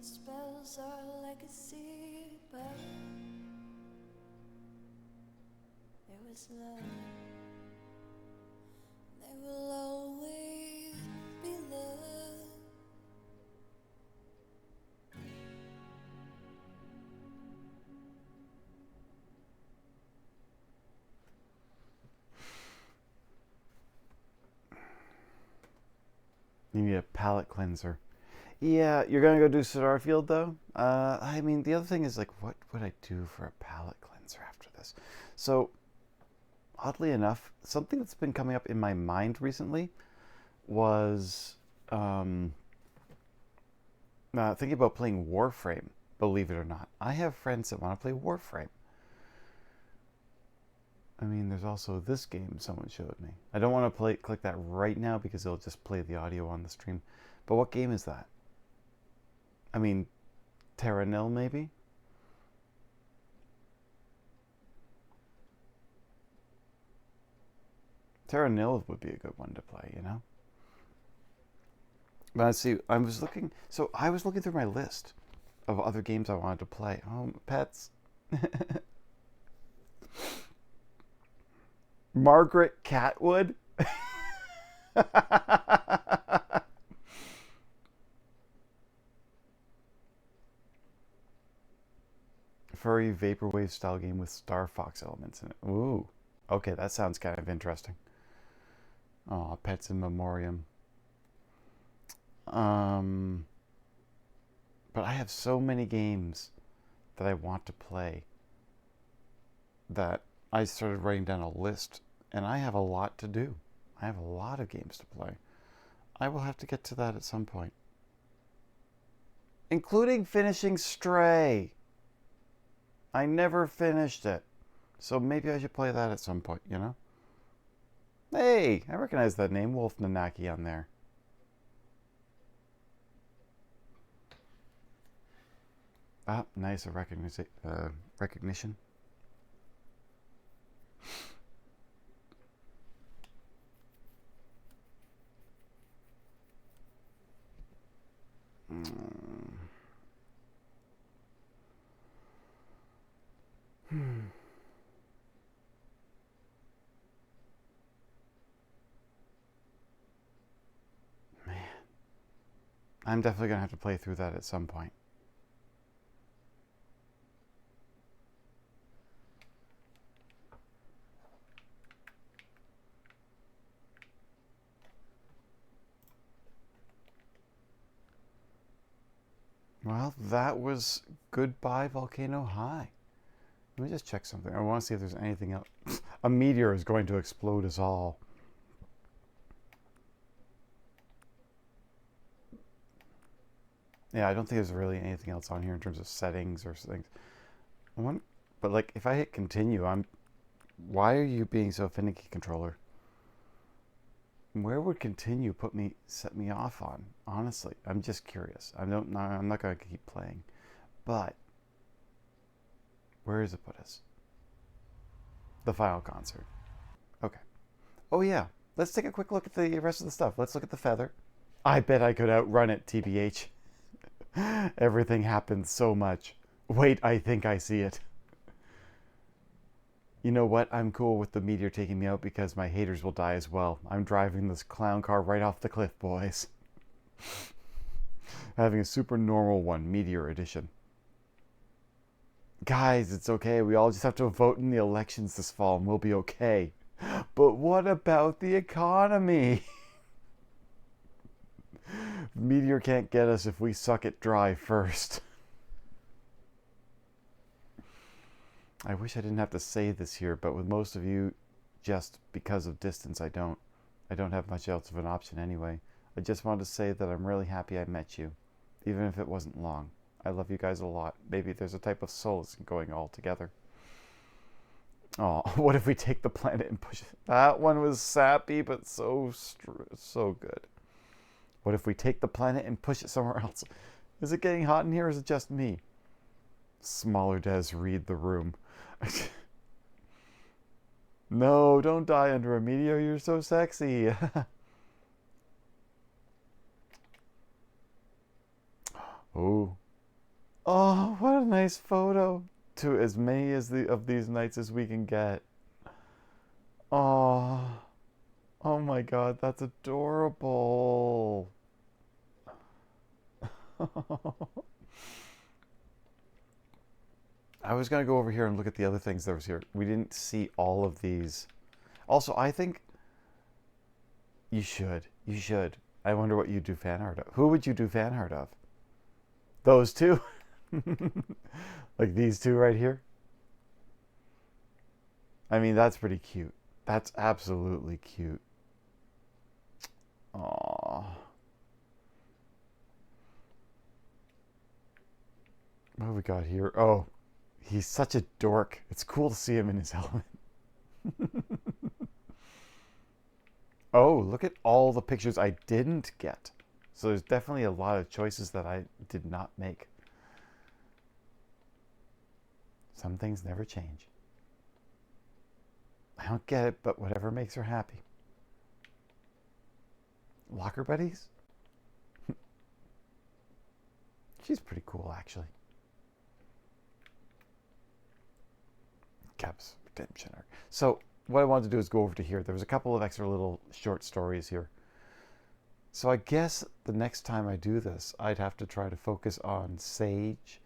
[SPEAKER 14] Spells our legacy, but there was love. There will always be love.
[SPEAKER 1] You need a palate cleanser. Yeah, you're gonna go do Starfield though? I mean, the other thing is, like, what would I do for a palate cleanser after this? So, oddly enough, something that's been coming up in my mind recently was thinking about playing Warframe, believe it or not. I have friends that want to play Warframe. I mean, there's also this game someone showed me. I don't want to click that right now because it'll just play the audio on the stream. But what game is that? I mean, Terra Nil maybe? Terra Nil would be a good one to play, you know? But let's see, I was looking through my list of other games I wanted to play. Oh, pets. Margaret Catwood? Furry vaporwave style game with Star Fox elements in it. Ooh. Okay, that sounds kind of interesting. Oh, Pets in Memoriam. But I have so many games that I want to play that I started writing down a list, and I have a lot to do. I have a lot of games to play. I will have to get to that at some point. Including finishing Stray. I never finished it. So maybe I should play that at some point, you know? Hey, I recognize that name, Wolf Nanaki, on there. Ah, nice, a recognition. Man. I'm definitely going to have to play through that at some point. Well, that was Goodbye Volcano High. Let me just check something. I want to see if there's anything else. A meteor is going to explode us all. Yeah, I don't think there's really anything else on here in terms of settings or things. But like, if I hit continue, why are you being so finicky, controller? Where would continue set me off on? Honestly, I'm just curious. I'm not going to keep playing. But where does it put us? The final concert. Okay. Oh yeah. Let's take a quick look at the rest of the stuff. Let's look at the feather. I bet I could outrun it, TBH. Everything happens so much. Wait, I think I see it. You know what? I'm cool with the meteor taking me out because my haters will die as well. I'm driving this clown car right off the cliff, boys. Having a super normal one, Meteor Edition. Guys, it's okay. We all just have to vote in the elections this fall and we'll be okay. But what about the economy? Meteor can't get us if we suck it dry first. I wish I didn't have to say this here, but with most of you, just because of distance, I don't have much else of an option anyway. I just wanted to say that I'm really happy I met you, even if it wasn't long. I love you guys a lot. Maybe there's a type of solace in going all together. Oh, what if we take the planet and push it? That one was sappy, but so good. What if we take the planet and push it somewhere else? Is it getting hot in here, or is it just me? Smaller Des, read the room. No, don't die under a meteor. You're so sexy. Oh. Oh, what a nice photo. To as many of these nights as we can get. Oh. Oh my god, that's adorable. I was going to go over here and look at the other things that was here. We didn't see all of these. Also, I think you should. You should. I wonder what you'd do fan art of. Who would you do fan art of? Those two? Like these two right here? I mean, that's pretty cute. That's absolutely cute. Aww. What have we got here? Oh, he's such a dork. It's cool to see him in his element. Oh, look at all the pictures I didn't get. So there's definitely a lot of choices that I did not make. Some things never change. I don't get it, but whatever makes her happy. Locker buddies? She's pretty cool, actually. Cap's redemption arc. So what I wanted to do is go over to here. There was a couple of extra little short stories here. So I guess the next time I do this, I'd have to try to focus on Sage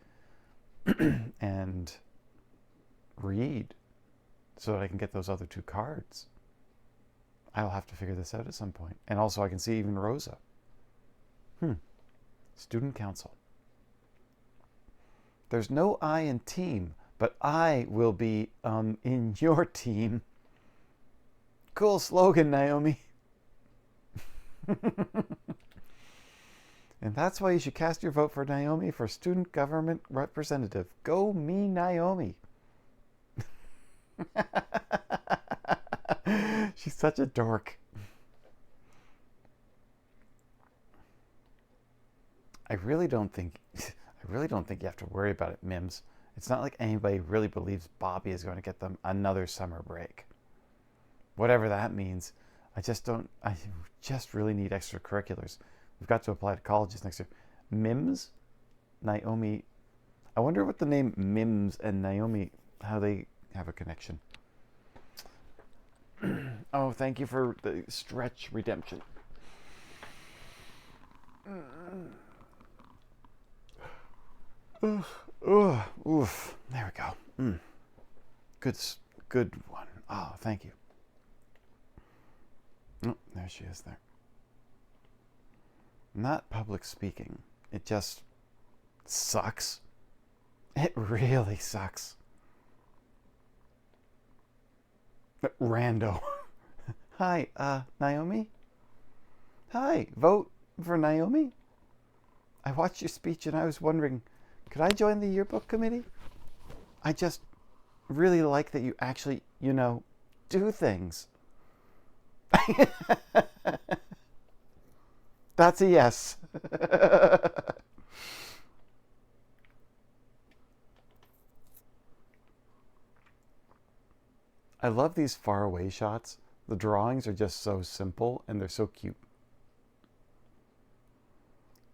[SPEAKER 1] and Reed so that I can get those other 2 cards. I'll have to figure this out at some point. And also I can see even Rosa. Student council. There's no I in team, but I will be in your team. Cool slogan, Naomi. And that's why you should cast your vote for Naomi for student government representative. Go me, Naomi. She's such a dork. I really don't think you have to worry about it, Mims. It's not like anybody really believes Bobby is going to get them another summer break. Whatever that means. I just really need extracurriculars. We've got to apply to colleges next year. Mims? Naomi. I wonder what the name Mims and Naomi, how they have a connection. Oh, thank you for the stretch redemption. Oof. There we go. Good one. Oh, thank you. Oh, there she is there. Not public speaking. It just sucks. It really sucks. Rando. Hi, Naomi? Hi, vote for Naomi? I watched your speech and I was wondering, could I join the yearbook committee? I just really like that you actually, do things. That's a yes. I love these faraway shots. The drawings are just so simple and they're so cute.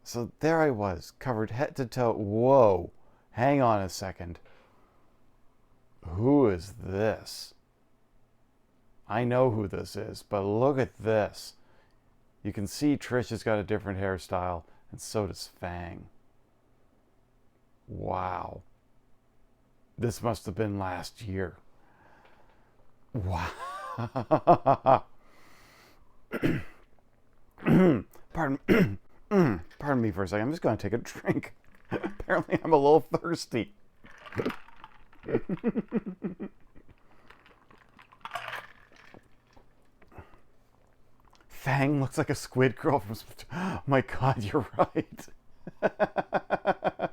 [SPEAKER 1] So there I was, covered head to toe. Whoa, hang on a second. Who is this? I know who this is, but look at this. You can see Trish has got a different hairstyle, and so does Fang. Wow. This must have been last year. Wow. Pardon me for a second. I'm just going to take a drink. Apparently, I'm a little thirsty. Fang looks like a squid girl from... Oh my God, you're right.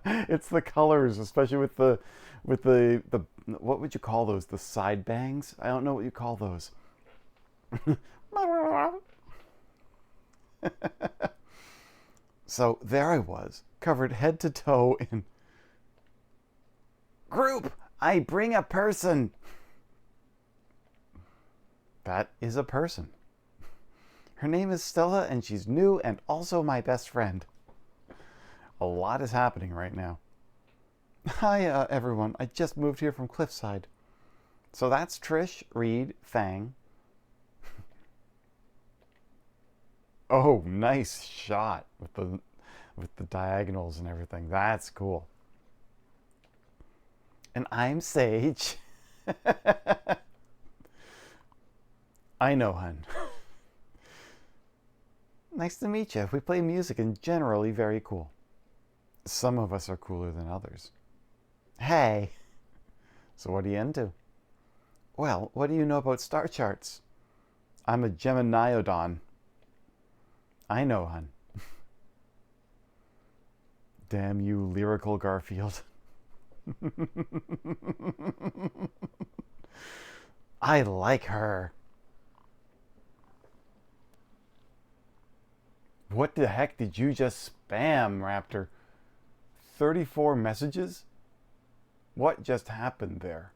[SPEAKER 1] It's the colors, especially with the what would you call those? The side bangs? I don't know what you call those. So there I was, covered head to toe in group. I bring a person. That is a person. Her name is Stella, and she's new and also my best friend. A lot is happening right now. Hi, everyone. I just moved here from Cliffside. So that's Trish, Reed, Fang. Oh, nice shot with the diagonals and everything. That's cool. And I'm Sage. I know, hun. Nice to meet you. We play music and generally very cool. Some of us are cooler than others. Hey. So what are you into? Well, what do you know about star charts? I'm a Geminiodon. I know, hun. Damn you, lyrical Garfield. I like her. What the heck did you just spam, Raptor? 34 messages? What just happened there?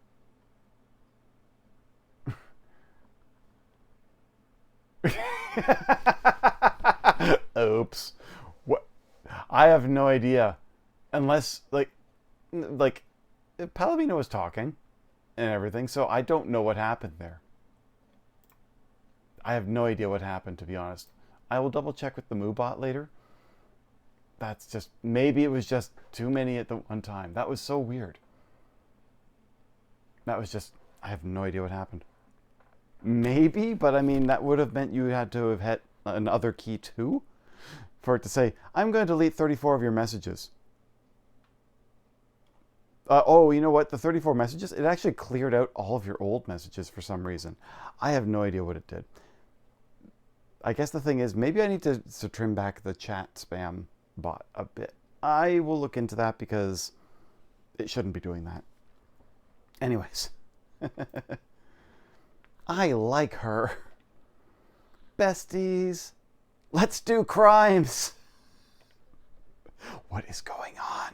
[SPEAKER 1] Oops. What? I have no idea. Unless, like Palomino was talking and everything, so I don't know what happened there. I have no idea what happened, to be honest. I will double check with the MooBot later. That's just, maybe it was just too many at the one time. That was so weird. That was just, I have no idea what happened. Maybe, but I mean, that would have meant you had to have hit another key too for it to say, I'm going to delete 34 of your messages. Oh, you know what? The 34 messages, it actually cleared out all of your old messages for some reason. I have no idea what it did. I guess the thing is, maybe I need to trim back the chat spam bot a bit. I will look into that because it shouldn't be doing that. Anyways. I like her. Besties, let's do crimes. What is going on?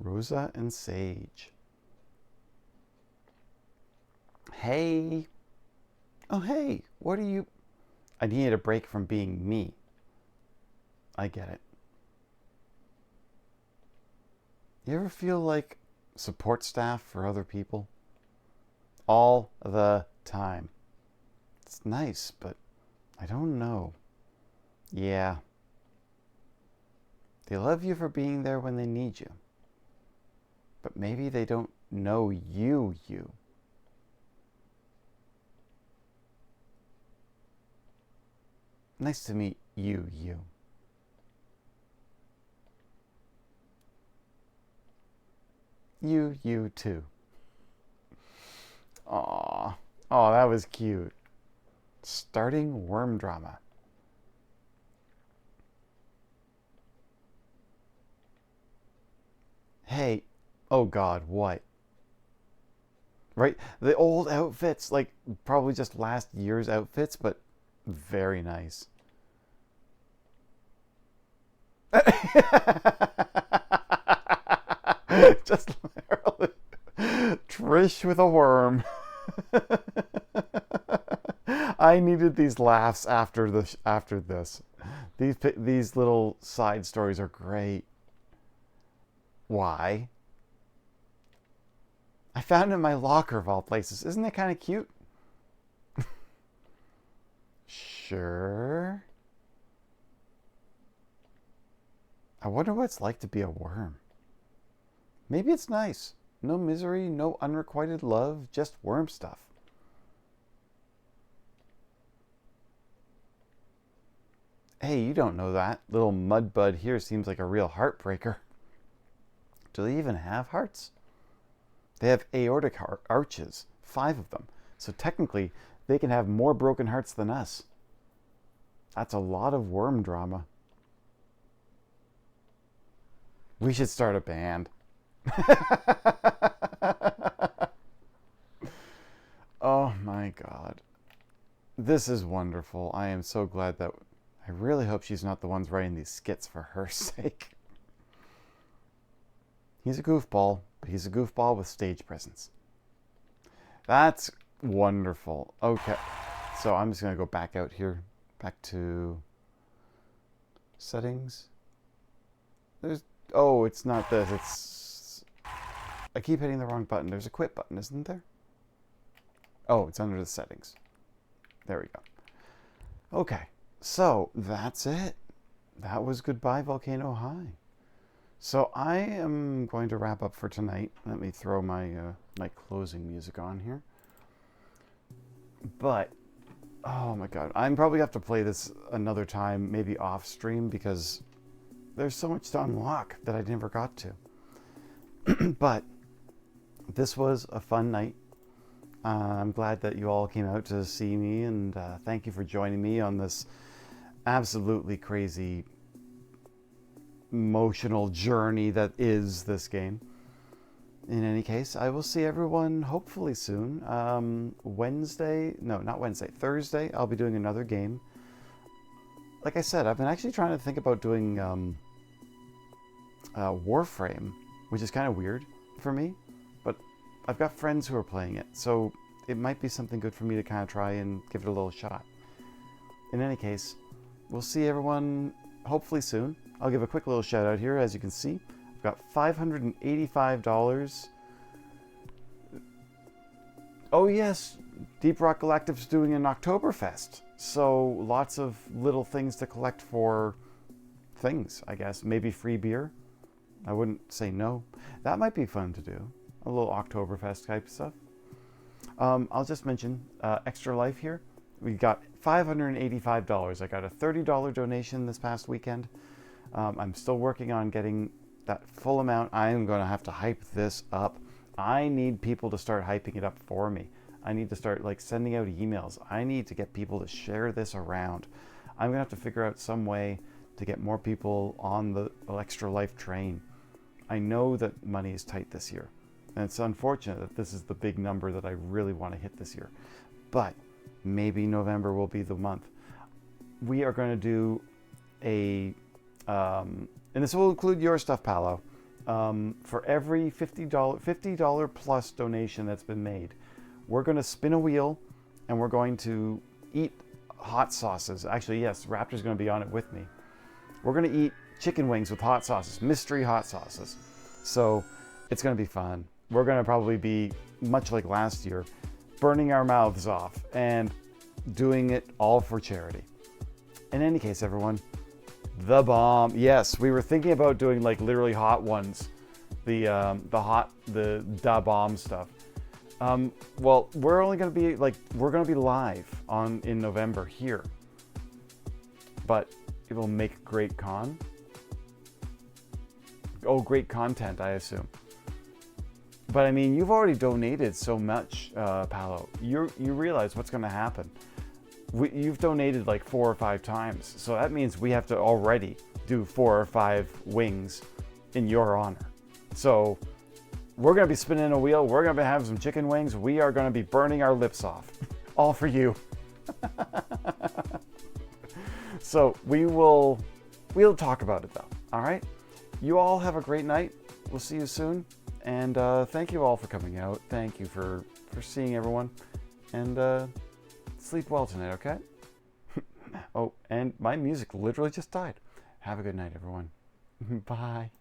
[SPEAKER 1] Rosa and Sage. Hey. Oh, hey. What are you... I needed a break from being me. I get it. You ever feel like support staff for other people? All the time. It's nice, but I don't know. Yeah. They love you for being there when they need you. But maybe they don't know you. Nice to meet you. You too. Aww. Oh, that was cute. Starting worm drama. Hey. Oh God, what? Right? The old outfits, like probably just last year's outfits, but very nice. Just literally Trish with a worm. I needed these laughs after this. These little side stories are great. Why? I found it in my locker of all places. Isn't that kind of cute? Sure. I wonder what it's like to be a worm. Maybe it's nice. No misery, no unrequited love, just worm stuff. Hey, you don't know that. Little mudbud here seems like a real heartbreaker. Do they even have hearts? They have aortic arches, 5 of them. So technically, they can have more broken hearts than us. That's a lot of worm drama. We should start a band. Oh my God. This is wonderful. I am so glad that... I really hope she's not the ones writing these skits for her sake. He's a goofball, but he's a goofball with stage presence. That's wonderful. Okay, so I'm just going to go back out here. Back to settings. Oh, it's not this. It's... I keep hitting the wrong button. There's a quit button, isn't there? Oh, it's under the settings. There we go. Okay, so that's it. That was Goodbye Volcano High. So I am going to wrap up for tonight. Let me throw my my closing music on here. But, oh my God, I'm probably going to have to play this another time, maybe off stream, because there's so much to unlock that I never got to. But this was a fun night. I'm glad that you all came out to see me, and thank you for joining me on this absolutely crazy emotional journey that is this game. In any case, I will see everyone hopefully soon. Thursday, I'll be doing another game. Like I said, I've been actually trying to think about doing Warframe, which is kind of weird for me, but I've got friends who are playing it, so it might be something good for me to kind of try and give it a little shot. In any case, we'll see everyone hopefully soon. I'll give a quick little shout out here. As you can see, I've got $585. Oh yes, Deep Rock Collective's doing an Oktoberfest. So lots of little things to collect for things, I guess. Maybe free beer. I wouldn't say no. That might be fun to do. A little Oktoberfest type stuff. I'll just mention Extra Life here. We got $585. I got a $30 donation this past weekend. I'm still working on getting that full amount. I am going to have to hype this up. I need people to start hyping it up for me. I need to start sending out emails. I need to get people to share this around. I'm going to have to figure out some way to get more people on the Extra Life train. I know that money is tight this year, and it's unfortunate that this is the big number that I really want to hit this year. But maybe November will be the month. We are going to do a, and this will include your stuff, Paolo. For every $50 plus donation that's been made, we're going to spin a wheel and we're going to eat hot sauces. Actually, yes, Raptor's going to be on it with me. We're going to eat chicken wings with hot sauces, mystery hot sauces. So it's going to be fun. We're going to probably be, much like last year, burning our mouths off and doing it all for charity. In any case, everyone, the bomb. Yes, we were thinking about doing literally hot ones, the da bomb stuff. Well, we're only going to be we're going to be live in November here, but it will make great great content, I assume. But I mean, you've already donated so much, Paolo. You realize what's going to happen. You've donated 4 or 5 times, so that means we have to already do 4 or 5 wings in your honor. So we're going to be spinning a wheel. We're going to be having some chicken wings. We are going to be burning our lips off, all for you. So we'll talk about it though. All right. You all have a great night. We'll see you soon. And thank you all for coming out. Thank you for seeing everyone. And sleep well tonight, okay? Oh, and my music literally just died. Have a good night, everyone. Bye.